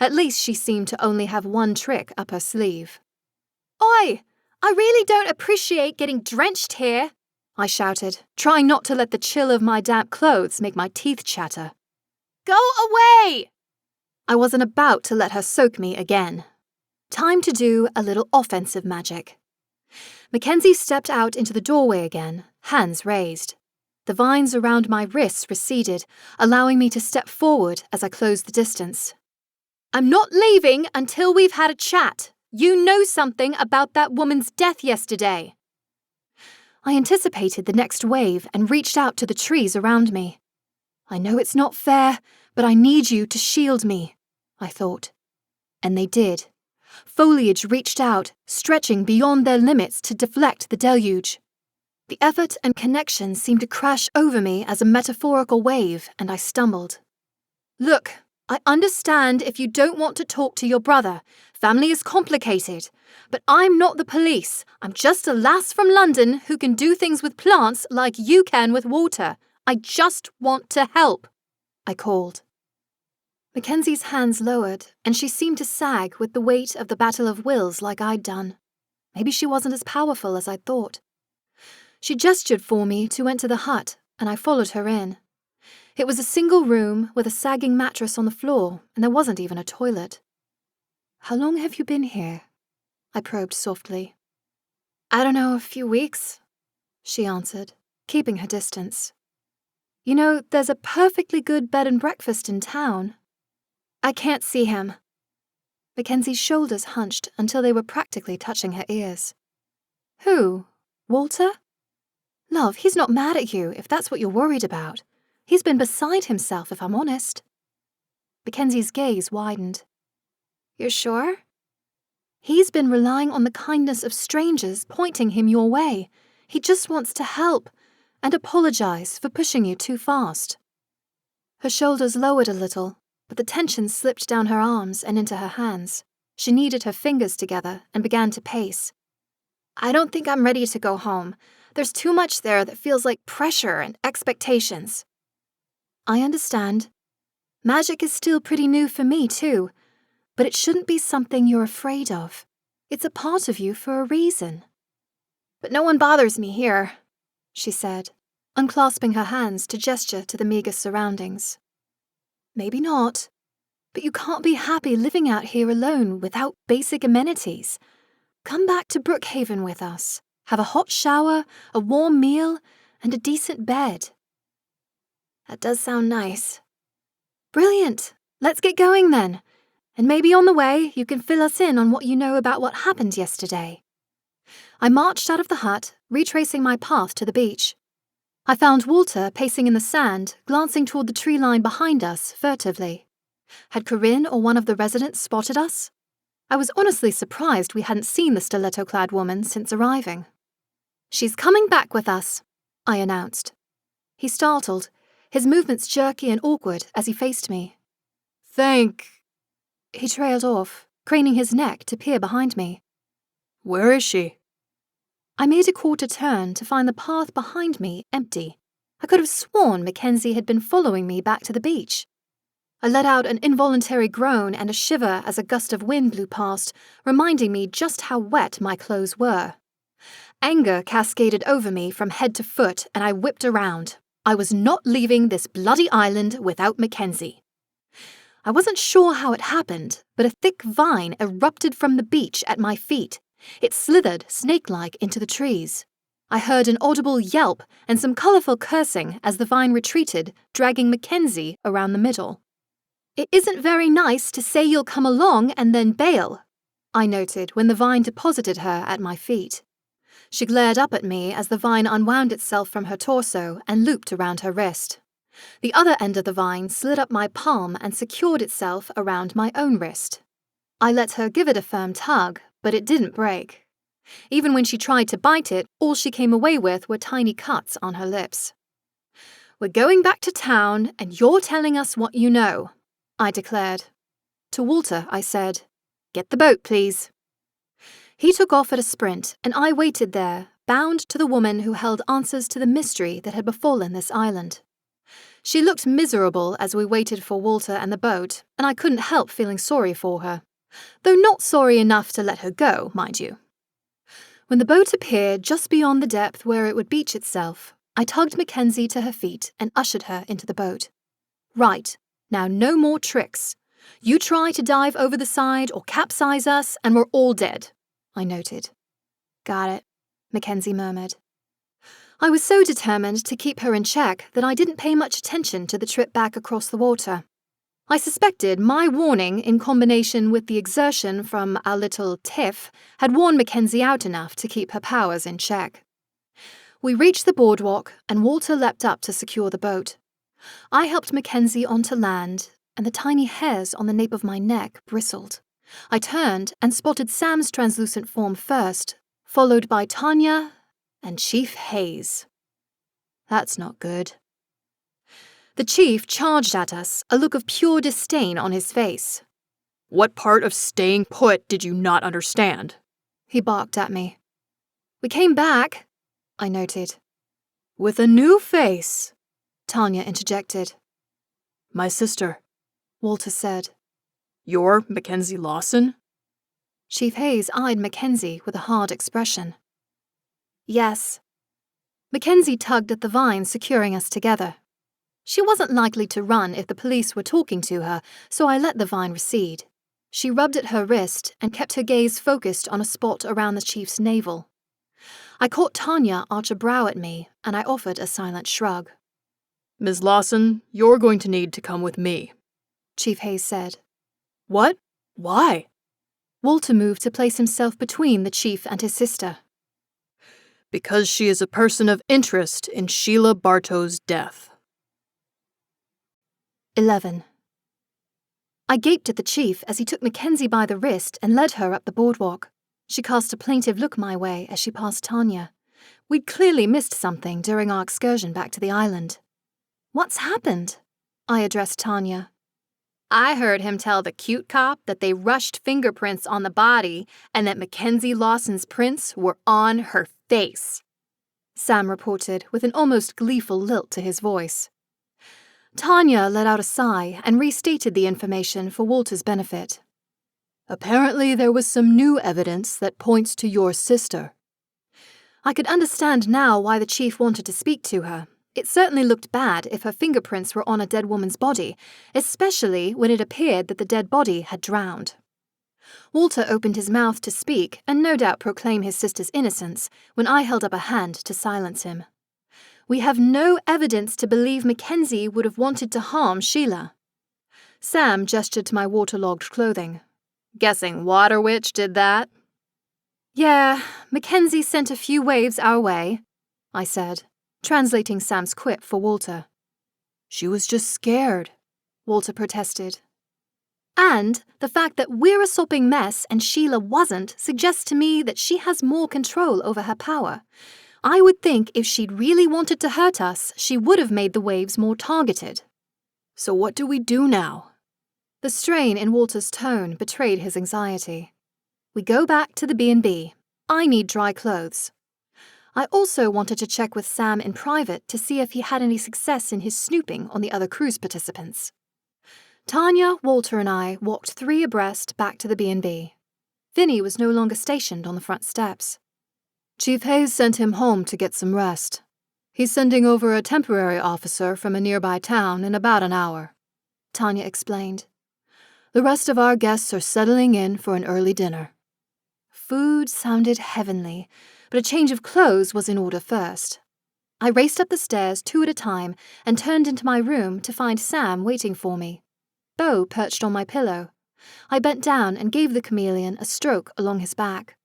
At least she seemed to only have one trick up her sleeve. Oi! I really don't appreciate getting drenched here, I shouted, trying not to let the chill of my damp clothes make my teeth chatter. Go away! I wasn't about to let her soak me again. Time to do a little offensive magic. McKenzie stepped out into the doorway again, hands raised. The vines around my wrists receded, allowing me to step forward as I closed the distance. I'm not leaving until we've had a chat. You know something about that woman's death yesterday. I anticipated the next wave and reached out to the trees around me. I know it's not fair, but I need you to shield me, I thought. And they did. Foliage reached out, stretching beyond their limits to deflect the deluge. The effort and connection seemed to crash over me as a metaphorical wave, and I stumbled. Look, I understand if you don't want to talk to your brother. Family is complicated. But I'm not the police. I'm just a lass from London who can do things with plants like you can with water. I just want to help, I called. Mackenzie's hands lowered, and she seemed to sag with the weight of the battle of wills like I'd done. Maybe she wasn't as powerful as I'd thought. She gestured for me to enter the hut, and I followed her in. It was a single room with a sagging mattress on the floor, and there wasn't even a toilet. How long have you been here? I probed softly. I don't know, a few weeks, she answered, keeping her distance. You know, there's a perfectly good bed and breakfast in town. I can't see him. Mackenzie's shoulders hunched until they were practically touching her ears. Who? Walter? Love, he's not mad at you, if that's what you're worried about. He's been beside himself, if I'm honest. Mackenzie's gaze widened. You're sure? He's been relying on the kindness of strangers pointing him your way. He just wants to help and apologize for pushing you too fast. Her shoulders lowered a little, but the tension slipped down her arms and into her hands. She kneaded her fingers together and began to pace. I don't think I'm ready to go home. There's too much there that feels like pressure and expectations. I understand. Magic is still pretty new for me, too. But it shouldn't be something you're afraid of. It's a part of you for a reason. But no one bothers me here, she said, unclasping her hands to gesture to the meager surroundings. Maybe not. But you can't be happy living out here alone without basic amenities. Come back to Brookhaven with us. Have a hot shower, a warm meal, and a decent bed. That does sound nice. Brilliant. Let's get going then. And maybe on the way you can fill us in on what you know about what happened yesterday. I marched out of the hut, retracing my path to the beach. I found Walter pacing in the sand, glancing toward the tree line behind us furtively. Had Corinne or one of the residents spotted us? I was honestly surprised we hadn't seen the stiletto-clad woman since arriving. She's coming back with us, I announced. He startled, his movements jerky and awkward as he faced me. He trailed off, craning his neck to peer behind me. Where is she? I made a quarter turn to find the path behind me empty. I could have sworn McKenzie had been following me back to the beach. I let out an involuntary groan and a shiver as a gust of wind blew past, reminding me just how wet my clothes were. Anger cascaded over me from head to foot, and I whipped around, I was not leaving this bloody island without McKenzie. I wasn't sure how it happened, but a thick vine erupted from the beach at my feet. It slithered, snake-like, into the trees. I heard an audible yelp and some colourful cursing as the vine retreated, dragging McKenzie around the middle. "It isn't very nice to say you'll come along and then bail," I noted when the vine deposited her at my feet. She glared up at me as the vine unwound itself from her torso and looped around her wrist. The other end of the vine slid up my palm and secured itself around my own wrist. I let her give it a firm tug, but it didn't break. Even when she tried to bite it, all she came away with were tiny cuts on her lips. "We're going back to town, and you're telling us what you know," I declared. To Walter, I said, "Get the boat, please." He took off at a sprint, and I waited there, bound to the woman who held answers to the mystery that had befallen this island. She looked miserable as we waited for Walter and the boat, and I couldn't help feeling sorry for her, though not sorry enough to let her go, mind you. When the boat appeared just beyond the depth where it would beach itself, I tugged McKenzie to her feet and ushered her into the boat. "Right, now no more tricks. You try to dive over the side or capsize us, and we're all dead," I noted. "Got it," McKenzie murmured. I was so determined to keep her in check that I didn't pay much attention to the trip back across the water. I suspected my warning, in combination with the exertion from our little tiff, had worn McKenzie out enough to keep her powers in check. We reached the boardwalk, and Walter leapt up to secure the boat. I helped McKenzie onto land, and the tiny hairs on the nape of my neck bristled. I turned and spotted Sam's translucent form first, followed by Tanya and Chief Hayes. That's not good. The chief charged at us, a look of pure disdain on his face. "What part of staying put did you not understand?" He barked at me. "We came back," I noted. "With a new face," Tanya interjected. "My sister," Walter said. "You're Mackenzie Lawson?" Chief Hayes eyed Mackenzie with a hard expression. "Yes." Mackenzie tugged at the vine, securing us together. She wasn't likely to run if the police were talking to her, so I let the vine recede. She rubbed at her wrist and kept her gaze focused on a spot around the chief's navel. I caught Tanya arch a brow at me, and I offered a silent shrug. "Ms. Lawson, you're going to need to come with me," Chief Hayes said. "What? Why?" Walter moved to place himself between the chief and his sister. "Because she is a person of interest in Sheila Bartow's death." 11. I gaped at the chief as he took Mackenzie by the wrist and led her up the boardwalk. She cast a plaintive look my way as she passed Tanya. We'd clearly missed something during our excursion back to the island. "What's happened?" I addressed Tanya. "I heard him tell the cute cop that they rushed fingerprints on the body and that Mackenzie Lawson's prints were on her face," Sam reported with an almost gleeful lilt to his voice. Tanya let out a sigh and restated the information for Walter's benefit. "Apparently there was some new evidence that points to your sister." I could understand now why the chief wanted to speak to her. It certainly looked bad if her fingerprints were on a dead woman's body, especially when it appeared that the dead body had drowned. Walter opened his mouth to speak and no doubt proclaim his sister's innocence when I held up a hand to silence him. "We have no evidence to believe Mackenzie would have wanted to harm Sheila." Sam gestured to my waterlogged clothing. "Guessing Water Witch did that?" "Yeah, Mackenzie sent a few waves our way," I said, translating Sam's quip for Walter. "She was just scared," Walter protested. "And the fact that we're a sopping mess and Sheila wasn't suggests to me that she has more control over her power. I would think if she'd really wanted to hurt us, she would have made the waves more targeted." "So what do we do now?" The strain in Walter's tone betrayed his anxiety. "We go back to the B&B. I need dry clothes." I also wanted to check with Sam in private to see if he had any success in his snooping on the other cruise participants. Tanya, Walter, and I walked 3 abreast back to the B&B. Vinny was no longer stationed on the front steps. "Chief Hayes sent him home to get some rest. He's sending over a temporary officer from a nearby town in about an hour, Tanya explained. The rest of our guests are settling in for an early dinner. Food sounded heavenly, but a change of clothes was in order first. I raced up the stairs 2 at a time and turned into my room to find Sam waiting for me. Bo perched on my pillow. I bent down and gave the chameleon a stroke along his back.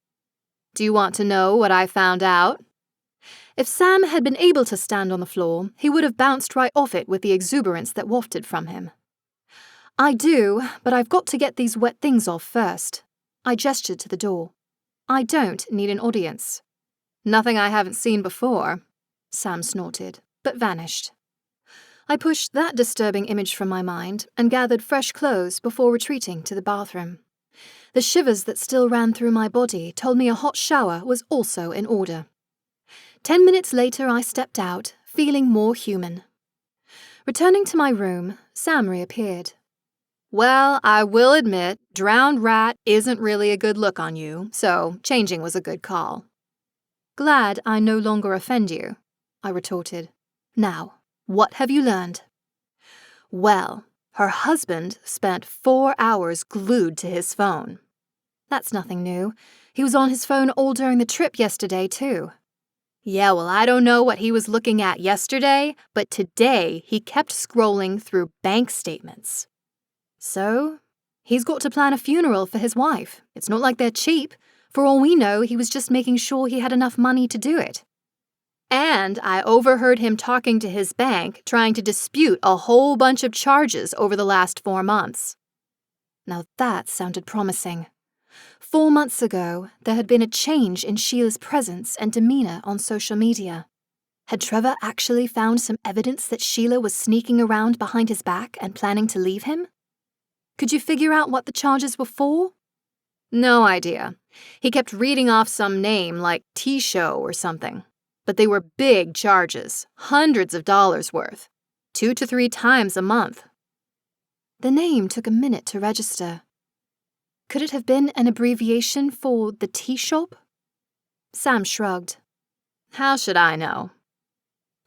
Do you want to know what I found out? If Sam had been able to stand on the floor, he would have bounced right off it with the exuberance that wafted from him. I do, but I've got to get these wet things off first. I gestured to the door. I don't need an audience. Nothing I haven't seen before, Sam snorted, but vanished. I pushed that disturbing image from my mind and gathered fresh clothes before retreating to the bathroom. The shivers that still ran through my body told me a hot shower was also in order. 10 minutes later, I stepped out, feeling more human. Returning to my room, Sam reappeared. Well, I will admit, drowned rat isn't really a good look on you, so changing was a good call. Glad I no longer offend you, I retorted. Now, what have you learned? Well, her husband spent 4 hours glued to his phone. That's nothing new. He was on his phone all during the trip yesterday, too. Yeah, well, I don't know what he was looking at yesterday, but today he kept scrolling through bank statements. So, he's got to plan a funeral for his wife. It's not like they're cheap. For all we know, he was just making sure he had enough money to do it. And I overheard him talking to his bank, trying to dispute a whole bunch of charges over the last 4 months. Now that sounded promising. 4 months ago, there had been a change in Sheila's presence and demeanor on social media. Had Trevor actually found some evidence that Sheila was sneaking around behind his back and planning to leave him? Could you figure out what the charges were for? No idea. He kept reading off some name like T-Show or something. But they were big charges, hundreds of dollars worth, 2 to 3 times a month. The name took a minute to register. Could it have been an abbreviation for the tea shop? Sam shrugged. How should I know?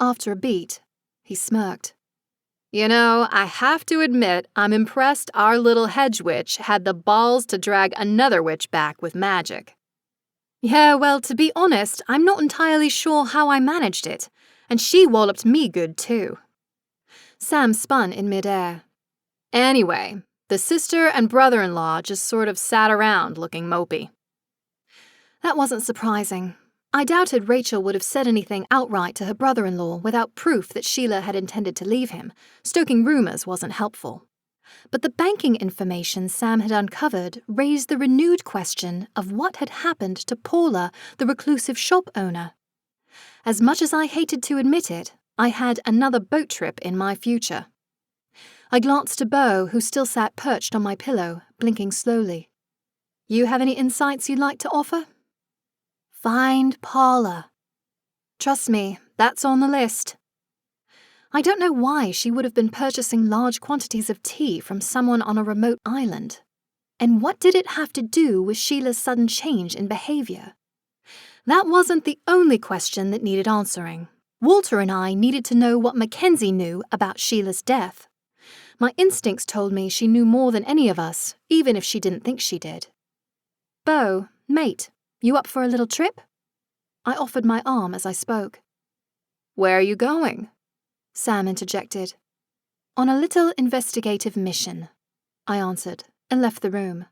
After a beat, he smirked. You know, I have to admit I'm impressed our little hedge witch had the balls to drag another witch back with magic. Yeah, well, to be honest, I'm not entirely sure how I managed it, and she walloped me good too. Sam spun in midair. Anyway, the sister and brother-in-law just sort of sat around looking mopey. That wasn't surprising. I doubted Rachel would have said anything outright to her brother-in-law without proof that Sheila had intended to leave him. Stoking rumors wasn't helpful. But the banking information Sam had uncovered raised the renewed question of what had happened to Paula, the reclusive shop owner. As much as I hated to admit it, I had another boat trip in my future. I glanced to Bo, who still sat perched on my pillow, blinking slowly. You have any insights you'd like to offer? Find Paula. Trust me, that's on the list. I don't know why she would have been purchasing large quantities of tea from someone on a remote island. And what did it have to do with Sheila's sudden change in behavior? That wasn't the only question that needed answering. Walter and I needed to know what McKenzie knew about Sheila's death. My instincts told me she knew more than any of us, even if she didn't think she did. Bo, mate, you up for a little trip? I offered my arm as I spoke. Where are you going? Sam interjected. On a little investigative mission, I answered, and left the room.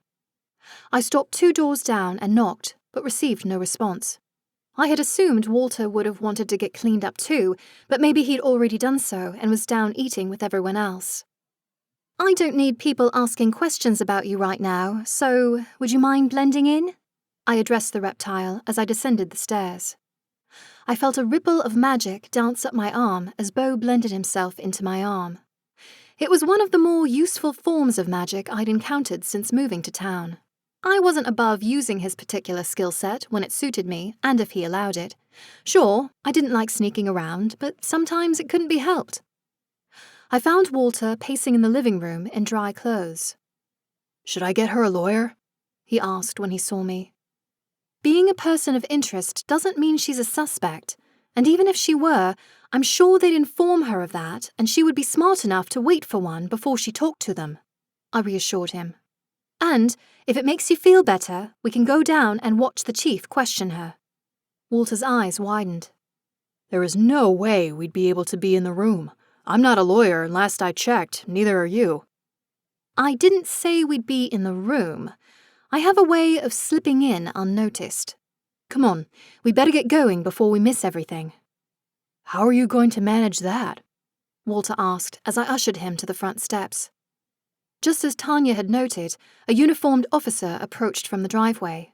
I stopped 2 doors down and knocked, but received no response. I had assumed Walter would have wanted to get cleaned up too, but maybe he'd already done so and was down eating with everyone else. I don't need people asking questions about you right now, so would you mind blending in? I addressed the reptile as I descended the stairs. I felt a ripple of magic dance up my arm as Bo blended himself into my arm. It was one of the more useful forms of magic I'd encountered since moving to town. I wasn't above using his particular skill set when it suited me and if he allowed it. Sure, I didn't like sneaking around, but sometimes it couldn't be helped. I found Walter pacing in the living room in dry clothes. Should I get her a lawyer? He asked when he saw me. Being a person of interest doesn't mean she's a suspect, And even if she were, I'm sure they'd inform her of that, and she would be smart enough to wait for one before she talked to them, I reassured him. And, if it makes you feel better, we can go down and watch the chief question her. Walter's eyes widened. There is no way we'd be able to be in the room. I'm not a lawyer, and last I checked, neither are you. I didn't say we'd be in the room. I have a way of slipping in unnoticed. Come on, we'd better get going before we miss everything. How are you going to manage that? Walter asked as I ushered him to the front steps. Just as Tanya had noted, a uniformed officer approached from the driveway.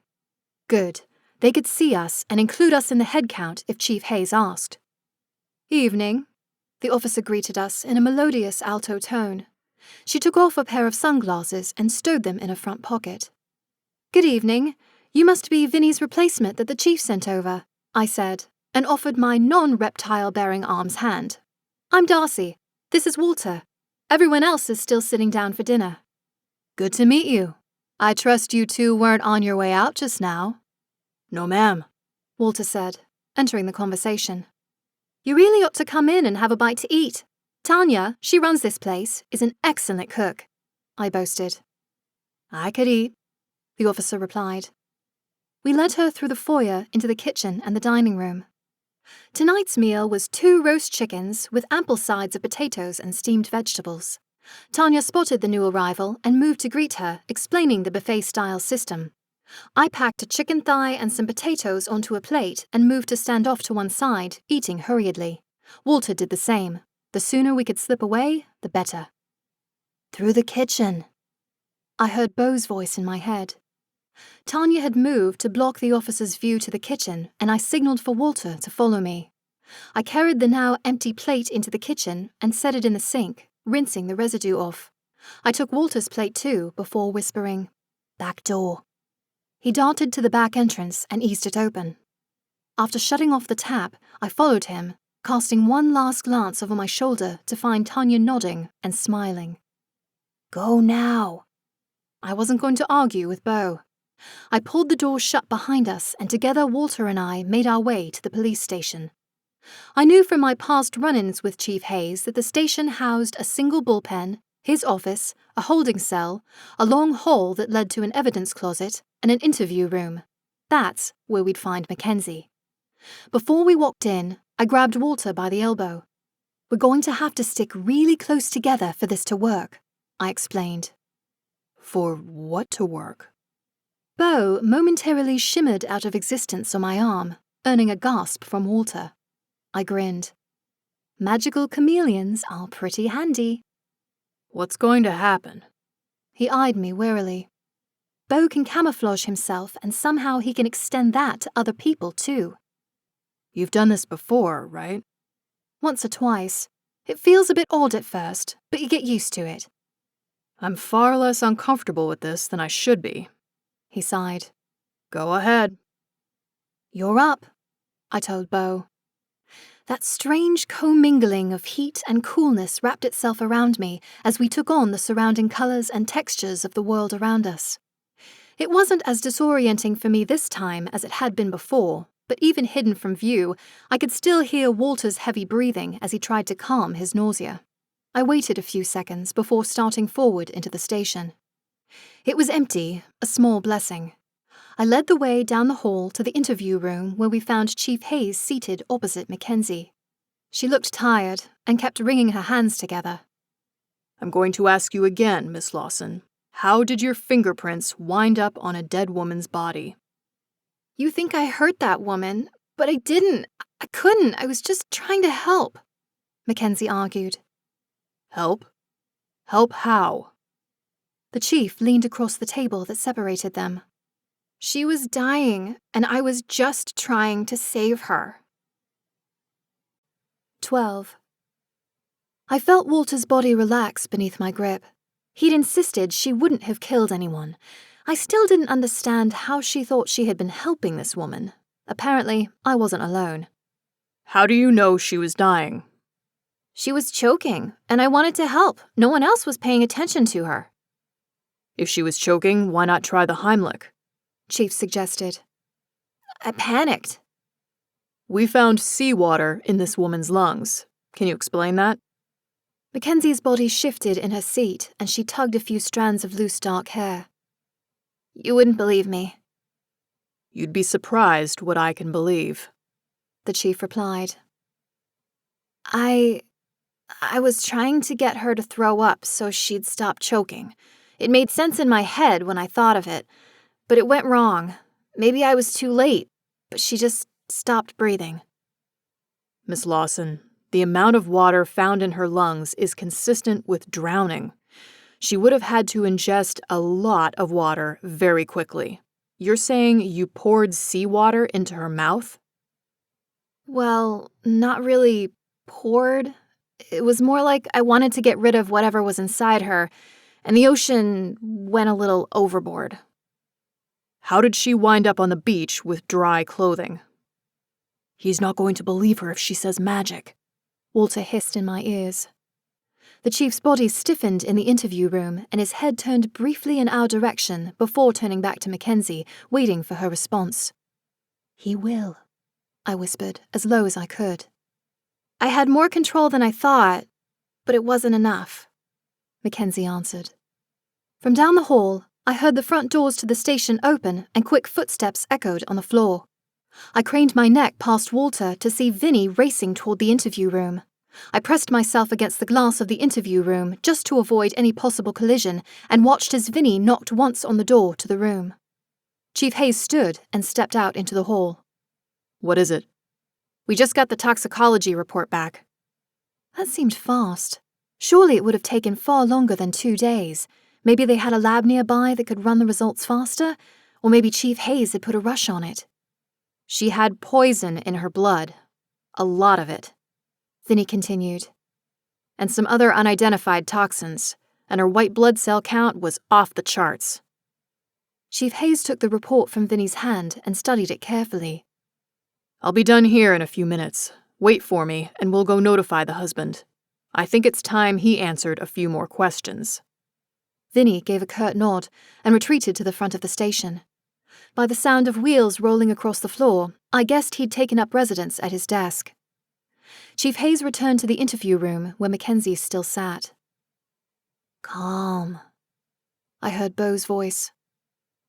Good. They could see us and include us in the head count if Chief Hayes asked. Evening, the officer greeted us in a melodious alto tone. She took off a pair of sunglasses and stowed them in a front pocket. Good evening. You must be Vinny's replacement that the chief sent over, I said, and offered my non-reptile-bearing arm's hand. I'm Darcy. This is Walter. Everyone else is still sitting down for dinner. Good to meet you. I trust you two weren't on your way out just now. No, ma'am, Walter said, entering the conversation. You really ought to come in and have a bite to eat. Tanya, she runs this place, is an excellent cook, I boasted. I could eat, the officer replied. We led her through the foyer into the kitchen and the dining room. Tonight's meal was 2 roast chickens with ample sides of potatoes and steamed vegetables. Tanya spotted the new arrival and moved to greet her, explaining the buffet-style system. I packed a chicken thigh and some potatoes onto a plate and moved to stand off to one side, eating hurriedly. Walter did the same. The sooner we could slip away, the better. Through the kitchen, I heard Beau's voice in my head. Tanya had moved to block the officer's view to the kitchen, and I signaled for Walter to follow me. I carried the now empty plate into the kitchen and set it in the sink, rinsing the residue off. I took Walter's plate too, before whispering, "Back door." He darted to the back entrance and eased it open. After shutting off the tap, I followed him, casting one last glance over my shoulder to find Tanya nodding and smiling. Go now. I wasn't going to argue with Beau. I pulled the door shut behind us, and together Walter and I made our way to the police station. I knew from my past run-ins with Chief Hayes that the station housed a single bullpen, his office, a holding cell, a long hall that led to an evidence closet, and an interview room. That's where we'd find McKenzie. Before we walked in, I grabbed Walter by the elbow. We're going to have to stick really close together for this to work, I explained. For what to work? Beau momentarily shimmered out of existence on my arm, earning a gasp from Walter. I grinned. Magical chameleons are pretty handy. What's going to happen? He eyed me warily. Beau can camouflage himself, and somehow he can extend that to other people too. You've done this before, right? Once or twice. It feels a bit odd at first, but you get used to it. I'm far less uncomfortable with this than I should be. He sighed. Go ahead. You're up, I told Beau. That strange commingling of heat and coolness wrapped itself around me as we took on the surrounding colors and textures of the world around us. It wasn't as disorienting for me this time as it had been before, but even hidden from view, I could still hear Walter's heavy breathing as he tried to calm his nausea. I waited a few seconds before starting forward into the station. It was empty, a small blessing. I led the way down the hall to the interview room where we found Chief Hayes seated opposite McKenzie. She looked tired and kept wringing her hands together. I'm going to ask you again, Miss Lawson. How did your fingerprints wind up on a dead woman's body? You think I hurt that woman, but I didn't. I couldn't. I was just trying to help, McKenzie argued. Help? Help how? The chief leaned across the table that separated them. She was dying, and I was just trying to save her. 12. I felt Walter's body relax beneath my grip. He'd insisted she wouldn't have killed anyone. I still didn't understand how she thought she had been helping this woman. Apparently, I wasn't alone. How do you know she was dying? She was choking, and I wanted to help. No one else was paying attention to her. If she was choking, why not try the Heimlich? Chief suggested. I panicked. We found seawater in this woman's lungs. Can you explain that? Mackenzie's body shifted in her seat, and she tugged a few strands of loose dark hair. You wouldn't believe me. You'd be surprised what I can believe, the chief replied. I was trying to get her to throw up so she'd stop choking. It made sense in my head when I thought of it, but it went wrong. Maybe I was too late, but she just stopped breathing. Miss Lawson, the amount of water found in her lungs is consistent with drowning. She would have had to ingest a lot of water very quickly. You're saying you poured seawater into her mouth? Well, not really poured. It was more like I wanted to get rid of whatever was inside her, and the ocean went a little overboard. How did she wind up on the beach with dry clothing? He's not going to believe her if she says magic, Walter hissed in my ears. The chief's body stiffened in the interview room, and his head turned briefly in our direction before turning back to Mackenzie, waiting for her response. He will, I whispered, as low as I could. I had more control than I thought, but it wasn't enough, Mackenzie answered. From down the hall, I heard the front doors to the station open and quick footsteps echoed on the floor. I craned my neck past Walter to see Vinny racing toward the interview room. I pressed myself against the glass of the interview room just to avoid any possible collision and watched as Vinny knocked once on the door to the room. Chief Hayes stood and stepped out into the hall. What is it? We just got the toxicology report back. That seemed fast. Surely it would have taken far longer than 2 days. Maybe they had a lab nearby that could run the results faster, or maybe Chief Hayes had put a rush on it. She had poison in her blood. A lot of it, Vinny continued. And some other unidentified toxins, and her white blood cell count was off the charts. Chief Hayes took the report from Vinny's hand and studied it carefully. I'll be done here in a few minutes. Wait for me, and we'll go notify the husband. I think it's time he answered a few more questions. Vinny gave a curt nod and retreated to the front of the station. By the sound of wheels rolling across the floor, I guessed he'd taken up residence at his desk. Chief Hayes returned to the interview room where Mackenzie still sat. Calm, I heard Beau's voice.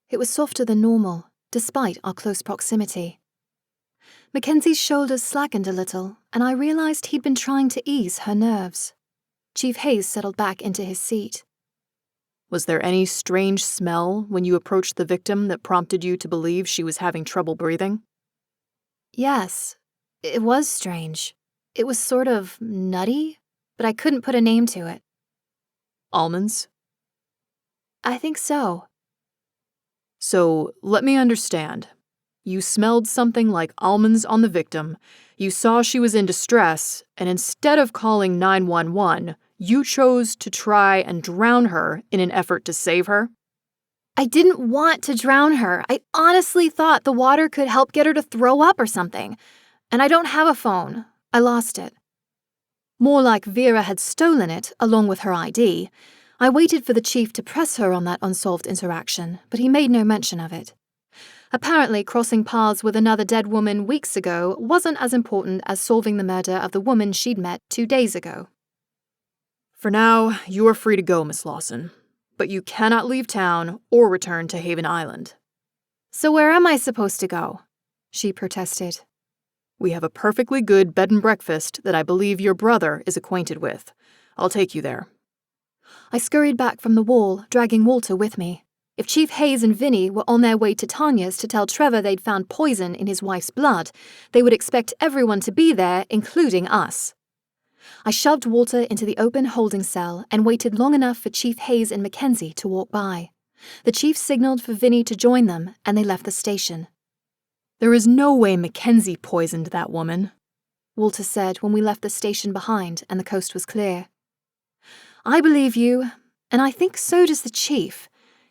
It was softer than normal, despite our close proximity. Mackenzie's shoulders slackened a little, and I realized he'd been trying to ease her nerves. Chief Hayes settled back into his seat. Was there any strange smell when you approached the victim that prompted you to believe she was having trouble breathing? Yes, it was strange. It was sort of nutty, but I couldn't put a name to it. Almonds? I think so. So, let me understand. You smelled something like almonds on the victim, you saw she was in distress, and instead of calling 911, you chose to try and drown her in an effort to save her? I didn't want to drown her. I honestly thought the water could help get her to throw up or something. And I don't have a phone. I lost it. More like Vera had stolen it, along with her ID. I waited for the chief to press her on that unsolved interaction, but he made no mention of it. Apparently, crossing paths with another dead woman weeks ago wasn't as important as solving the murder of the woman she'd met 2 days ago. For now, you are free to go, Miss Lawson. But you cannot leave town or return to Haven Island. So where am I supposed to go? She protested. We have a perfectly good bed and breakfast that I believe your brother is acquainted with. I'll take you there. I scurried back from the wall, dragging Walter with me. If Chief Hayes and Vinny were on their way to Tanya's to tell Trevor they'd found poison in his wife's blood, they would expect everyone to be there, including us. I shoved Walter into the open holding cell and waited long enough for Chief Hayes and Mackenzie to walk by. The chief signaled for Vinny to join them, and they left the station. There is no way Mackenzie poisoned that woman, Walter said when we left the station behind and the coast was clear. I believe you, and I think so does the chief.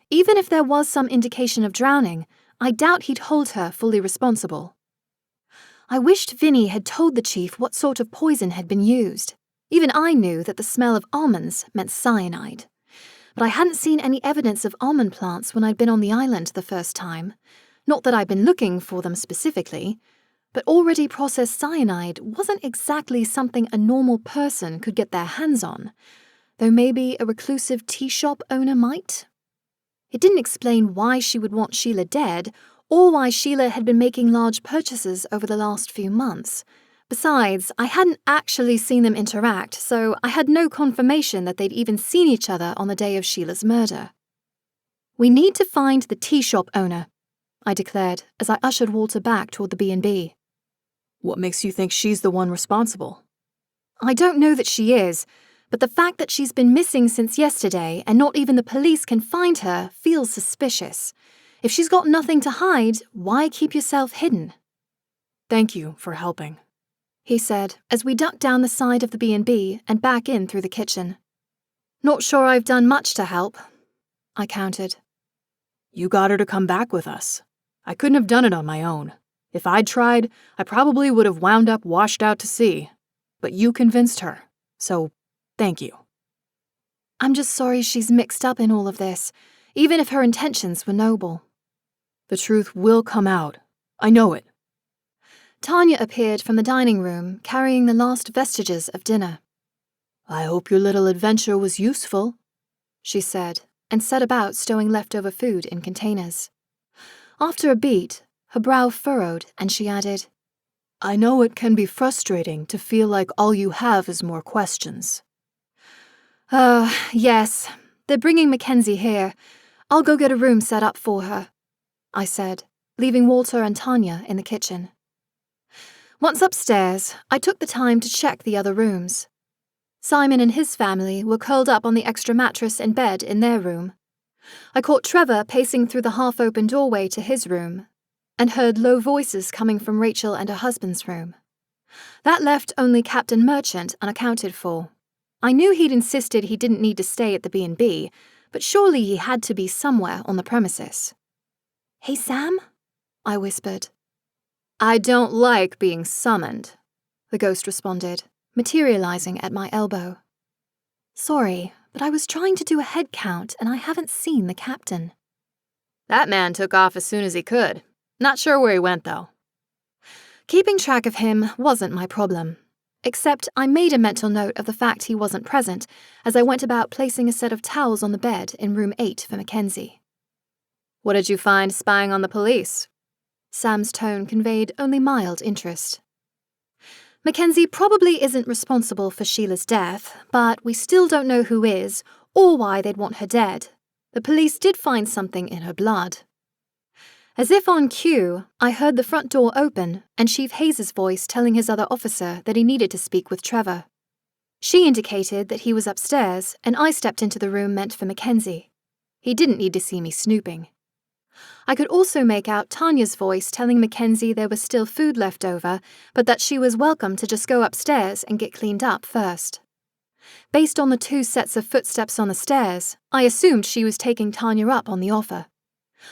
Even if there was some indication of drowning, I doubt he'd hold her fully responsible. I wished Vinny had told the chief what sort of poison had been used. Even I knew that the smell of almonds meant cyanide. But I hadn't seen any evidence of almond plants when I'd been on the island the first time. Not that I'd been looking for them specifically. But already processed cyanide wasn't exactly something a normal person could get their hands on, though maybe a reclusive tea shop owner might. It didn't explain why she would want Sheila dead, or why Sheila had been making large purchases over the last few months. Besides, I hadn't actually seen them interact, so I had no confirmation that they'd even seen each other on the day of Sheila's murder. "We need to find the tea shop owner," I declared as I ushered Walter back toward the B&B. What makes you think she's the one responsible? "I don't know that she is, but the fact that she's been missing since yesterday and not even the police can find her feels suspicious. If she's got nothing to hide, why keep yourself hidden?" Thank you for helping, he said as we ducked down the side of the B&B and back in through the kitchen. "Not sure I've done much to help," I countered. You got her to come back with us. I couldn't have done it on my own. If I'd tried, I probably would have wound up washed out to sea. But you convinced her, so thank you. "I'm just sorry she's mixed up in all of this, even if her intentions were noble." The truth will come out. I know it. Tanya appeared from the dining room, carrying the last vestiges of dinner. I hope your little adventure was useful, she said, and set about stowing leftover food in containers. After a beat, her brow furrowed, and she added, I know it can be frustrating to feel like all you have is more questions. Yes. They're bringing McKenzie here. I'll go get a room set up for her," I said, leaving Walter and Tanya in the kitchen. Once upstairs, I took the time to check the other rooms. Simon and his family were curled up on the extra mattress and bed in their room. I caught Trevor pacing through the half-open doorway to his room, and heard low voices coming from Rachel and her husband's room. That left only Captain Merchant unaccounted for. I knew he'd insisted he didn't need to stay at the B&B, but surely he had to be somewhere on the premises. "Hey, Sam?" I whispered. "I don't like being summoned," the ghost responded, materializing at my elbow. "Sorry, but I was trying to do a head count and I haven't seen the captain." That man took off as soon as he could. Not sure where he went, though. Keeping track of him wasn't my problem, except I made a mental note of the fact he wasn't present as I went about placing a set of towels on the bed in room 8 for McKenzie. What did you find spying on the police? Sam's tone conveyed only mild interest. "McKenzie probably isn't responsible for Sheila's death, but we still don't know who is, or why they'd want her dead. The police did find something in her blood." As if on cue, I heard the front door open and Chief Hayes' voice telling his other officer that he needed to speak with Trevor. She indicated that he was upstairs, and I stepped into the room meant for McKenzie. He didn't need to see me snooping. I could also make out Tanya's voice telling McKenzie there was still food left over, but that she was welcome to just go upstairs and get cleaned up first. Based on the 2 sets of footsteps on the stairs, I assumed she was taking Tanya up on the offer.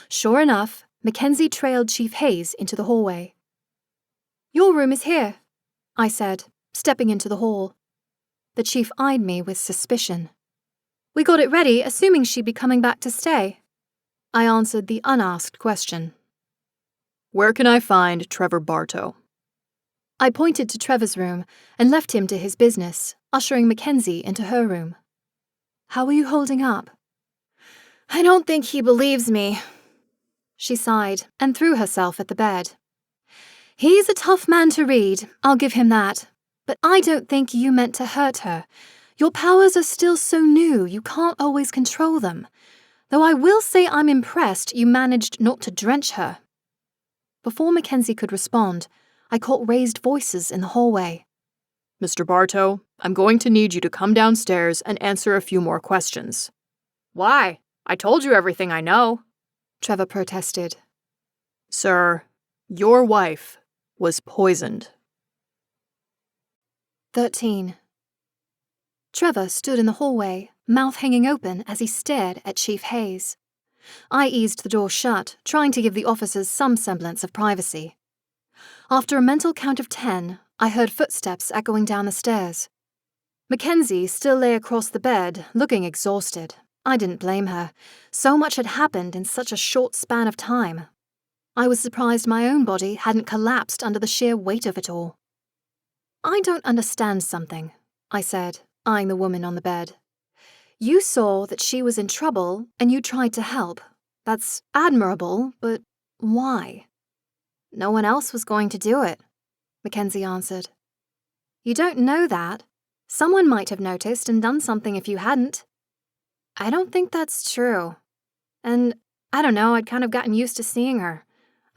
Sure enough, McKenzie trailed Chief Hayes into the hallway. "Your room is here," I said, stepping into the hall. The chief eyed me with suspicion. "We got it ready, assuming she'd be coming back to stay." I answered the unasked question. Where can I find Trevor Bartow? I pointed to Trevor's room and left him to his business, ushering McKenzie into her room. "How are you holding up?" "I don't think he believes me." She sighed and threw herself at the bed. "He's a tough man to read, I'll give him that. But I don't think you meant to hurt her. Your powers are still so new, you can't always control them. Though I will say I'm impressed you managed not to drench her." Before McKenzie could respond, I caught raised voices in the hallway. Mr. Bartow, I'm going to need you to come downstairs and answer a few more questions. Why? I told you everything I know, Trevor protested. Sir, your wife was poisoned. 13. Trevor stood in the hallway, mouth hanging open as he stared at Chief Hayes. I eased the door shut, trying to give the officers some semblance of privacy. After a mental count of 10, I heard footsteps echoing down the stairs. McKenzie still lay across the bed, looking exhausted. I didn't blame her. So much had happened in such a short span of time. I was surprised my own body hadn't collapsed under the sheer weight of it all. "I don't understand something," I said, eyeing the woman on the bed. "You saw that she was in trouble and you tried to help. That's admirable, but why?" "No one else was going to do it," McKenzie answered. "You don't know that. Someone might have noticed and done something if you hadn't." "I don't think that's true. And, I don't know, I'd kind of gotten used to seeing her.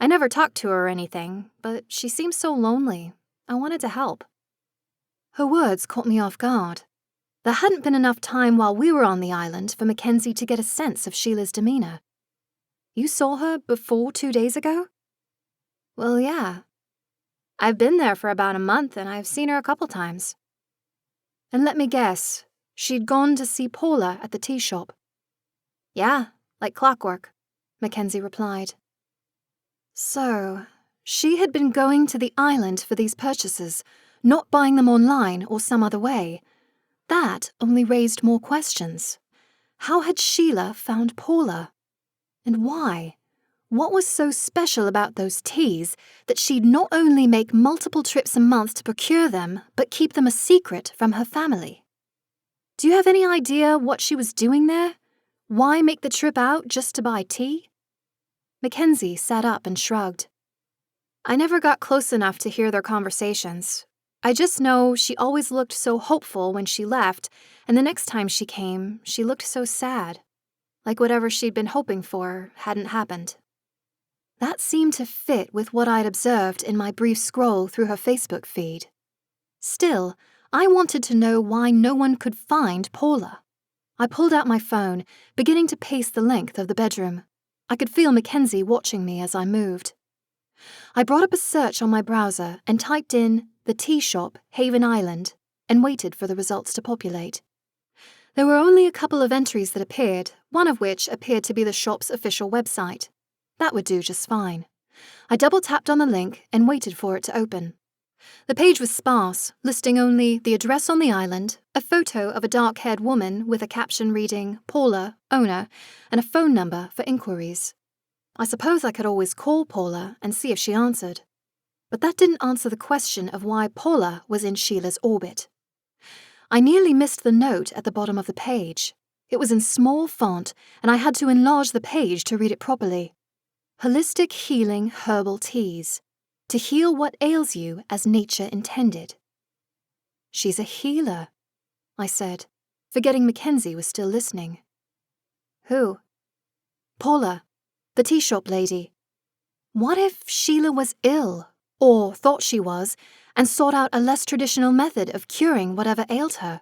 I never talked to her or anything, but she seemed so lonely. I wanted to help." Her words caught me off guard. There hadn't been enough time while we were on the island for McKenzie to get a sense of Sheila's demeanor. "You saw her before 2 days ago?" "Well, yeah. I've been there for about a month and I've seen her a couple times." "And let me guess, she'd gone to see Paula at the tea shop?" "Yeah, like clockwork," McKenzie replied. So, she had been going to the island for these purchases, not buying them online or some other way. That only raised more questions. How had Sheila found Paula? And why? What was so special about those teas that she'd not only make multiple trips a month to procure them, but keep them a secret from her family? Do you have any idea what she was doing there? Why make the trip out just to buy tea? McKenzie sat up and shrugged. "I never got close enough to hear their conversations. I just know she always looked so hopeful when she left, and the next time she came, she looked so sad, like whatever she'd been hoping for hadn't happened." That seemed to fit with what I'd observed in my brief scroll through her Facebook feed. Still, I wanted to know why no one could find Paula. I pulled out my phone, beginning to pace the length of the bedroom. I could feel McKenzie watching me as I moved. I brought up a search on my browser and typed in "the tea shop, Haven Island," and waited for the results to populate. There were only a couple of entries that appeared, one of which appeared to be the shop's official website. That would do just fine. I double-tapped on the link and waited for it to open. The page was sparse, listing only the address on the island, a photo of a dark-haired woman with a caption reading "Paula, owner," and a phone number for inquiries. I suppose I could always call Paula and see if she answered. But that didn't answer the question of why Paula was in Sheila's orbit. I nearly missed the note at the bottom of the page. It was in small font, and I had to enlarge the page to read it properly. "Holistic healing herbal teas. To heal what ails you as nature intended." "She's a healer," I said, forgetting McKenzie was still listening. "Who?" "Paula, the tea shop lady. What if Sheila was ill, or thought she was, and sought out a less traditional method of curing whatever ailed her?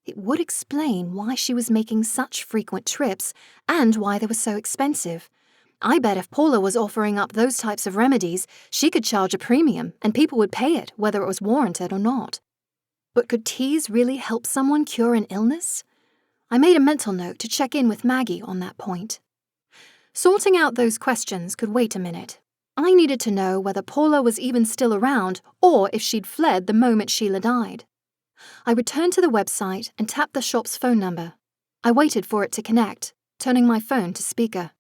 It would explain why she was making such frequent trips, and why they were so expensive. I bet if Paula was offering up those types of remedies, she could charge a premium, and people would pay it, whether it was warranted or not. But could teas really help someone cure an illness? I made a mental note to check in with Maggie on that point. Sorting out those questions could wait a minute. I needed to know whether Paula was even still around, or if she'd fled the moment Sheila died. I returned to the website and tapped the shop's phone number. I waited for it to connect, turning my phone to speaker.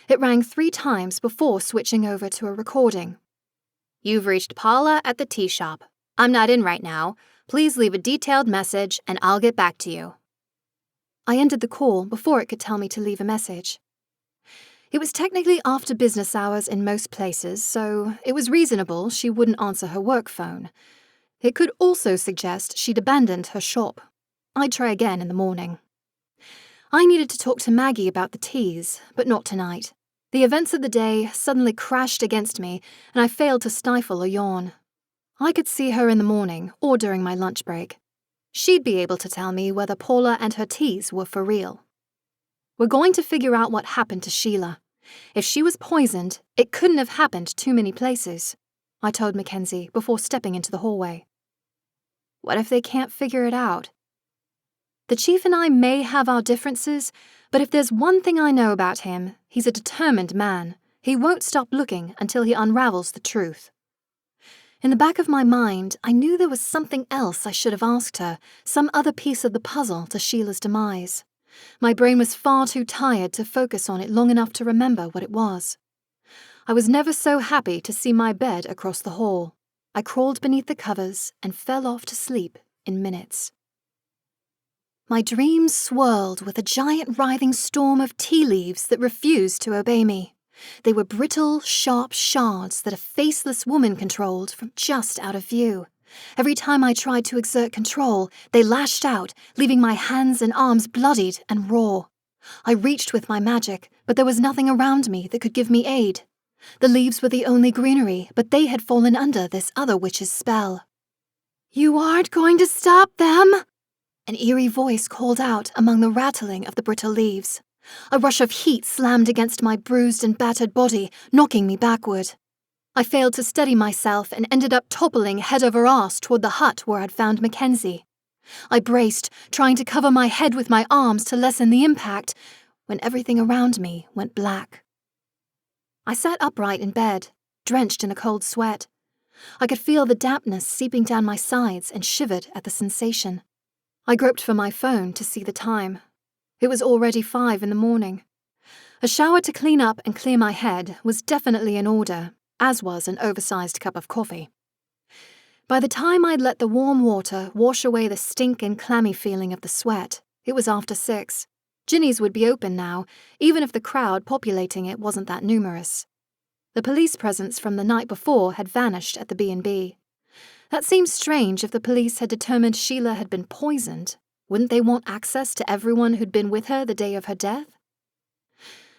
It rang 3 times before switching over to a recording. "You've reached Paula at the tea shop. I'm not in right now. Please leave a detailed message and I'll get back to you." I ended the call before it could tell me to leave a message. It was technically after business hours in most places, so it was reasonable she wouldn't answer her work phone. It could also suggest she'd abandoned her shop. I'd try again in the morning. I needed to talk to Maggie about the teas, but not tonight. The events of the day suddenly crashed against me, and I failed to stifle a yawn. I could see her in the morning or during my lunch break. She'd be able to tell me whether Paula and her teas were for real. We're going to figure out what happened to Sheila. If she was poisoned, it couldn't have happened too many places, I told McKenzie before stepping into the hallway. What if they can't figure it out? The chief and I may have our differences, but if there's one thing I know about him, he's a determined man. He won't stop looking until he unravels the truth. In the back of my mind, I knew there was something else I should have asked her, some other piece of the puzzle to Sheila's demise. My brain was far too tired to focus on it long enough to remember what it was. I was never so happy to see my bed across the hall. I crawled beneath the covers and fell off to sleep in minutes. My dreams swirled with a giant writhing storm of tea leaves that refused to obey me. They were brittle, sharp shards that a faceless woman controlled from just out of view. Every time I tried to exert control, they lashed out, leaving my hands and arms bloodied and raw. I reached with my magic, but there was nothing around me that could give me aid. The leaves were the only greenery, but they had fallen under this other witch's spell. "You aren't going to stop them?" An eerie voice called out among the rattling of the brittle leaves. A rush of heat slammed against my bruised and battered body, knocking me backward. I failed to steady myself and ended up toppling head over arse toward the hut where I'd found McKenzie. I braced, trying to cover my head with my arms to lessen the impact, when everything around me went black. I sat upright in bed, drenched in a cold sweat. I could feel the dampness seeping down my sides and shivered at the sensation. I groped for my phone to see the time. It was already 5 in the morning. A shower to clean up and clear my head was definitely in order, as was an oversized cup of coffee. By the time I'd let the warm water wash away the stink and clammy feeling of the sweat, it was after 6. Ginny's would be open now, even if the crowd populating it wasn't that numerous. The police presence from the night before had vanished at the B&B. That seemed strange if the police had determined Sheila had been poisoned. Wouldn't they want access to everyone who'd been with her the day of her death?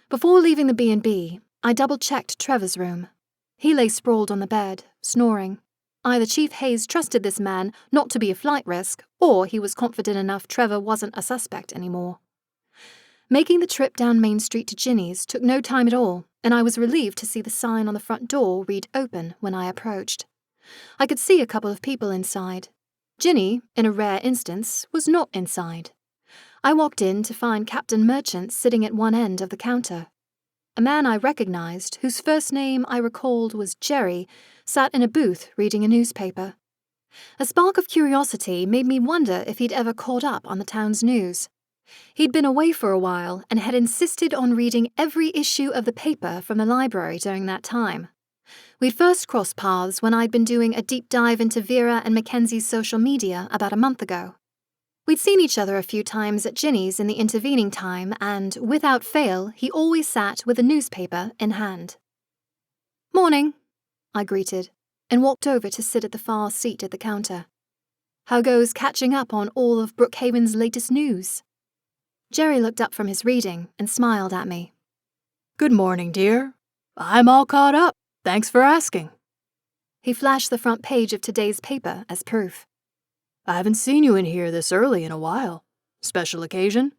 Before leaving the B&B, I double-checked Trevor's room. He lay sprawled on the bed, snoring. Either Chief Hayes trusted this man not to be a flight risk, or he was confident enough Trevor wasn't a suspect anymore. Making the trip down Main Street to Ginny's took no time at all, and I was relieved to see the sign on the front door read open when I approached. I could see a couple of people inside. Ginny, in a rare instance, was not inside. I walked in to find Captain Merchant sitting at one end of the counter. A man I recognized, whose first name I recalled was Jerry, sat in a booth reading a newspaper. A spark of curiosity made me wonder if he'd ever caught up on the town's news. He'd been away for a while and had insisted on reading every issue of the paper from the library during that time. We'd first crossed paths when I'd been doing a deep dive into Vera and Mackenzie's social media about a month ago. We'd seen each other a few times at Ginny's in the intervening time, and, without fail, he always sat with a newspaper in hand. "Morning," I greeted, and walked over to sit at the far seat at the counter. "How goes catching up on all of Brookhaven's latest news?" Jerry looked up from his reading and smiled at me. "Good morning, dear. I'm all caught up. Thanks for asking." He flashed the front page of today's paper as proof. "I haven't seen you in here this early in a while. Special occasion?"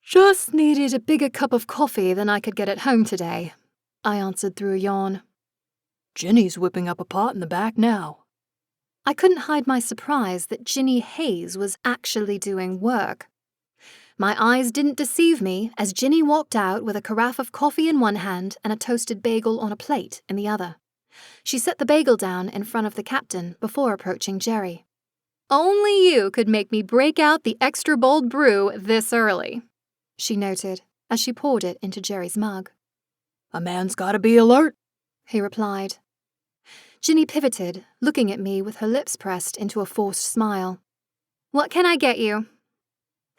"Just needed a bigger cup of coffee than I could get at home today," I answered through a yawn. "Ginny's whipping up a pot in the back now." I couldn't hide my surprise that Ginny Hayes was actually doing work. My eyes didn't deceive me as Ginny walked out with a carafe of coffee in one hand and a toasted bagel on a plate in the other. She set the bagel down in front of the captain before approaching Jerry. "Only you could make me break out the extra bold brew this early," she noted as she poured it into Jerry's mug. "A man's gotta be alert," he replied. Ginny pivoted, looking at me with her lips pressed into a forced smile. "What can I get you?"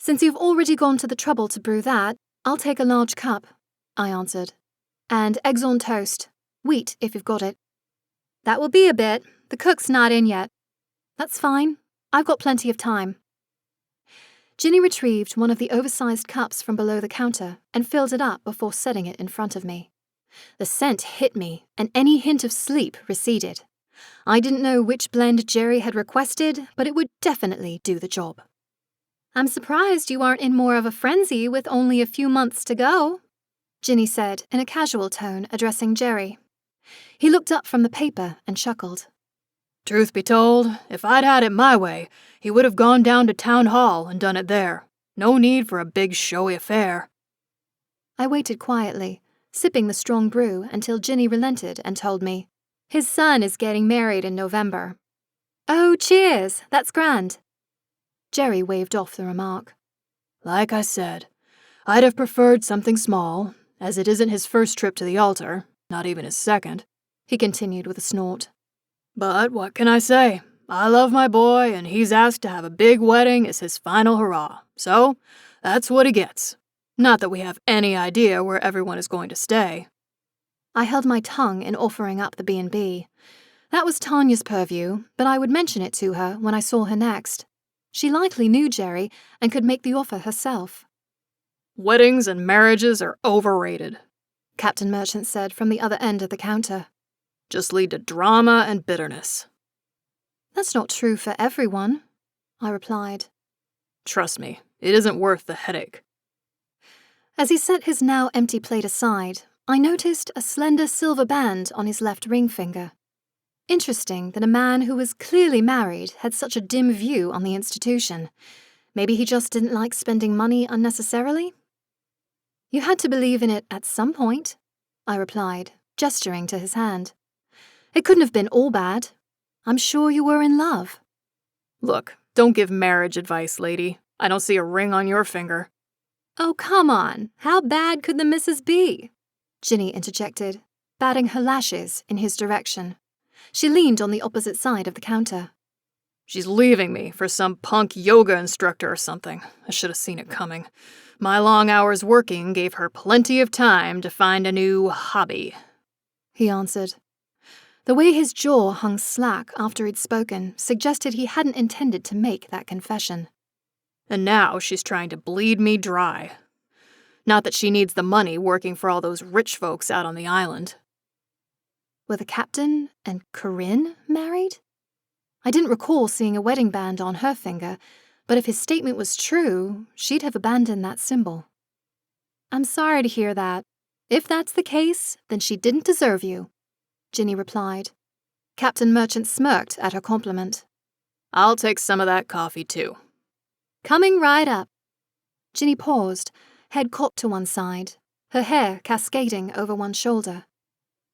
"Since you've already gone to the trouble to brew that, I'll take a large cup," I answered. "And eggs on toast. Wheat, if you've got it." "That will be a bit. The cook's not in yet." "That's fine. I've got plenty of time." Ginny retrieved one of the oversized cups from below the counter and filled it up before setting it in front of me. The scent hit me, and any hint of sleep receded. I didn't know which blend Jerry had requested, but it would definitely do the job. "I'm surprised you aren't in more of a frenzy with only a few months to go," Ginny said in a casual tone, addressing Jerry. He looked up from the paper and chuckled. "Truth be told, if I'd had it my way, he would have gone down to town hall and done it there. No need for a big showy affair." I waited quietly, sipping the strong brew until Ginny relented and told me, "His son is getting married in November." "Oh, cheers! That's grand." Jerry waved off the remark. "Like I said, I'd have preferred something small, as it isn't his first trip to the altar, Not even his second," he continued with a snort. "But what can I say? I love my boy, and he's asked to have a big wedding as his final hurrah. So, that's what he gets. Not that we have any idea where everyone is going to stay." I held my tongue in offering up the B&B. That was Tanya's purview, but I would mention it to her when I saw her next. She likely knew Jerry and could make the offer herself. "Weddings and marriages are overrated," Captain Merchant said from the other end of the counter. "Just lead to drama and bitterness." "That's not true for everyone," I replied. "Trust me, it isn't worth the headache." As he set his now empty plate aside, I noticed a slender silver band on his left ring finger. Interesting that a man who was clearly married had such a dim view on the institution. Maybe he just didn't like spending money unnecessarily? "You had to believe in it at some point," I replied, gesturing to his hand. "It couldn't have been all bad. I'm sure you were in love." "Look, don't give marriage advice, lady. I don't see a ring on your finger." Oh, come on. How bad could the missus be? Ginny interjected, batting her lashes in his direction. She leaned on the opposite side of the counter. "She's leaving me for some punk yoga instructor or something. I should have seen it coming. My long hours working gave her plenty of time to find a new hobby," he answered. The way his jaw hung slack after he'd spoken suggested he hadn't intended to make that confession. "And now she's trying to bleed me dry. Not that she needs the money working for all those rich folks out on the island." Were the captain and Corinne married? I didn't recall seeing a wedding band on her finger, but if his statement was true, she'd have abandoned that symbol. "I'm sorry to hear that. If that's the case, then she didn't deserve you," Ginny replied. Captain Merchant smirked at her compliment. "I'll take some of that coffee, too." "Coming right up." Ginny paused, head cocked to one side, her hair cascading over one shoulder.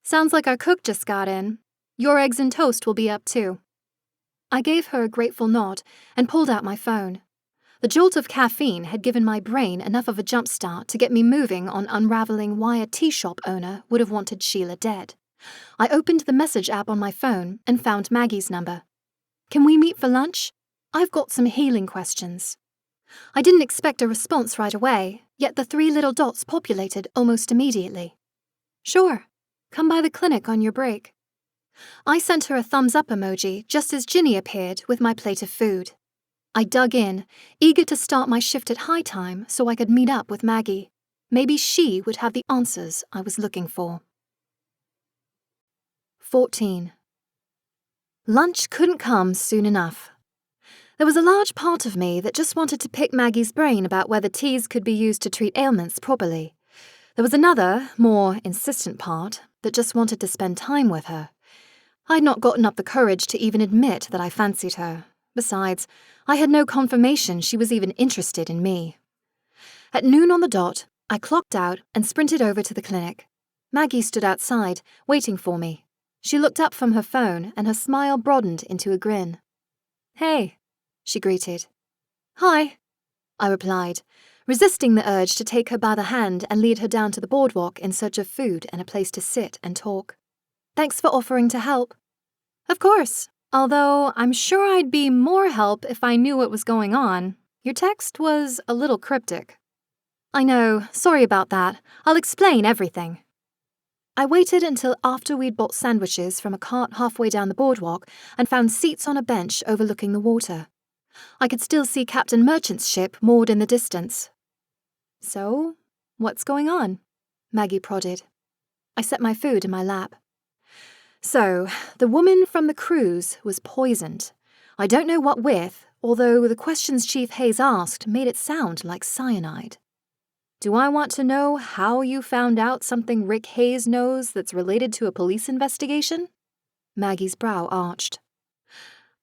"Sounds like our cook just got in. Your eggs and toast will be up too." I gave her a grateful nod and pulled out my phone. The jolt of caffeine had given my brain enough of a jump start to get me moving on unraveling why a tea shop owner would have wanted Sheila dead. I opened the message app on my phone and found Maggie's number. "Can we meet for lunch? I've got some healing questions." I didn't expect a response right away, yet the 3 little dots populated almost immediately. "Sure. Come by the clinic on your break." I sent her a thumbs-up emoji just as Ginny appeared with my plate of food. I dug in, eager to start my shift at high time so I could meet up with Maggie. Maybe she would have the answers I was looking for. 14. Lunch couldn't come soon enough. There was a large part of me that just wanted to pick Maggie's brain about whether teas could be used to treat ailments properly. There was another, more insistent part that just wanted to spend time with her. I'd not gotten up the courage to even admit that I fancied her. Besides, I had no confirmation she was even interested in me. At noon on the dot, I clocked out and sprinted over to the clinic. Maggie stood outside, waiting for me. She looked up from her phone and her smile broadened into a grin. "Hey," she greeted. "Hi," I replied, resisting the urge to take her by the hand and lead her down to the boardwalk in search of food and a place to sit and talk. "Thanks for offering to help." "Of course, although I'm sure I'd be more help if I knew what was going on. Your text was a little cryptic." "I know, sorry about that. I'll explain everything." I waited until after we'd bought sandwiches from a cart halfway down the boardwalk and found seats on a bench overlooking the water. I could still see Captain Merchant's ship moored in the distance. "So, what's going on?" Maggie prodded. I set my food in my lap. "So, the woman from the cruise was poisoned. I don't know what with, although the questions Chief Hayes asked made it sound like cyanide." "Do I want to know how you found out something Rick Hayes knows that's related to a police investigation?" Maggie's brow arched.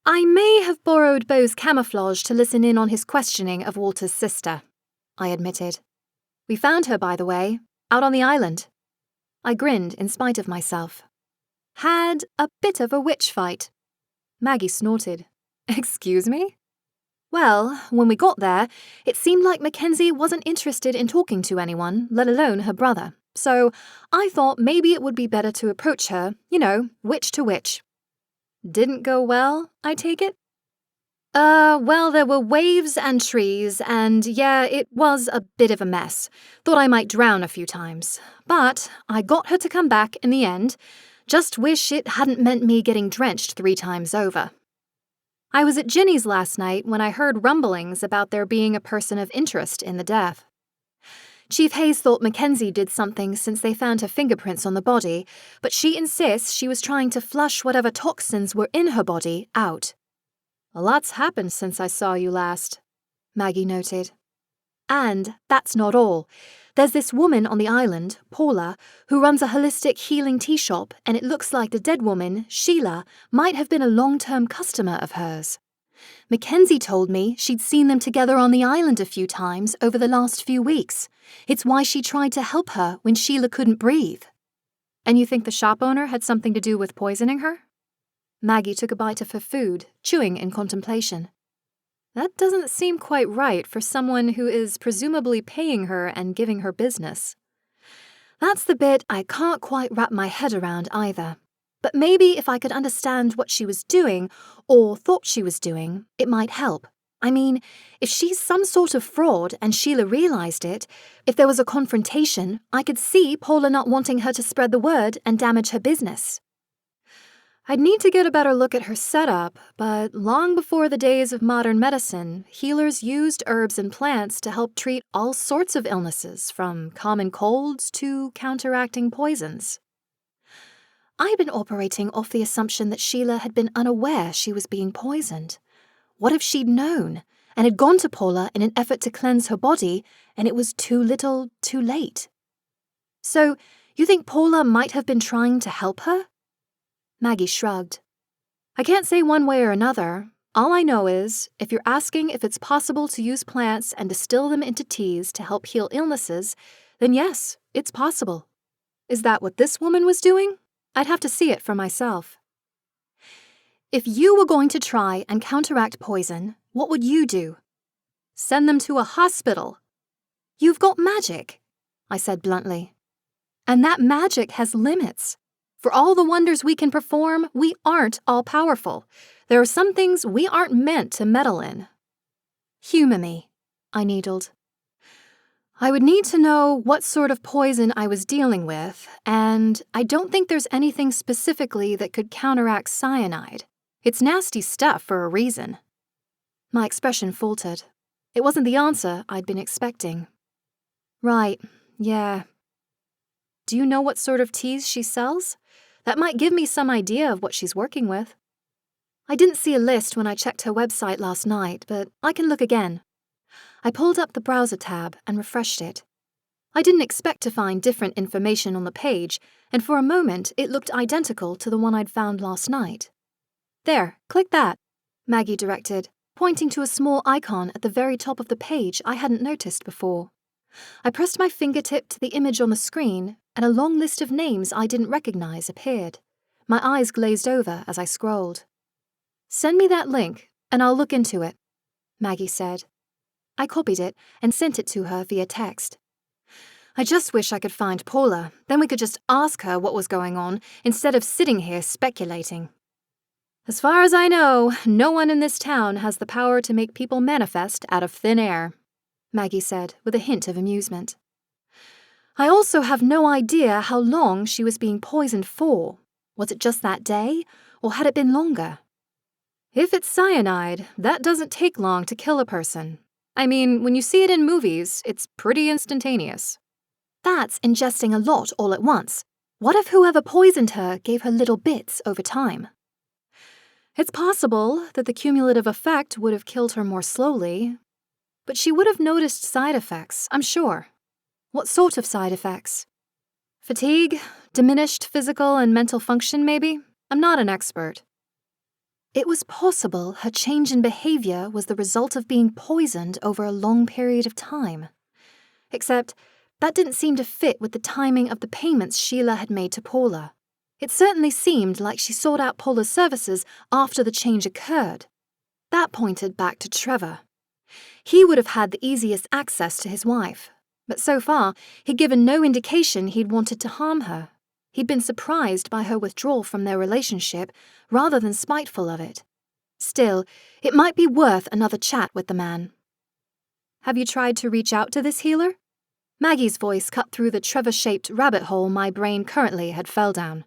"I may have borrowed Beau's camouflage to listen in on his questioning of Walter's sister," I admitted. "We found her, by the way, out on the island." I grinned in spite of myself. "Had a bit of a witch fight." Maggie snorted. "Excuse me?" "Well, when we got there, it seemed like McKenzie wasn't interested in talking to anyone, let alone her brother. So I thought maybe it would be better to approach her, witch to witch. Didn't go well, I take it? Well, there were waves and trees, and yeah, it was a bit of a mess. Thought I might drown a few times. But I got her to come back in the end. Just wish it hadn't meant me getting drenched 3 times over. I was at Ginny's last night when I heard rumblings about there being a person of interest in the death. Chief Hayes thought McKenzie did something since they found her fingerprints on the body, but she insists she was trying to flush whatever toxins were in her body out. A lot's happened since I saw you last, Maggie noted. And that's not all. There's this woman on the island, Paula, who runs a holistic healing tea shop, and it looks like the dead woman, Sheila, might have been a long-term customer of hers. McKenzie told me she'd seen them together on the island a few times over the last few weeks. It's why she tried to help her when Sheila couldn't breathe. And you think the shop owner had something to do with poisoning her? Maggie took a bite of her food, chewing in contemplation. That doesn't seem quite right for someone who is presumably paying her and giving her business. That's the bit I can't quite wrap my head around either. But maybe if I could understand what she was doing, or thought she was doing, it might help. I mean, if she's some sort of fraud and Sheila realized it, if there was a confrontation, I could see Paula not wanting her to spread the word and damage her business. I'd need to get a better look at her setup, but long before the days of modern medicine, healers used herbs and plants to help treat all sorts of illnesses, from common colds to counteracting poisons. I'd been operating off the assumption that Sheila had been unaware she was being poisoned. What if she'd known, and had gone to Paula in an effort to cleanse her body, and it was too little, too late? So, you think Paula might have been trying to help her? Maggie shrugged. I can't say one way or another. All I know is, if you're asking if it's possible to use plants and distill them into teas to help heal illnesses, then yes, it's possible. Is that what this woman was doing? I'd have to see it for myself. If you were going to try and counteract poison, what would you do? Send them to a hospital. You've got magic, I said bluntly. And that magic has limits. For all the wonders we can perform, we aren't all-powerful. There are some things we aren't meant to meddle in. Humor me, I needled. I would need to know what sort of poison I was dealing with, and I don't think there's anything specifically that could counteract cyanide. It's nasty stuff for a reason. My expression faltered. It wasn't the answer I'd been expecting. Right, yeah. Do you know what sort of teas she sells? That might give me some idea of what she's working with. I didn't see a list when I checked her website last night, but I can look again. I pulled up the browser tab and refreshed it. I didn't expect to find different information on the page, and for a moment it looked identical to the one I'd found last night. There, click that, Maggie directed, pointing to a small icon at the very top of the page I hadn't noticed before. I pressed my fingertip to the image on the screen, and a long list of names I didn't recognize appeared. My eyes glazed over as I scrolled. Send me that link, and I'll look into it, Maggie said. I copied it and sent it to her via text. I just wish I could find Paula, then we could just ask her what was going on instead of sitting here speculating. As far as I know, no one in this town has the power to make people manifest out of thin air, Maggie said with a hint of amusement. I also have no idea how long she was being poisoned for. Was it just that day, or had it been longer? If it's cyanide, that doesn't take long to kill a person. I mean, when you see it in movies, it's pretty instantaneous. That's ingesting a lot all at once. What if whoever poisoned her gave her little bits over time? It's possible that the cumulative effect would have killed her more slowly, but she would have noticed side effects, I'm sure. What sort of side effects? Fatigue, diminished physical and mental function, maybe? I'm not an expert. It was possible her change in behavior was the result of being poisoned over a long period of time. Except, that didn't seem to fit with the timing of the payments Sheila had made to Paula. It certainly seemed like she sought out Paula's services after the change occurred. That pointed back to Trevor. He would have had the easiest access to his wife. But so far, he'd given no indication he'd wanted to harm her. He'd been surprised by her withdrawal from their relationship rather than spiteful of it. Still, it might be worth another chat with the man. "Have you tried to reach out to this healer?" Maggie's voice cut through the Trevor-shaped rabbit hole my brain currently had fell down.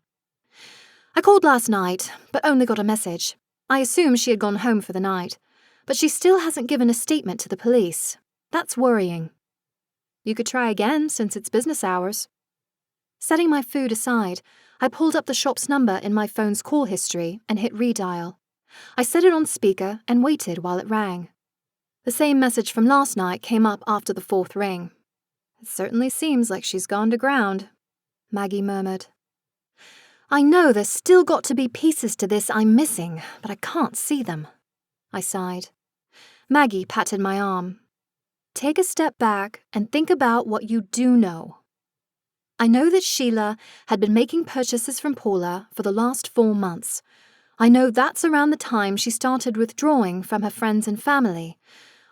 "I called last night, but only got a message. I assumed she had gone home for the night, but she still hasn't given a statement to the police. That's worrying." "You could try again since it's business hours." Setting my food aside, I pulled up the shop's number in my phone's call history and hit redial. I set it on speaker and waited while it rang. The same message from last night came up after the fourth ring. "It certainly seems like she's gone to ground," Maggie murmured. "I know there's still got to be pieces to this I'm missing, but I can't see them." I sighed. Maggie patted my arm. "Take a step back and think about what you do know." I know that Sheila had been making purchases from Paula for the last 4 months. I know that's around the time she started withdrawing from her friends and family.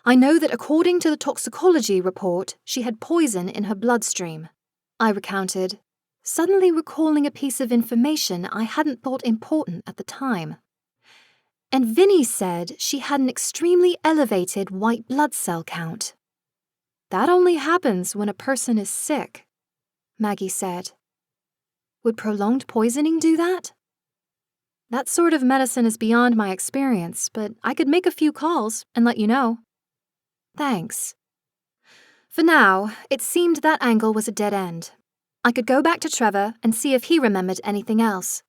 I know that according to the toxicology report, she had poison in her bloodstream. I recounted, suddenly recalling a piece of information I hadn't thought important at the time. And Vinny said she had an extremely elevated white blood cell count. "That only happens when a person is sick," Maggie said. "Would prolonged poisoning do that?" "That sort of medicine is beyond my experience, but I could make a few calls and let you know." "Thanks." For now, it seemed that angle was a dead end. I could go back to Trevor and see if he remembered anything else.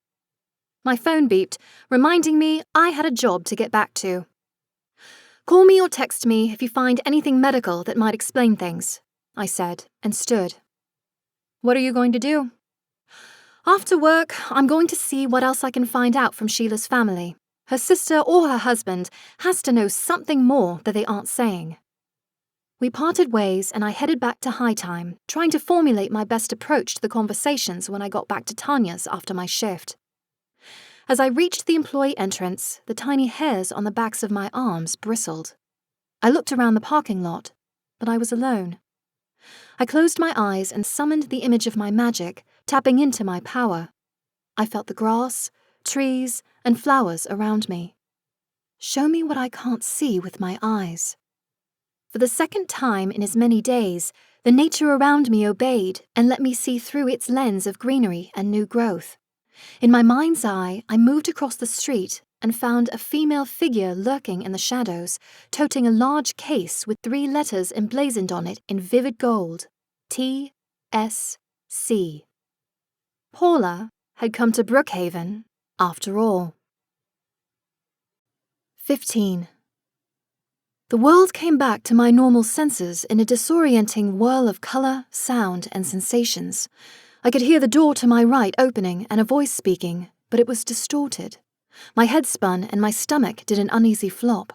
My phone beeped, reminding me I had a job to get back to. "Call me or text me if you find anything medical that might explain things," I said, and stood. "What are you going to do?" "After work, I'm going to see what else I can find out from Sheila's family. Her sister or her husband has to know something more that they aren't saying." We parted ways and I headed back to High Time, trying to formulate my best approach to the conversations when I got back to Tanya's after my shift. As I reached the employee entrance, the tiny hairs on the backs of my arms bristled. I looked around the parking lot, but I was alone. I closed my eyes and summoned the image of my magic, tapping into my power. I felt the grass, trees, and flowers around me. Show me what I can't see with my eyes. For the second time in as many days, the nature around me obeyed and let me see through its lens of greenery and new growth. In my mind's eye, I moved across the street and found a female figure lurking in the shadows, toting a large case with 3 letters emblazoned on it in vivid gold: T.S.C. Paula had come to Brookhaven after all. 15. The world came back to my normal senses in a disorienting whirl of colour, sound, and sensations. I could hear the door to my right opening and a voice speaking, but it was distorted. My head spun and my stomach did an uneasy flop.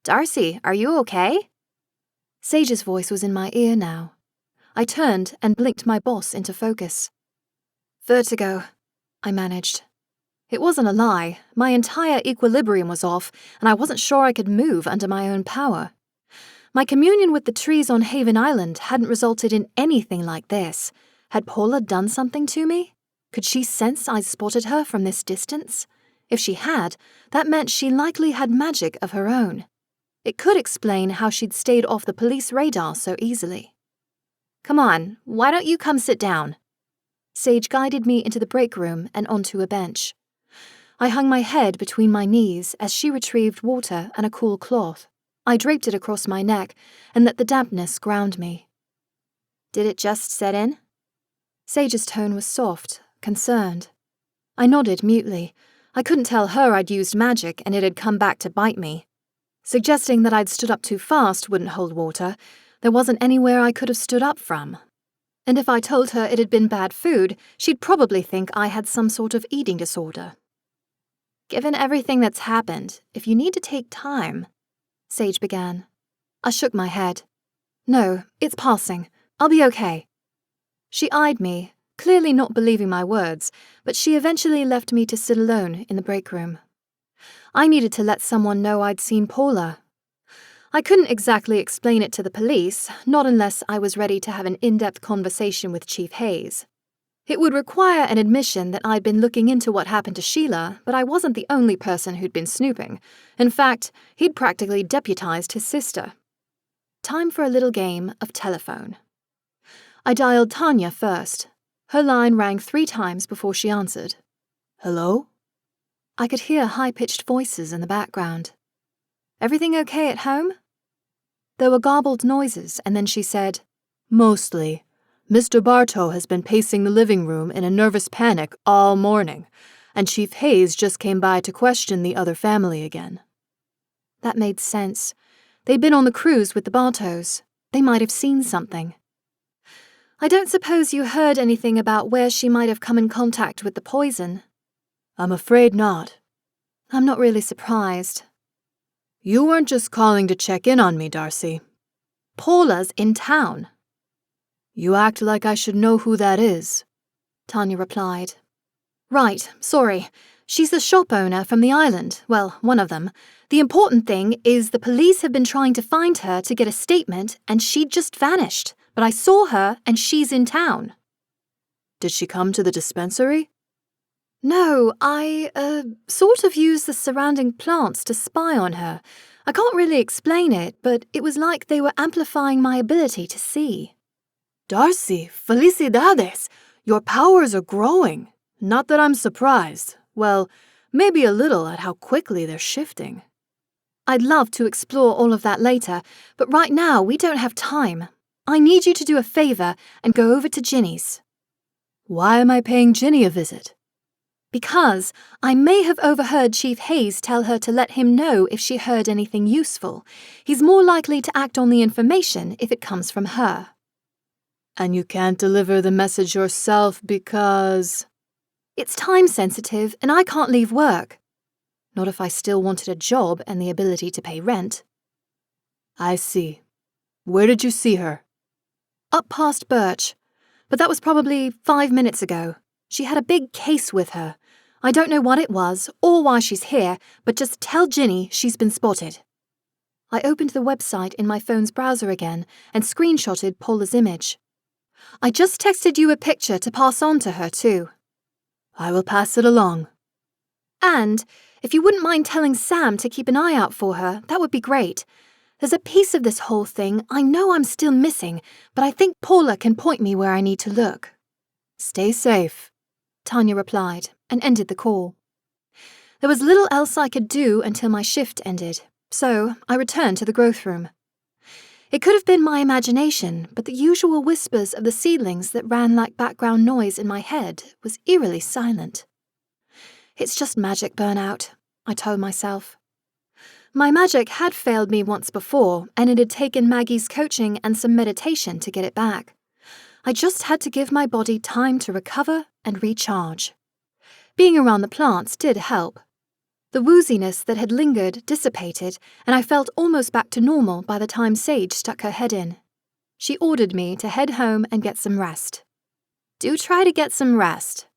"Darcy, are you okay?" Sage's voice was in my ear now. I turned and blinked my boss into focus. "Vertigo," I managed. It wasn't a lie. My entire equilibrium was off, and I wasn't sure I could move under my own power. My communion with the trees on Haven Island hadn't resulted in anything like this. Had Paula done something to me? Could she sense I'd spotted her from this distance? If she had, that meant she likely had magic of her own. It could explain how she'd stayed off the police radar so easily. "Come on, why don't you come sit down?" Sage guided me into the break room and onto a bench. I hung my head between my knees as she retrieved water and a cool cloth. I draped it across my neck and let the dampness ground me. "Did it just set in?" Sage's tone was soft, concerned. I nodded mutely. I couldn't tell her I'd used magic and it had come back to bite me. Suggesting that I'd stood up too fast wouldn't hold water. There wasn't anywhere I could have stood up from. And if I told her it had been bad food, she'd probably think I had some sort of eating disorder. "Given everything that's happened, if you need to take time," Sage began. I shook my head. "No, it's passing. I'll be okay." She eyed me, clearly not believing my words, but she eventually left me to sit alone in the break room. I needed to let someone know I'd seen Paula. I couldn't exactly explain it to the police, not unless I was ready to have an in-depth conversation with Chief Hayes. It would require an admission that I'd been looking into what happened to Sheila, but I wasn't the only person who'd been snooping. In fact, he'd practically deputized his sister. Time for a little game of telephone. I dialed Tanya first. Her line rang 3 times before she answered. Hello? I could hear high-pitched voices in the background. Everything okay at home? There were garbled noises, and then she said, Mostly. Mr. Bartow has been pacing the living room in a nervous panic all morning, and Chief Hayes just came by to question the other family again. That made sense. They'd been on the cruise with the Bartows. They might have seen something. I don't suppose you heard anything about where she might have come in contact with the poison? I'm afraid not. I'm not really surprised. You weren't just calling to check in on me, Darcy. Paula's in town. You act like I should know who that is, Tanya replied. Right, sorry. She's the shop owner from the island. Well, one of them. The important thing is the police have been trying to find her to get a statement, and she'd just vanished. But I saw her, and she's in town. Did she come to the dispensary? No, I, sort of used the surrounding plants to spy on her. I can't really explain it, but it was like they were amplifying my ability to see. Darcy, felicidades! Your powers are growing. Not that I'm surprised. Well, maybe a little at how quickly they're shifting. I'd love to explore all of that later, but right now we don't have time. I need you to do a favor and go over to Ginny's. Why am I paying Ginny a visit? Because I may have overheard Chief Hayes tell her to let him know if she heard anything useful. He's more likely to act on the information if it comes from her. And you can't deliver the message yourself because... It's time-sensitive, and I can't leave work. Not if I still wanted a job and the ability to pay rent. I see. Where did you see her? Up past Birch. But that was probably 5 minutes ago. She had a big case with her. I don't know what it was, or why she's here, but just tell Ginny she's been spotted. I opened the website in my phone's browser again and screenshotted Paula's image. I just texted you a picture to pass on to her, too. I will pass it along. And, if you wouldn't mind telling Sam to keep an eye out for her, that would be great. There's a piece of this whole thing I know I'm still missing, but I think Paula can point me where I need to look. Stay safe, Tanya replied, and ended the call. There was little else I could do until my shift ended, so I returned to the growth room. It could have been my imagination, but the usual whispers of the seedlings that ran like background noise in my head was eerily silent. It's just magic burnout, I told myself. My magic had failed me once before, and it had taken Maggie's coaching and some meditation to get it back. I just had to give my body time to recover and recharge. Being around the plants did help. The wooziness that had lingered dissipated, and I felt almost back to normal by the time Sage stuck her head in. She ordered me to head home and get some rest. Do try to get some rest,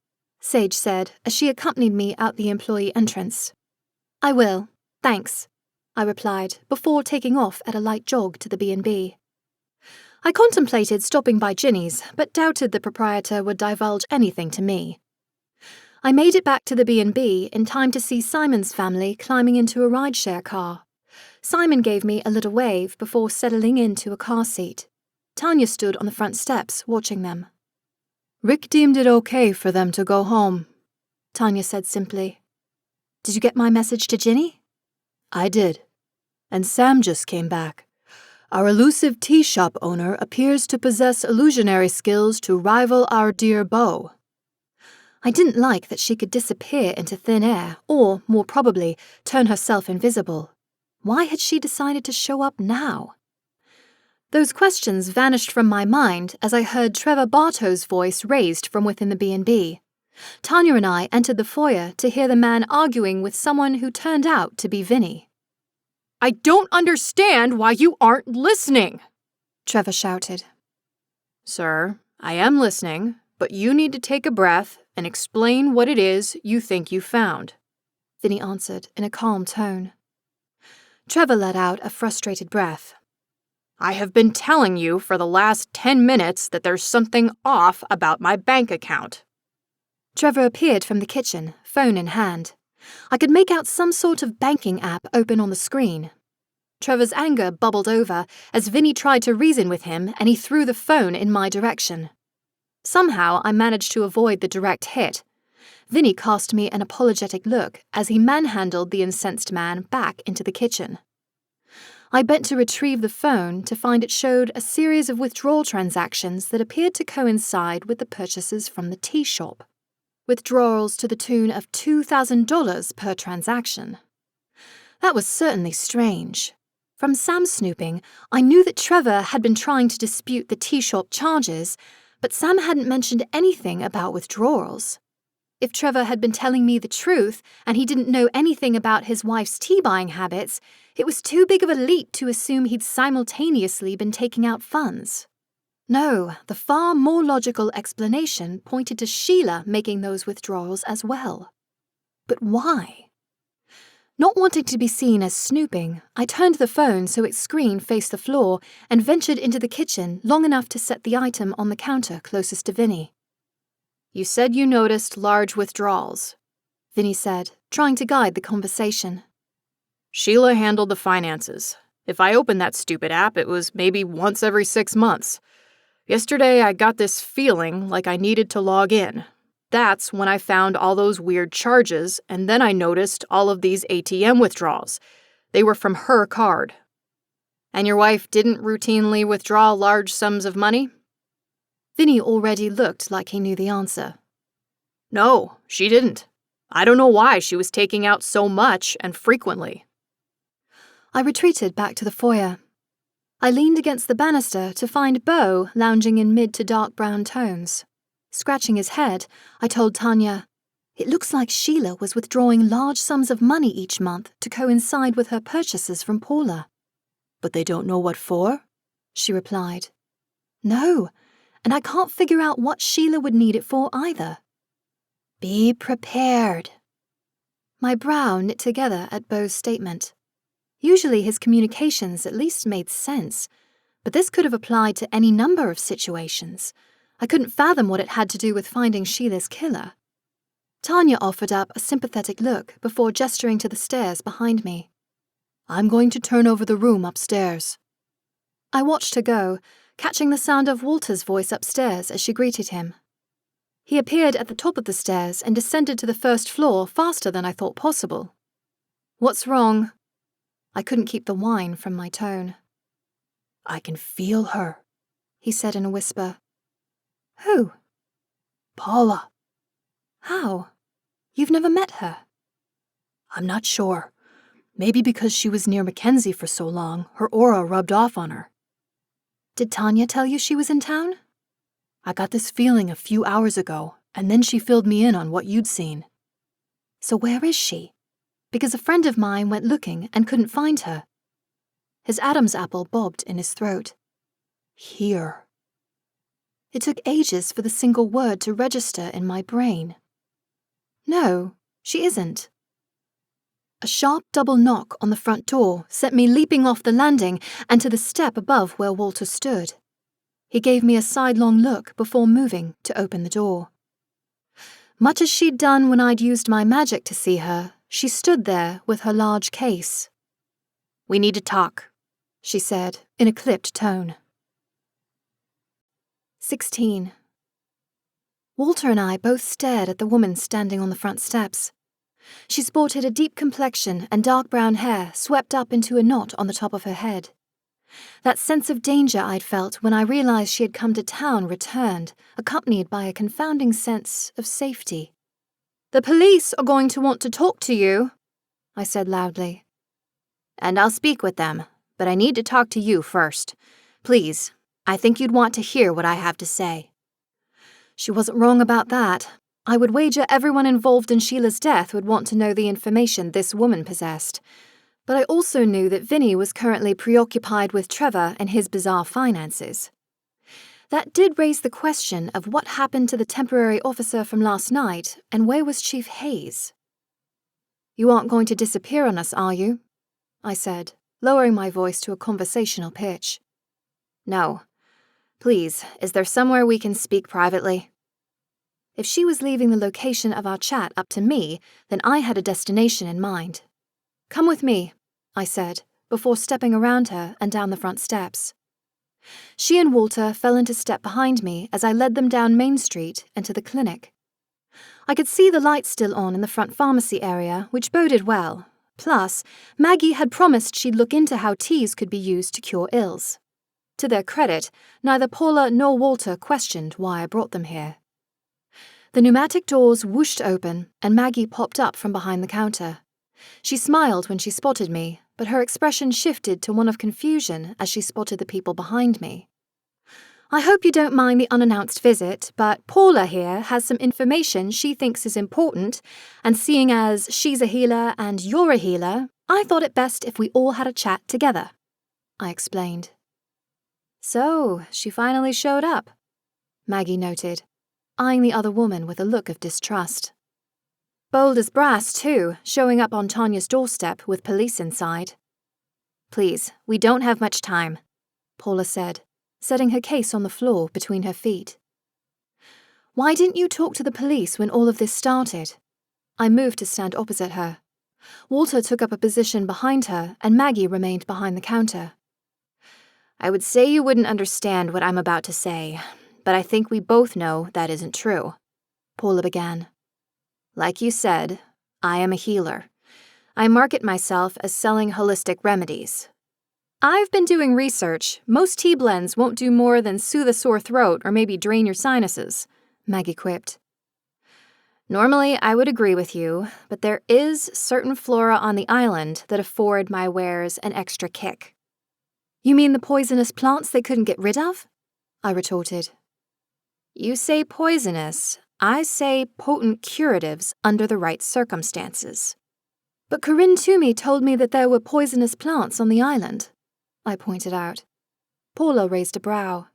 Sage said as she accompanied me out the employee entrance. I will, thanks, I replied before taking off at a light jog to the B&B. I contemplated stopping by Ginny's, but doubted the proprietor would divulge anything to me. I made it back to the B&B in time to see Simon's family climbing into a rideshare car. Simon gave me a little wave before settling into a car seat. Tanya stood on the front steps watching them. Rick deemed it okay for them to go home, Tanya said simply. Did you get my message to Ginny? I did. And Sam just came back. Our elusive tea shop owner appears to possess illusionary skills to rival our dear Beau. I didn't like that she could disappear into thin air, or, more probably, turn herself invisible. Why had she decided to show up now? Those questions vanished from my mind as I heard Trevor Bartow's voice raised from within the B&B. Tanya and I entered the foyer to hear the man arguing with someone who turned out to be Vinny. I don't understand why you aren't listening, Trevor shouted. Sir, I am listening, but you need to take a breath and explain what it is you think you found, Vinny answered in a calm tone. Trevor let out a frustrated breath. I have been telling you for the last 10 minutes that there's something off about my bank account. Trevor appeared from the kitchen, phone in hand. I could make out some sort of banking app open on the screen. Trevor's anger bubbled over as Vinny tried to reason with him and he threw the phone in my direction. Somehow I managed to avoid the direct hit. Vinny cast me an apologetic look as he manhandled the incensed man back into the kitchen. I bent to retrieve the phone to find it showed a series of withdrawal transactions that appeared to coincide with the purchases from the tea shop. Withdrawals to the tune of $2,000 per transaction. That was certainly strange. From Sam's snooping, I knew that Trevor had been trying to dispute the tea shop charges, but Sam hadn't mentioned anything about withdrawals. If Trevor had been telling me the truth and he didn't know anything about his wife's tea-buying habits, it was too big of a leap to assume he'd simultaneously been taking out funds. No, the far more logical explanation pointed to Sheila making those withdrawals as well. But why? Not wanting to be seen as snooping, I turned the phone so its screen faced the floor and ventured into the kitchen long enough to set the item on the counter closest to Vinny. You said you noticed large withdrawals, Vinny said, trying to guide the conversation. Sheila handled the finances. If I opened that stupid app, it was maybe once every 6 months. Yesterday, I got this feeling like I needed to log in. That's when I found all those weird charges, and then I noticed all of these ATM withdrawals. They were from her card. And your wife didn't routinely withdraw large sums of money? Vinny already looked like he knew the answer. No, she didn't. I don't know why she was taking out so much and frequently. I retreated back to the foyer. I leaned against the banister to find Beau lounging in mid to dark brown tones. Scratching his head, I told Tanya, "It looks like Sheila was withdrawing large sums of money each month to coincide with her purchases from Paula." But they don't know what for? She replied. "No, and I can't figure out what Sheila would need it for either." Be prepared. My brow knit together at Beau's statement. Usually his communications at least made sense, but this could have applied to any number of situations. I couldn't fathom what it had to do with finding Sheila's killer. Tanya offered up a sympathetic look before gesturing to the stairs behind me. "I'm going to turn over the room upstairs." I watched her go, catching the sound of Walter's voice upstairs as she greeted him. He appeared at the top of the stairs and descended to the first floor faster than I thought possible. "What's wrong?" I couldn't keep the whine from my tone. "I can feel her," he said in a whisper. "Who?" "Paula." "How? You've never met her?" "I'm not sure. Maybe because she was near McKenzie for so long, her aura rubbed off on her." "Did Tanya tell you she was in town?" "I got this feeling a few hours ago, and then she filled me in on what you'd seen." "So where is she? Because a friend of mine went looking and couldn't find her." His Adam's apple bobbed in his throat. "Here." It took ages for the single word to register in my brain. "No, she isn't." A sharp double knock on the front door sent me leaping off the landing and to the step above where Walter stood. He gave me a sidelong look before moving to open the door. Much as she'd done when I'd used my magic to see her, she stood there with her large case. "We need to talk," she said in a clipped tone. 16. Walter and I both stared at the woman standing on the front steps. She sported a deep complexion and dark brown hair swept up into a knot on the top of her head. That sense of danger I'd felt when I realized she had come to town returned, accompanied by a confounding sense of safety. "The police are going to want to talk to you," I said loudly. "And I'll speak with them, but I need to talk to you first. Please, I think you'd want to hear what I have to say." She wasn't wrong about that. I would wager everyone involved in Sheila's death would want to know the information this woman possessed. But I also knew that Vinny was currently preoccupied with Trevor and his bizarre finances. That did raise the question of what happened to the temporary officer from last night and where was Chief Hayes? "You aren't going to disappear on us, are you?" I said, lowering my voice to a conversational pitch. No. Please, is there somewhere we can speak privately? If she was leaving the location of our chat up to me, then I had a destination in mind. Come with me, I said, before stepping around her and down the front steps. She and Walter fell into step behind me as I led them down Main Street and to the clinic. I could see the lights still on in the front pharmacy area, which boded well. Plus, Maggie had promised she'd look into how teas could be used to cure ills. To their credit, neither Paula nor Walter questioned why I brought them here. The pneumatic doors whooshed open, and Maggie popped up from behind the counter. She smiled when she spotted me, but her expression shifted to one of confusion as she spotted the people behind me. I hope you don't mind the unannounced visit, but Paula here has some information she thinks is important, and seeing as she's a healer and you're a healer, I thought it best if we all had a chat together, I explained. So, she finally showed up, Maggie noted, eyeing the other woman with a look of distrust. Bold as brass, too, showing up on Tanya's doorstep with police inside. Please, we don't have much time, Paula said, setting her case on the floor between her feet. Why didn't you talk to the police when all of this started? I moved to stand opposite her. Walter took up a position behind her, and Maggie remained behind the counter. I would say you wouldn't understand what I'm about to say, but I think we both know that isn't true, Paula began. Like you said, I am a healer. I market myself as selling holistic remedies. I've been doing research. Most tea blends won't do more than soothe a sore throat or maybe drain your sinuses, Maggie quipped. Normally, I would agree with you, but there is certain flora on the island that afford my wares an extra kick. You mean the poisonous plants they couldn't get rid of? I retorted. You say poisonous. I say potent curatives under the right circumstances. But Corinne Toomey told me that there were poisonous plants on the island, I pointed out. Paula raised a brow.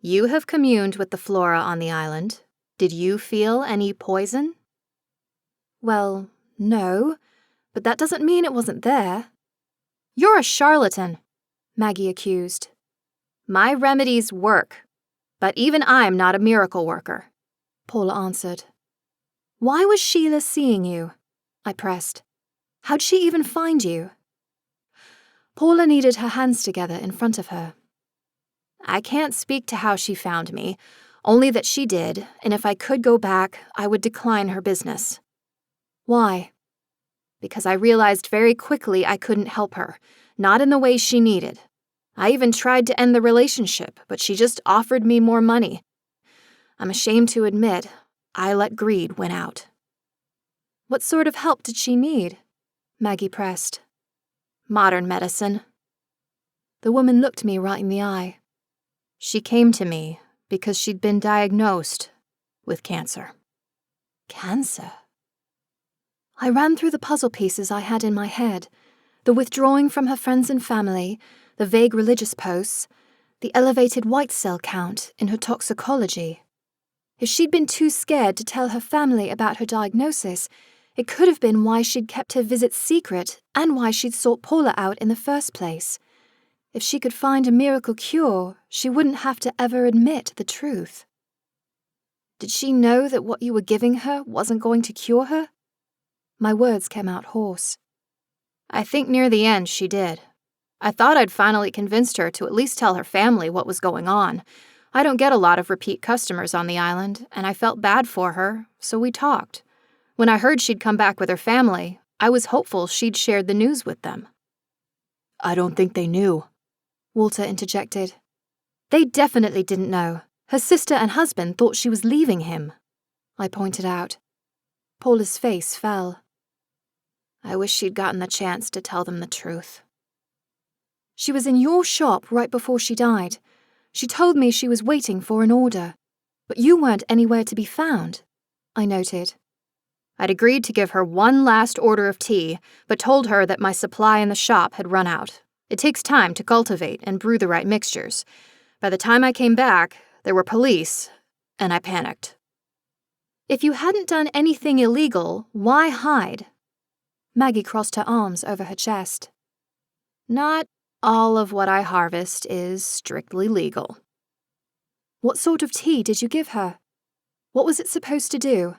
You have communed with the flora on the island. Did you feel any poison? Well, no, but that doesn't mean it wasn't there. You're a charlatan, Maggie accused. My remedies work, but even I'm not a miracle worker, Paula answered. Why was Sheila seeing you? I pressed. How'd she even find you? Paula kneaded her hands together in front of her. I can't speak to how she found me, only that she did, and if I could go back, I would decline her business. Why? Because I realized very quickly I couldn't help her, not in the way she needed. I even tried to end the relationship, but she just offered me more money. I'm ashamed to admit, I let greed win out. What sort of help did she need? Maggie pressed. Modern medicine. The woman looked me right in the eye. She came to me because she'd been diagnosed with cancer. Cancer? I ran through the puzzle pieces I had in my head, the withdrawing from her friends and family, the vague religious posts, the elevated white cell count in her toxicology. If she'd been too scared to tell her family about her diagnosis, it could have been why she'd kept her visit secret and why she'd sought Paula out in the first place. If she could find a miracle cure, she wouldn't have to ever admit the truth. Did she know that what you were giving her wasn't going to cure her? My words came out hoarse. I think near the end she did. I thought I'd finally convinced her to at least tell her family what was going on. I don't get a lot of repeat customers on the island, and I felt bad for her, so we talked. When I heard she'd come back with her family, I was hopeful she'd shared the news with them. I don't think they knew, Walter interjected. They definitely didn't know. Her sister and husband thought she was leaving him, I pointed out. Paula's face fell. I wish she'd gotten the chance to tell them the truth. She was in your shop right before she died. She told me she was waiting for an order, but you weren't anywhere to be found, I noted. I'd agreed to give her one last order of tea, but told her that my supply in the shop had run out. It takes time to cultivate and brew the right mixtures. By the time I came back, there were police, and I panicked. If you hadn't done anything illegal, why hide? Maggie crossed her arms over her chest. Not all of what I harvest is strictly legal. What sort of tea did you give her? What was it supposed to do?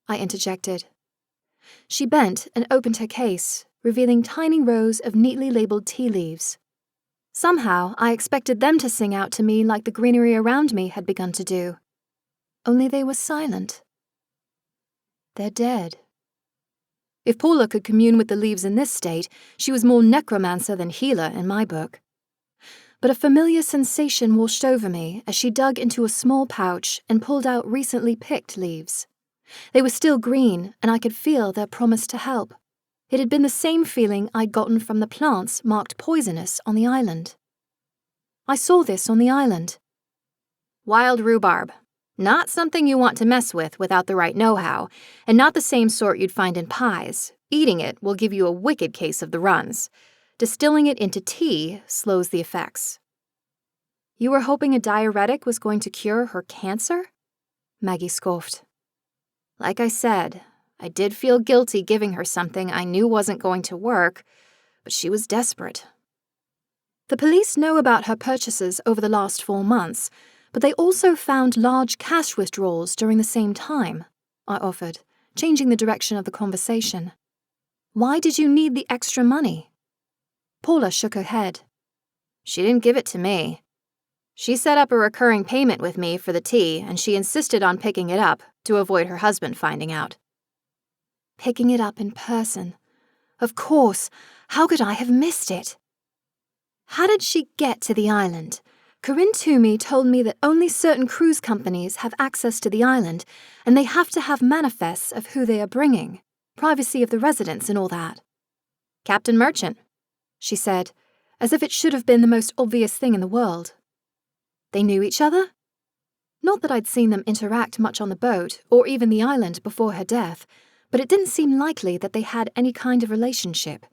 I interjected. She bent and opened her case, revealing tiny rows of neatly labeled tea leaves. Somehow, I expected them to sing out to me like the greenery around me had begun to do. Only they were silent. They're dead. If Paula could commune with the leaves in this state, she was more necromancer than healer in my book. But a familiar sensation washed over me as she dug into a small pouch and pulled out recently picked leaves. They were still green, and I could feel their promise to help. It had been the same feeling I'd gotten from the plants marked poisonous on the island. I saw this on the island. Wild rhubarb. Not something you want to mess with without the right know-how, and not the same sort you'd find in pies. Eating it will give you a wicked case of the runs. Distilling it into tea slows the effects. You were hoping a diuretic was going to cure her cancer? Maggie scoffed. Like I said, I did feel guilty giving her something I knew wasn't going to work, but she was desperate. The police know about her purchases over the last 4 months, but they also found large cash withdrawals during the same time, I offered, changing the direction of the conversation. Why did you need the extra money? Paula shook her head. She didn't give it to me. She set up a recurring payment with me for the tea, and she insisted on picking it up to avoid her husband finding out. Picking it up in person. Of course, how could I have missed it? How did she get to the island? Corinne Toomey told me that only certain cruise companies have access to the island, and they have to have manifests of who they are bringing, privacy of the residents and all that. Captain Merchant, she said, as if it should have been the most obvious thing in the world. They knew each other? Not that I'd seen them interact much on the boat, or even the island before her death, but it didn't seem likely that they had any kind of relationship.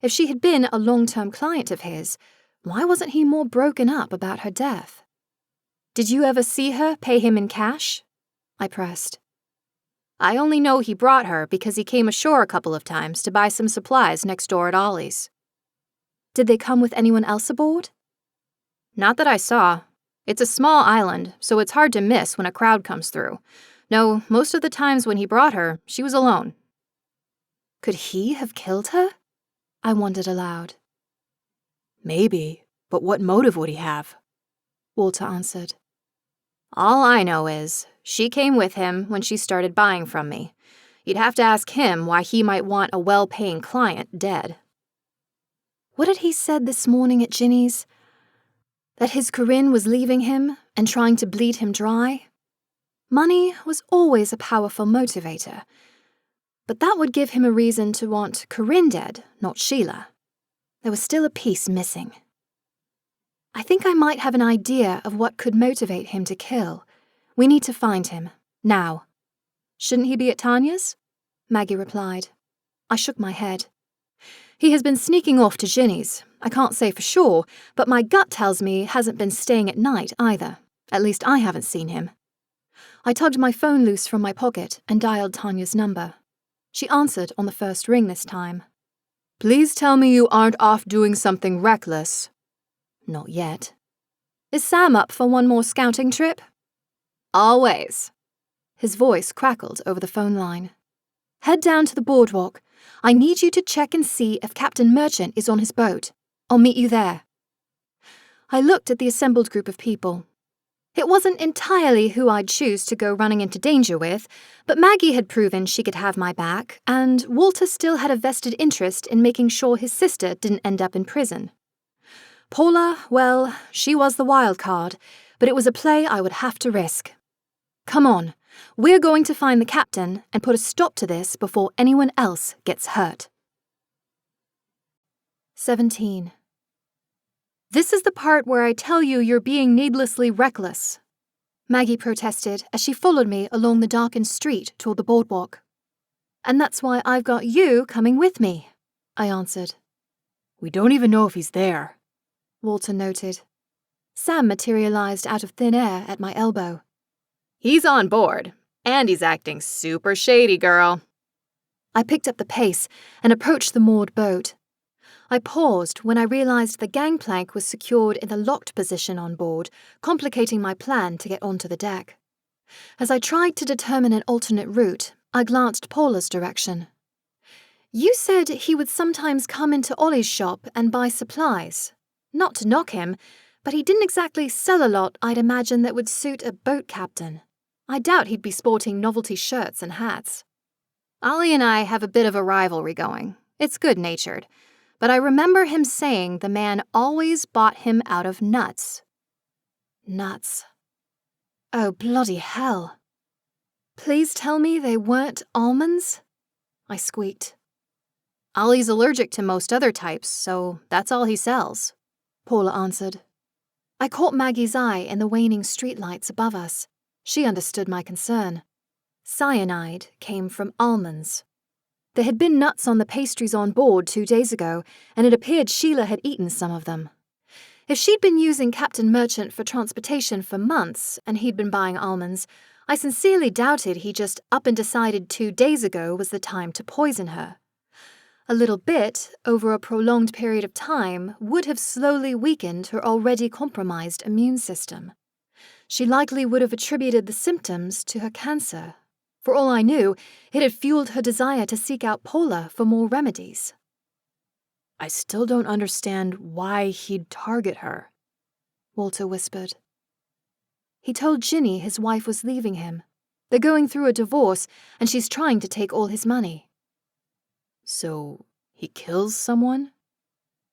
If she had been a long-term client of his, why wasn't he more broken up about her death? Did you ever see her pay him in cash? I pressed. I only know he brought her because he came ashore a couple of times to buy some supplies next door at Ollie's. Did they come with anyone else aboard? Not that I saw. It's a small island, so it's hard to miss when a crowd comes through. No, most of the times when he brought her, she was alone. Could he have killed her? I wondered aloud. Maybe, but what motive would he have? Walter answered. All I know is, she came with him when she started buying from me. You'd have to ask him why he might want a well-paying client dead. What had he said this morning at Ginny's? That his Corinne was leaving him and trying to bleed him dry? Money was always a powerful motivator, but that would give him a reason to want Corinne dead, not Sheila. There was still a piece missing. I think I might have an idea of what could motivate him to kill. We need to find him, now. Shouldn't he be at Tanya's? Maggie replied. I shook my head. He has been sneaking off to Ginny's. I can't say for sure, but my gut tells me he hasn't been staying at night either. At least I haven't seen him. I tugged my phone loose from my pocket and dialed Tanya's number. She answered on the first ring this time. Please tell me you aren't off doing something reckless. Not yet. Is Sam up for one more scouting trip? Always. His voice crackled over the phone line. Head down to the boardwalk. I need you to check and see if Captain Merchant is on his boat. I'll meet you there. I looked at the assembled group of people. It wasn't entirely who I'd choose to go running into danger with, but Maggie had proven she could have my back, and Walter still had a vested interest in making sure his sister didn't end up in prison. Paula, well, she was the wild card, but it was a play I would have to risk. Come on, we're going to find the captain and put a stop to this before anyone else gets hurt. 17. This is the part where I tell you you're being needlessly reckless, Maggie protested as she followed me along the darkened street toward the boardwalk. And that's why I've got you coming with me, I answered. We don't even know if he's there, Walter noted. Sam materialized out of thin air at my elbow. He's on board, and he's acting super shady, girl. I picked up the pace and approached the moored boat. I paused when I realized the gangplank was secured in the locked position on board, complicating my plan to get onto the deck. As I tried to determine an alternate route, I glanced Paula's direction. You said he would sometimes come into Ollie's shop and buy supplies. Not to knock him, but he didn't exactly sell a lot I'd imagine that would suit a boat captain. I doubt he'd be sporting novelty shirts and hats. Ollie and I have a bit of a rivalry going. It's good-natured. But I remember him saying the man always bought him out of nuts. Nuts. Oh, bloody hell. Please tell me they weren't almonds? I squeaked. Ollie's allergic to most other types, so that's all he sells, Paula answered. I caught Maggie's eye in the waning streetlights above us. She understood my concern. Cyanide came from almonds. There had been nuts on the pastries on board 2 days ago, and it appeared Sheila had eaten some of them. If she'd been using Captain Merchant for transportation for months, and he'd been buying almonds, I sincerely doubted he just up and decided 2 days ago was the time to poison her. A little bit, over a prolonged period of time, would have slowly weakened her already compromised immune system. She likely would have attributed the symptoms to her cancer. For all I knew, it had fueled her desire to seek out Paula for more remedies. I still don't understand why he'd target her, Walter whispered. He told Ginny his wife was leaving him. They're going through a divorce, and she's trying to take all his money. So he kills someone?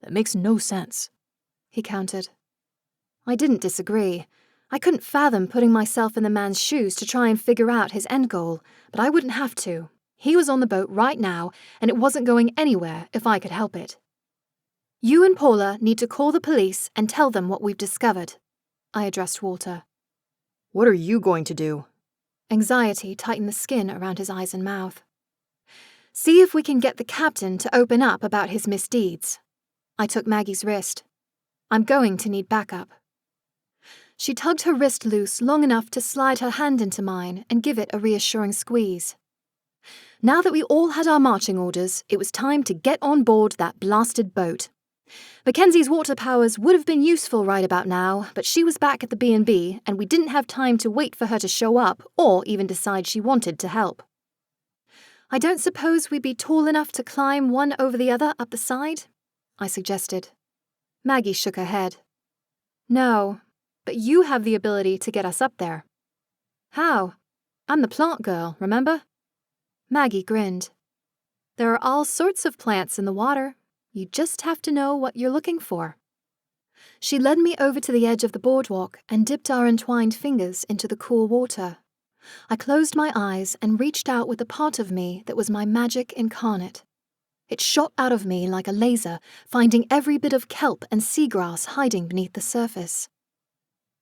That makes no sense, he countered. I didn't disagree. I couldn't fathom putting myself in the man's shoes to try and figure out his end goal, but I wouldn't have to. He was on the boat right now, and it wasn't going anywhere if I could help it. You and Paula need to call the police and tell them what we've discovered, I addressed Walter. What are you going to do? Anxiety tightened the skin around his eyes and mouth. See if we can get the captain to open up about his misdeeds. I took Maggie's wrist. I'm going to need backup. She tugged her wrist loose long enough to slide her hand into mine and give it a reassuring squeeze. Now that we all had our marching orders, it was time to get on board that blasted boat. Mackenzie's water powers would have been useful right about now, but she was back at the B&B, and we didn't have time to wait for her to show up or even decide she wanted to help. I don't suppose we'd be tall enough to climb one over the other up the side? I suggested. Maggie shook her head. No, but you have the ability to get us up there. How? I'm the plant girl, remember? Maggie grinned. There are all sorts of plants in the water. You just have to know what you're looking for. She led me over to the edge of the boardwalk and dipped our entwined fingers into the cool water. I closed my eyes and reached out with the part of me that was my magic incarnate. It shot out of me like a laser, finding every bit of kelp and seagrass hiding beneath the surface.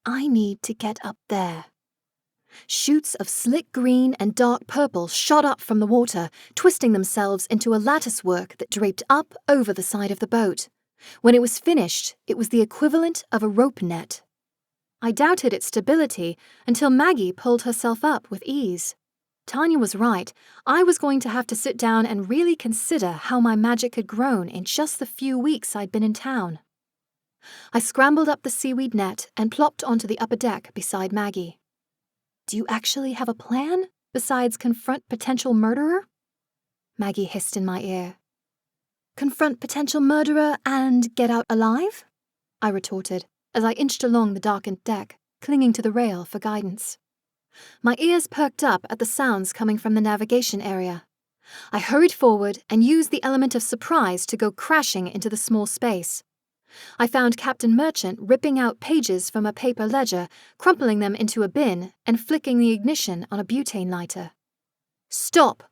I need to get up there. Shoots of slick green and dark purple shot up from the water, twisting themselves into a latticework that draped up over the side of the boat. When it was finished, it was the equivalent of a rope net. I doubted its stability until Maggie pulled herself up with ease. Tanya was right. I was going to have to sit down and really consider how my magic had grown in just the few weeks I'd been in town. I scrambled up the seaweed net and plopped onto the upper deck beside Maggie. Do you actually have a plan, besides confront potential murderer? Maggie hissed in my ear. Confront potential murderer and get out alive? I retorted, as I inched along the darkened deck, clinging to the rail for guidance. My ears perked up at the sounds coming from the navigation area. I hurried forward and used the element of surprise to go crashing into the small space. I found Captain Merchant ripping out pages from a paper ledger, crumpling them into a bin, and flicking the ignition on a butane lighter. Stop!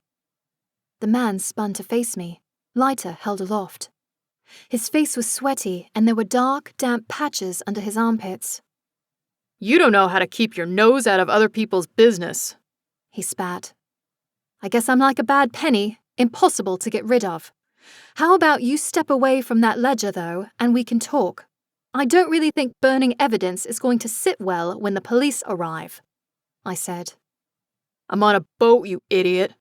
The man spun to face me, lighter held aloft. His face was sweaty, and there were dark, damp patches under his armpits. You don't know how to keep your nose out of other people's business, he spat. I guess I'm like a bad penny, impossible to get rid of. How about you step away from that ledger, though, and we can talk? I don't really think burning evidence is going to sit well when the police arrive, I said. I'm on a boat, you idiot,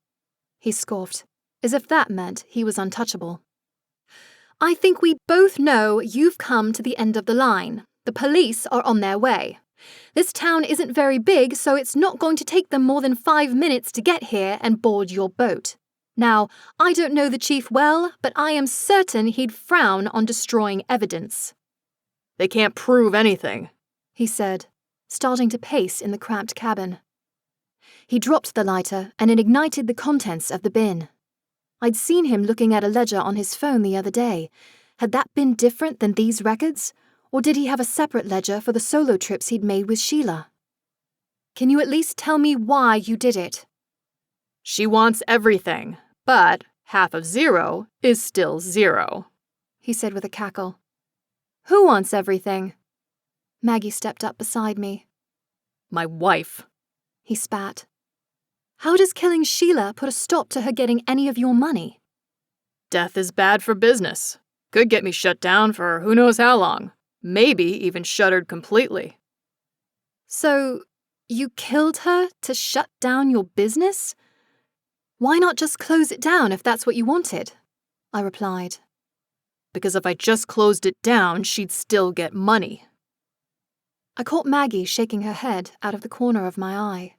he scoffed, as if that meant he was untouchable. I think we both know you've come to the end of the line. The police are on their way. This town isn't very big, so it's not going to take them more than 5 minutes to get here and board your boat. Now, I don't know the chief well, but I am certain he'd frown on destroying evidence. They can't prove anything, he said, starting to pace in the cramped cabin. He dropped the lighter and it ignited the contents of the bin. I'd seen him looking at a ledger on his phone the other day. Had that been different than these records? Or did he have a separate ledger for the solo trips he'd made with Sheila? Can you at least tell me why you did it? She wants everything, but half of 0 is still 0, he said with a cackle. Who wants everything? Maggie stepped up beside me. My wife, he spat. How does killing Sheila put a stop to her getting any of your money? Death is bad for business. Could get me shut down for who knows how long. Maybe even shuttered completely. So, you killed her to shut down your business? Why not just close it down if that's what you wanted? I replied. Because if I just closed it down, she'd still get money. I caught Maggie shaking her head out of the corner of my eye.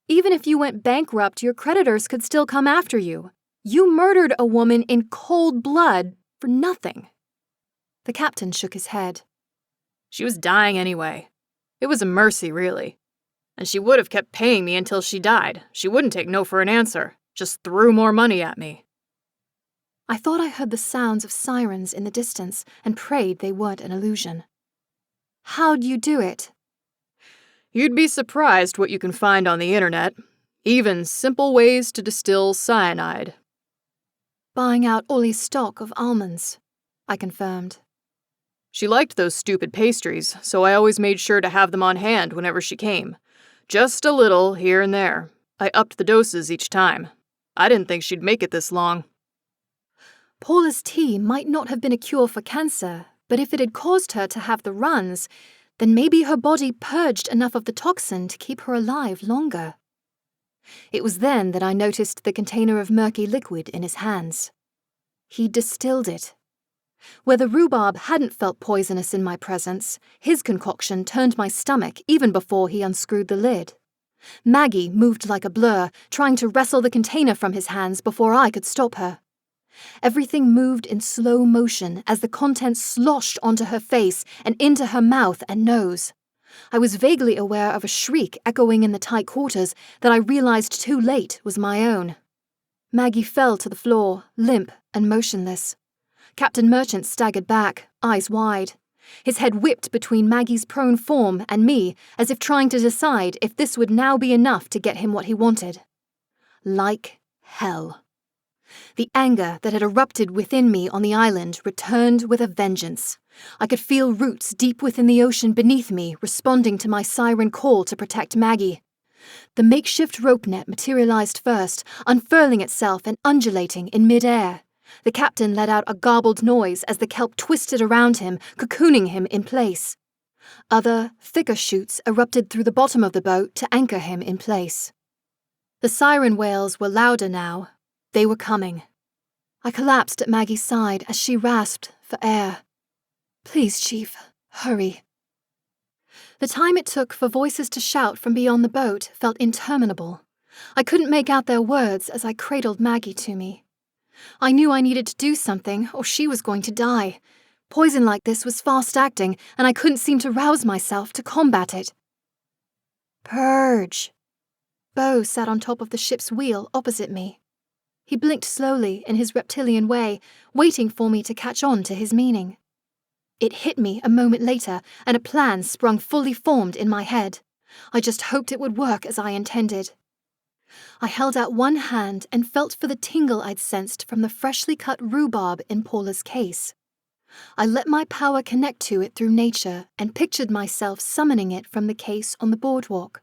Even if you went bankrupt, your creditors could still come after you. You murdered a woman in cold blood for nothing. The captain shook his head. She was dying anyway. It was a mercy, really. And she would have kept paying me until she died. She wouldn't take no for an answer. Just threw more money at me. I thought I heard the sounds of sirens in the distance and prayed they weren't an illusion. How'd you do it? You'd be surprised what you can find on the internet. Even simple ways to distill cyanide. Buying out Ollie's stock of almonds, I confirmed. She liked those stupid pastries, so I always made sure to have them on hand whenever she came. Just a little here and there. I upped the doses each time. I didn't think she'd make it this long. Paula's tea might not have been a cure for cancer, but if it had caused her to have the runs, then maybe her body purged enough of the toxin to keep her alive longer. It was then that I noticed the container of murky liquid in his hands. He distilled it. Where the rhubarb hadn't felt poisonous in my presence, his concoction turned my stomach even before he unscrewed the lid. Maggie moved like a blur, trying to wrestle the container from his hands before I could stop her. Everything moved in slow motion as the contents sloshed onto her face and into her mouth and nose. I was vaguely aware of a shriek echoing in the tight quarters that I realized too late was my own. Maggie fell to the floor, limp and motionless. Captain Merchant staggered back, eyes wide. His head whipped between Maggie's prone form and me, as if trying to decide if this would now be enough to get him what he wanted. Like hell. The anger that had erupted within me on the island returned with a vengeance. I could feel roots deep within the ocean beneath me responding to my siren call to protect Maggie. The makeshift rope net materialized first, unfurling itself and undulating in mid-air. The captain let out a garbled noise as the kelp twisted around him, cocooning him in place. Other, thicker shoots erupted through the bottom of the boat to anchor him in place. The siren wails were louder now. They were coming. I collapsed at Maggie's side as she rasped for air. Please, Chief, hurry. The time it took for voices to shout from beyond the boat felt interminable. I couldn't make out their words as I cradled Maggie to me. I knew I needed to do something, or she was going to die. Poison like this was fast-acting, and I couldn't seem to rouse myself to combat it. Purge. Bo sat on top of the ship's wheel opposite me. He blinked slowly in his reptilian way, waiting for me to catch on to his meaning. It hit me a moment later, and a plan sprung fully formed in my head. I just hoped it would work as I intended. I held out one hand and felt for the tingle I'd sensed from the freshly cut rhubarb in Paula's case. I let my power connect to it through nature and pictured myself summoning it from the case on the boardwalk.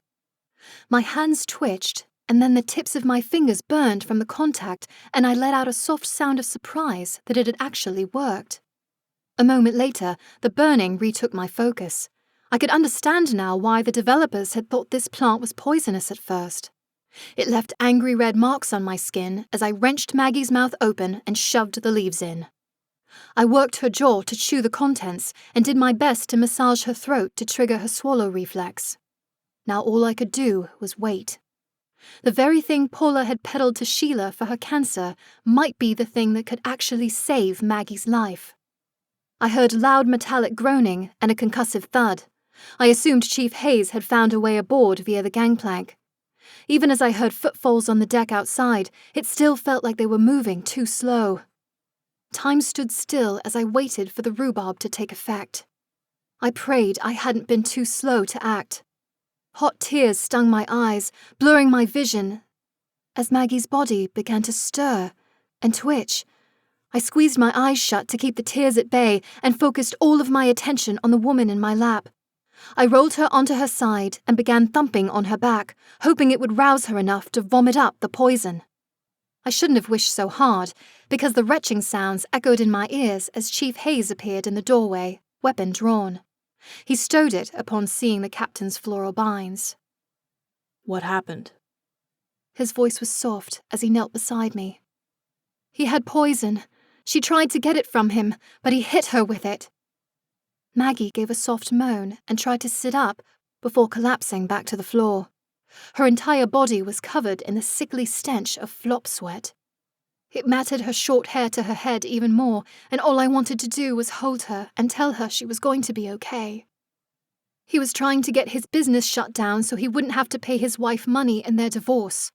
My hands twitched, and then the tips of my fingers burned from the contact, and I let out a soft sound of surprise that it had actually worked. A moment later, the burning retook my focus. I could understand now why the developers had thought this plant was poisonous at first. It left angry red marks on my skin as I wrenched Maggie's mouth open and shoved the leaves in. I worked her jaw to chew the contents and did my best to massage her throat to trigger her swallow reflex. Now all I could do was wait. The very thing Paula had peddled to Sheila for her cancer might be the thing that could actually save Maggie's life. I heard loud metallic groaning and a concussive thud. I assumed Chief Hayes had found a way aboard via the gangplank. Even as I heard footfalls on the deck outside, it still felt like they were moving too slow. Time stood still as I waited for the rhubarb to take effect. I prayed I hadn't been too slow to act. Hot tears stung my eyes, blurring my vision. As Maggie's body began to stir and twitch, I squeezed my eyes shut to keep the tears at bay and focused all of my attention on the woman in my lap. I rolled her onto her side and began thumping on her back, hoping it would rouse her enough to vomit up the poison. I shouldn't have wished so hard, because the retching sounds echoed in my ears as Chief Hayes appeared in the doorway, weapon drawn. He stowed it upon seeing the captain's floral binds. What happened? His voice was soft as he knelt beside me. He had poison. She tried to get it from him, but he hit her with it. Maggie gave a soft moan and tried to sit up before collapsing back to the floor. Her entire body was covered in the sickly stench of flop sweat. It matted her short hair to her head even more, and all I wanted to do was hold her and tell her she was going to be okay. He was trying to get his business shut down so he wouldn't have to pay his wife money in their divorce,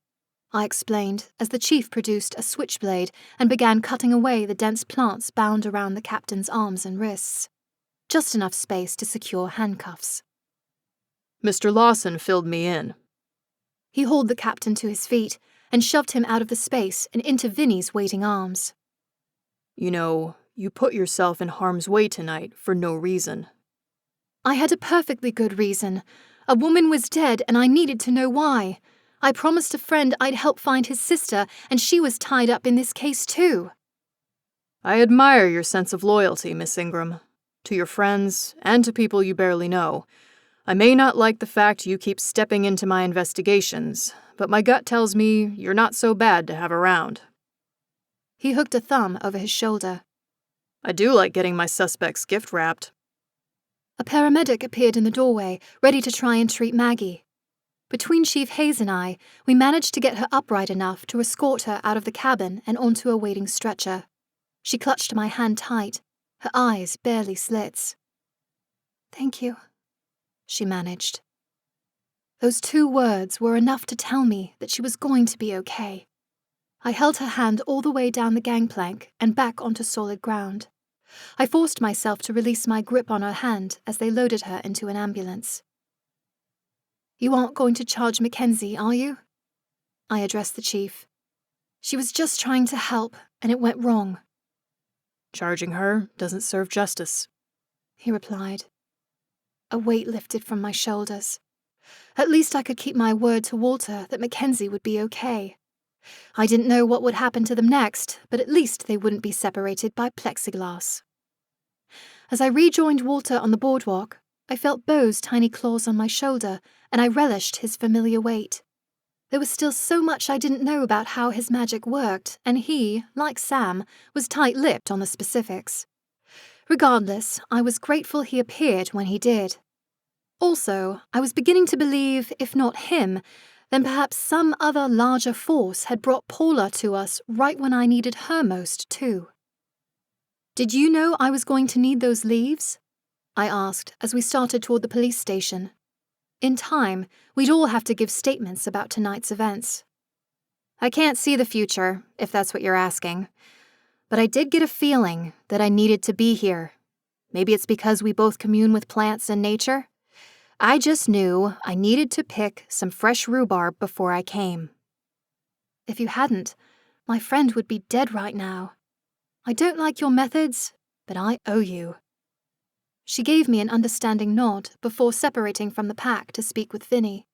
I explained as the chief produced a switchblade and began cutting away the dense plants bound around the captain's arms and wrists. Just enough space to secure handcuffs. Mr. Lawson filled me in. He hauled the captain to his feet and shoved him out of the space and into Vinny's waiting arms. You know, you put yourself in harm's way tonight for no reason. I had a perfectly good reason. A woman was dead and I needed to know why. I promised a friend I'd help find his sister, and she was tied up in this case too. I admire your sense of loyalty, Miss Ingram. To your friends, and to people you barely know. I may not like the fact you keep stepping into my investigations, but my gut tells me you're not so bad to have around. He hooked a thumb over his shoulder. I do like getting my suspects gift-wrapped. A paramedic appeared in the doorway, ready to try and treat Maggie. Between Chief Hayes and I, we managed to get her upright enough to escort her out of the cabin and onto a waiting stretcher. She clutched my hand tight, her eyes barely slits. "Thank you," she managed. Those 2 words were enough to tell me that she was going to be okay. I held her hand all the way down the gangplank and back onto solid ground. I forced myself to release my grip on her hand as they loaded her into an ambulance. "You aren't going to charge McKenzie, are you?" I addressed the chief. "She was just trying to help, and it went wrong." Charging her doesn't serve justice, he replied. A weight lifted from my shoulders. At least I could keep my word to Walter that McKenzie would be okay. I didn't know what would happen to them next, but at least they wouldn't be separated by plexiglass. As I rejoined Walter on the boardwalk, I felt Beau's tiny claws on my shoulder, and I relished his familiar weight. There was still so much I didn't know about how his magic worked, and he, like Sam, was tight-lipped on the specifics. Regardless, I was grateful he appeared when he did. Also, I was beginning to believe, if not him, then perhaps some other larger force had brought Paula to us right when I needed her most, too. "Did you know I was going to need those leaves?" I asked as we started toward the police station. In time, we'd all have to give statements about tonight's events. "I can't see the future, if that's what you're asking. But I did get a feeling that I needed to be here. Maybe it's because we both commune with plants and nature. I just knew I needed to pick some fresh rhubarb before I came." "If you hadn't, my friend would be dead right now. I don't like your methods, but I owe you." She gave me an understanding nod before separating from the pack to speak with Vinny.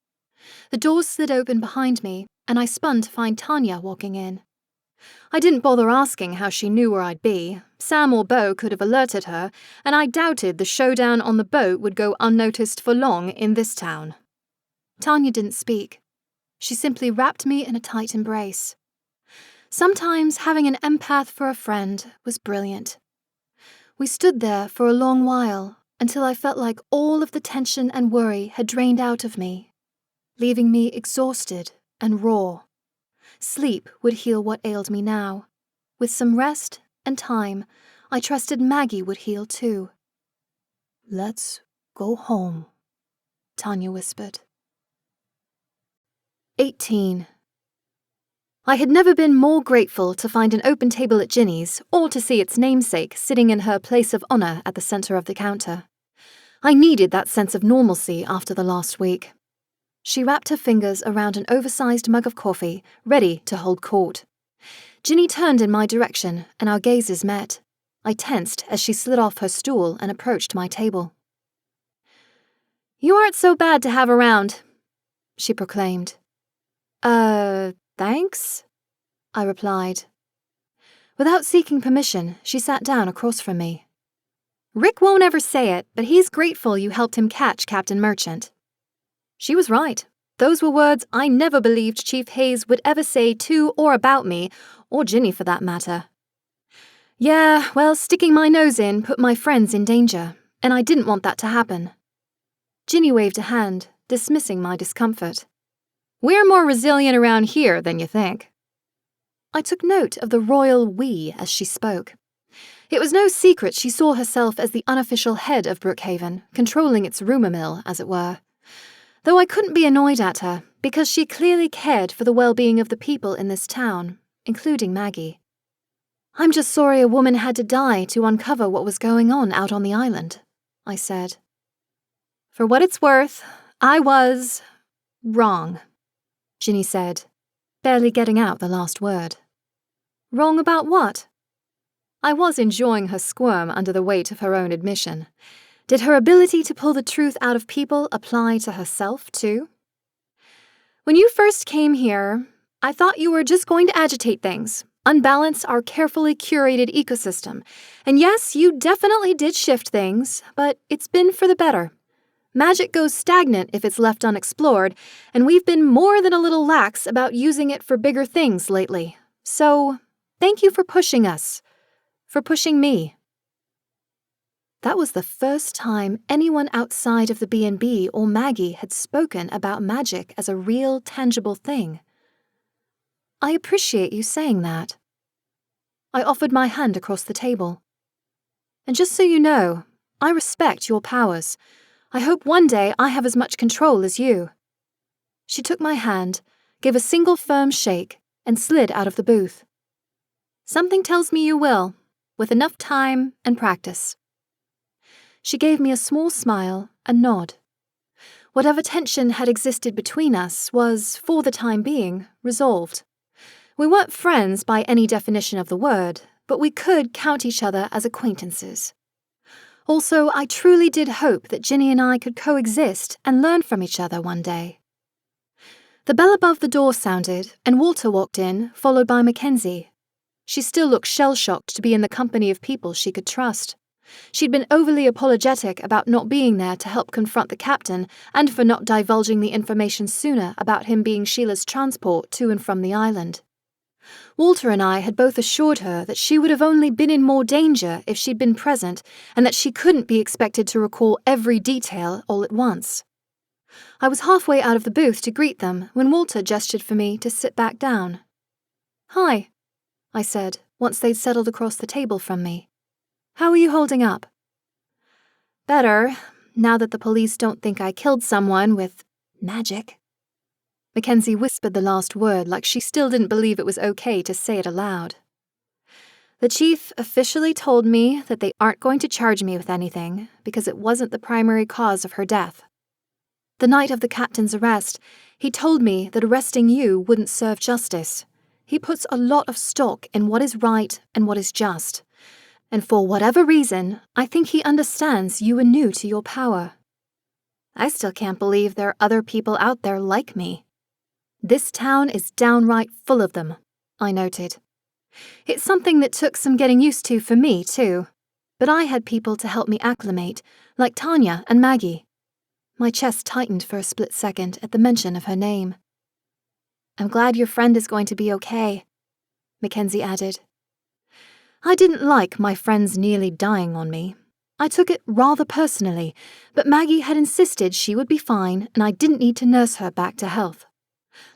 The doors slid open behind me, and I spun to find Tanya walking in. I didn't bother asking how she knew where I'd be. Sam or Beau could have alerted her, and I doubted the showdown on the boat would go unnoticed for long in this town. Tanya didn't speak. She simply wrapped me in a tight embrace. Sometimes having an empath for a friend was brilliant. We stood there for a long while, until I felt like all of the tension and worry had drained out of me, leaving me exhausted and raw. Sleep would heal what ailed me now. With some rest and time, I trusted Maggie would heal too. "Let's go home," Tanya whispered. 18. I had never been more grateful to find an open table at Ginny's or to see its namesake sitting in her place of honor at the center of the counter. I needed that sense of normalcy after the last week. She wrapped her fingers around an oversized mug of coffee, ready to hold court. Ginny turned in my direction, and our gazes met. I tensed as she slid off her stool and approached my table. "You aren't so bad to have around," she proclaimed. Thanks?" I replied. Without seeking permission, she sat down across from me. "Rick won't ever say it, but he's grateful you helped him catch Captain Merchant." She was right. Those were words I never believed Chief Hayes would ever say to or about me, or Ginny for that matter. Yeah, well, sticking my nose in put my friends in danger, and I didn't want that to happen. Ginny waved a hand, dismissing my discomfort. "We're more resilient around here than you think." I took note of the royal we as she spoke. It was no secret she saw herself as the unofficial head of Brookhaven, controlling its rumor mill, as it were. Though I couldn't be annoyed at her, because she clearly cared for the well-being of the people in this town, including Maggie. "I'm just sorry a woman had to die to uncover what was going on out on the island," I said. "For what it's worth, I was wrong," Ginny said, barely getting out the last word. "Wrong about what?" I was enjoying her squirm under the weight of her own admission. Did her ability to pull the truth out of people apply to herself, too? "When you first came here, I thought you were just going to agitate things, unbalance our carefully curated ecosystem. And yes, you definitely did shift things, but it's been for the better. Magic goes stagnant if it's left unexplored, and we've been more than a little lax about using it for bigger things lately. So, thank you for pushing us. For pushing me." That was the first time anyone outside of the B&B or Maggie had spoken about magic as a real, tangible thing. "I appreciate you saying that." I offered my hand across the table. "And just so you know, I respect your powers. I hope one day I have as much control as you." She took my hand, gave a single firm shake, and slid out of the booth. "Something tells me you will, with enough time and practice." She gave me a small smile and nod. Whatever tension had existed between us was, for the time being, resolved. We weren't friends by any definition of the word, but we could count each other as acquaintances. Also, I truly did hope that Ginny and I could coexist and learn from each other one day. The bell above the door sounded, and Walter walked in, followed by McKenzie. She still looked shell-shocked to be in the company of people she could trust. She'd been overly apologetic about not being there to help confront the captain and for not divulging the information sooner about him being Sheila's transport to and from the island. Walter and I had both assured her that she would have only been in more danger if she'd been present and that she couldn't be expected to recall every detail all at once. I was halfway out of the booth to greet them when Walter gestured for me to sit back down. "Hi," I said, once they'd settled across the table from me. "How are you holding up?" "Better, now that the police don't think I killed someone with magic." McKenzie whispered the last word like she still didn't believe it was okay to say it aloud. "The chief officially told me that they aren't going to charge me with anything because it wasn't the primary cause of her death. The night of the captain's arrest, he told me that arresting you wouldn't serve justice. He puts a lot of stock in what is right and what is just. And for whatever reason, I think he understands you were new to your power. I still can't believe there are other people out there like me. This town is downright full of them," I noted. It's something that took some getting used to for me, too. But I had people to help me acclimate, like Tanya and Maggie. My chest tightened for a split second at the mention of her name. "I'm glad your friend is going to be okay," McKenzie added. I didn't like my friends nearly dying on me. I took it rather personally, but Maggie had insisted she would be fine and I didn't need to nurse her back to health.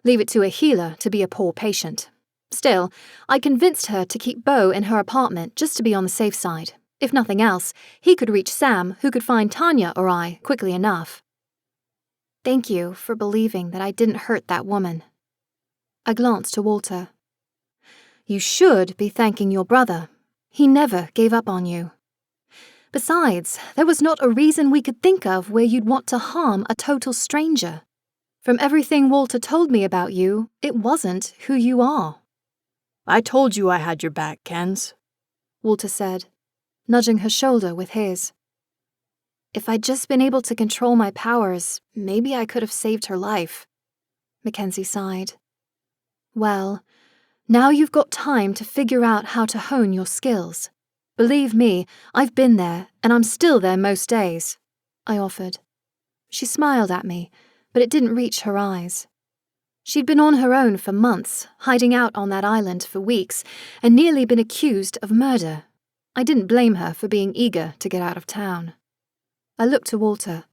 Leave it to a healer to be a poor patient. Still, I convinced her to keep Beau in her apartment just to be on the safe side. If nothing else, he could reach Sam, who could find Tanya or I quickly enough. Thank you for believing that I didn't hurt that woman. I glanced to Walter. You should be thanking your brother. He never gave up on you. Besides, there was not a reason we could think of where you'd want to harm a total stranger. From everything Walter told me about you, it wasn't who you are. I told you I had your back, Kenz, Walter said, nudging her shoulder with his. If I'd just been able to control my powers, maybe I could have saved her life. McKenzie sighed. Well, now you've got time to figure out how to hone your skills. Believe me, I've been there, and I'm still there most days, I offered. She smiled at me, but it didn't reach her eyes. She'd been on her own for months, hiding out on that island for weeks, and nearly been accused of murder. I didn't blame her for being eager to get out of town. I looked to Walter.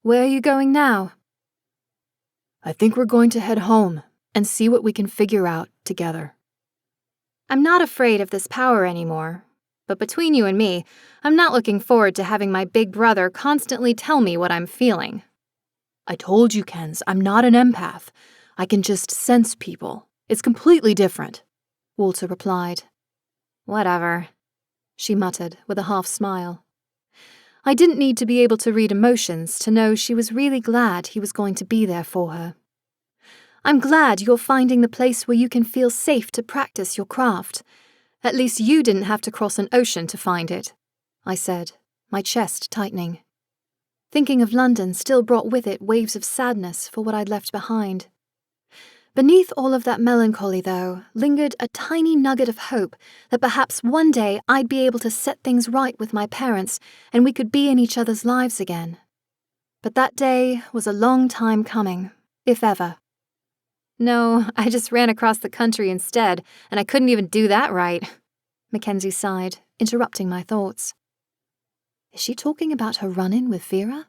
Where are you going now? I think we're going to head home and see what we can figure out together. I'm not afraid of this power anymore, but between you and me, I'm not looking forward to having my big brother constantly tell me what I'm feeling. I told you, Kenz, I'm not an empath. I can just sense people. It's completely different, Walter replied. Whatever, she muttered with a half smile. I didn't need to be able to read emotions to know she was really glad he was going to be there for her. I'm glad you're finding the place where you can feel safe to practice your craft. At least you didn't have to cross an ocean to find it, I said, my chest tightening. Thinking of London still brought with it waves of sadness for what I'd left behind. Beneath all of that melancholy, though, lingered a tiny nugget of hope that perhaps one day I'd be able to set things right with my parents and we could be in each other's lives again. But that day was a long time coming, if ever. No, I just ran across the country instead, and I couldn't even do that right, Mackenzie sighed, interrupting my thoughts. Is she talking about her run-in with Vera?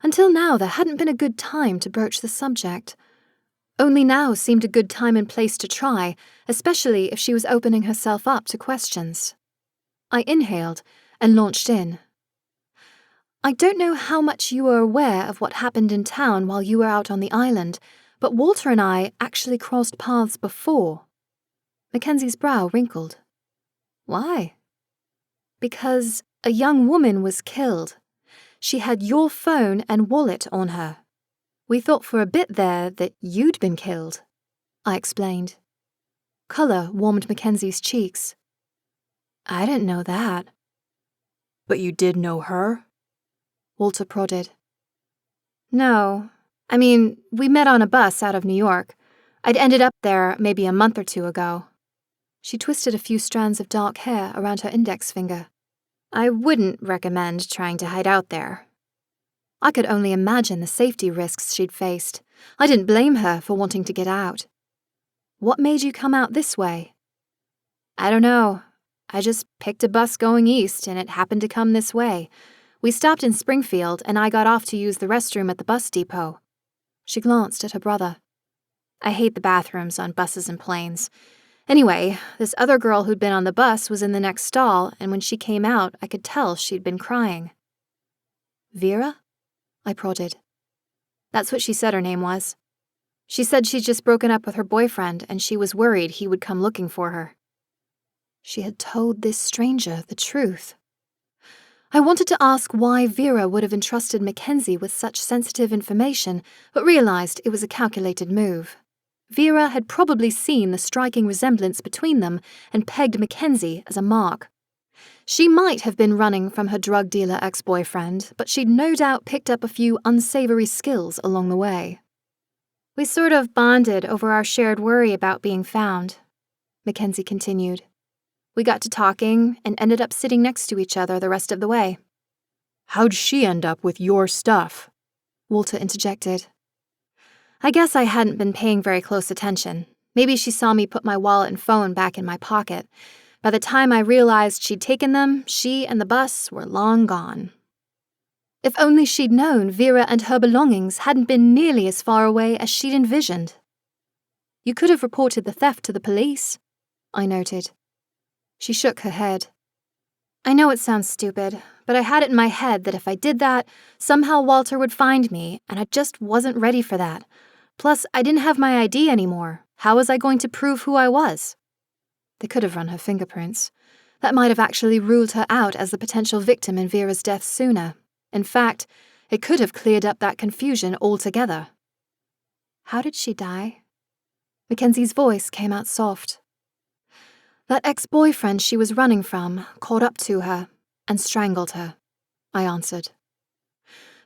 Until now, there hadn't been a good time to broach the subject. Only now seemed a good time and place to try, especially if she was opening herself up to questions. I inhaled and launched in. I don't know how much you were aware of what happened in town while you were out on the island, but Walter and I actually crossed paths before. Mackenzie's brow wrinkled. Why? Because a young woman was killed. She had your phone and wallet on her. We thought for a bit there that you'd been killed, I explained. Colour warmed Mackenzie's cheeks. I didn't know that. But you did know her? Walter prodded. No. I mean, we met on a bus out of New York. I'd ended up there maybe a month or two ago. She twisted a few strands of dark hair around her index finger. I wouldn't recommend trying to hide out there. I could only imagine the safety risks she'd faced. I didn't blame her for wanting to get out. What made you come out this way? I don't know. I just picked a bus going east and it happened to come this way. We stopped in Springfield and I got off to use the restroom at the bus depot. She glanced at her brother. I hate the bathrooms on buses and planes. Anyway, this other girl who'd been on the bus was in the next stall, and when she came out, I could tell she'd been crying. Vera? I prodded. That's what she said her name was. She said she'd just broken up with her boyfriend, and she was worried he would come looking for her. She had told this stranger the truth. I wanted to ask why Vera would have entrusted Mackenzie with such sensitive information, but realized it was a calculated move. Vera had probably seen the striking resemblance between them and pegged Mackenzie as a mark. She might have been running from her drug dealer ex-boyfriend, but she'd no doubt picked up a few unsavory skills along the way. We sort of bonded over our shared worry about being found, Mackenzie continued. We got to talking and ended up sitting next to each other the rest of the way. How'd she end up with your stuff? Walter interjected. I guess I hadn't been paying very close attention. Maybe she saw me put my wallet and phone back in my pocket. By the time I realized she'd taken them, she and the bus were long gone. If only she'd known Vera and her belongings hadn't been nearly as far away as she'd envisioned. You could have reported the theft to the police, I noted. She shook her head. I know it sounds stupid, but I had it in my head that if I did that, somehow Walter would find me, and I just wasn't ready for that. Plus, I didn't have my ID anymore. How was I going to prove who I was? They could have run her fingerprints. That might have actually ruled her out as the potential victim in Vera's death sooner. In fact, it could have cleared up that confusion altogether. How did she die? Mackenzie's voice came out soft. That ex-boyfriend she was running from caught up to her and strangled her, I answered.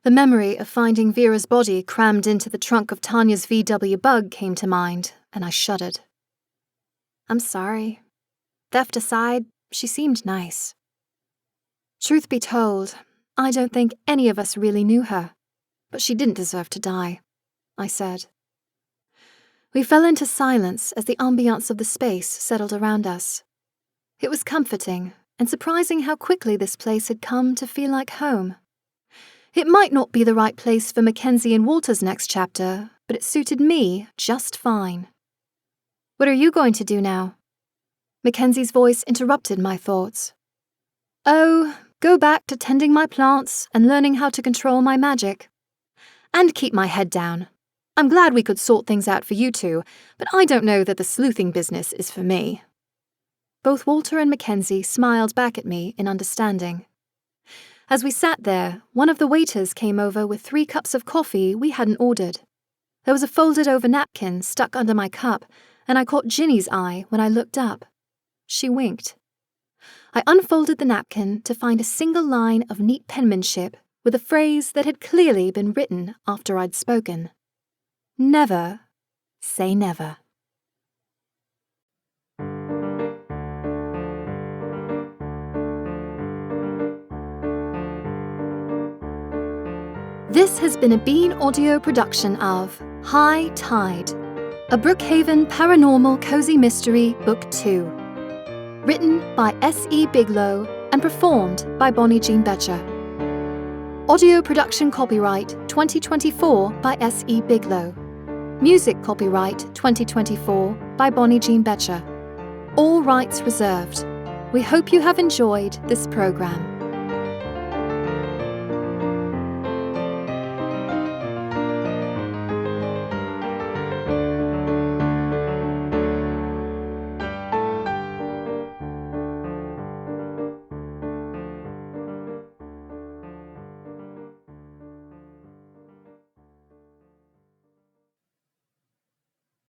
The memory of finding Vera's body crammed into the trunk of Tanya's VW Bug came to mind, and I shuddered. I'm sorry. Theft aside, she seemed nice. Truth be told, I don't think any of us really knew her, but she didn't deserve to die, I said. We fell into silence as the ambiance of the space settled around us. It was comforting and surprising how quickly this place had come to feel like home. It might not be the right place for Mackenzie and Walter's next chapter, but it suited me just fine. What are you going to do now? Mackenzie's voice interrupted my thoughts. Oh, go back to tending my plants and learning how to control my magic. And keep my head down. I'm glad we could sort things out for you two, but I don't know that the sleuthing business is for me. Both Walter and Mackenzie smiled back at me in understanding. As we sat there, one of the waiters came over with 3 cups of coffee we hadn't ordered. There was a folded-over napkin stuck under my cup, and I caught Ginny's eye when I looked up. She winked. I unfolded the napkin to find a single line of neat penmanship with a phrase that had clearly been written after I'd spoken. Never say never. This has been a Bean audio production of High Tide, a Brookhaven Paranormal Cozy Mystery Book 2. Written by S.E. Biglow and performed by Bonnie Jean Betcher. Audio production copyright 2024 by S.E. Biglow. Music copyright 2024 by Bonnie Jean Betcher. All rights reserved. We hope you have enjoyed this program.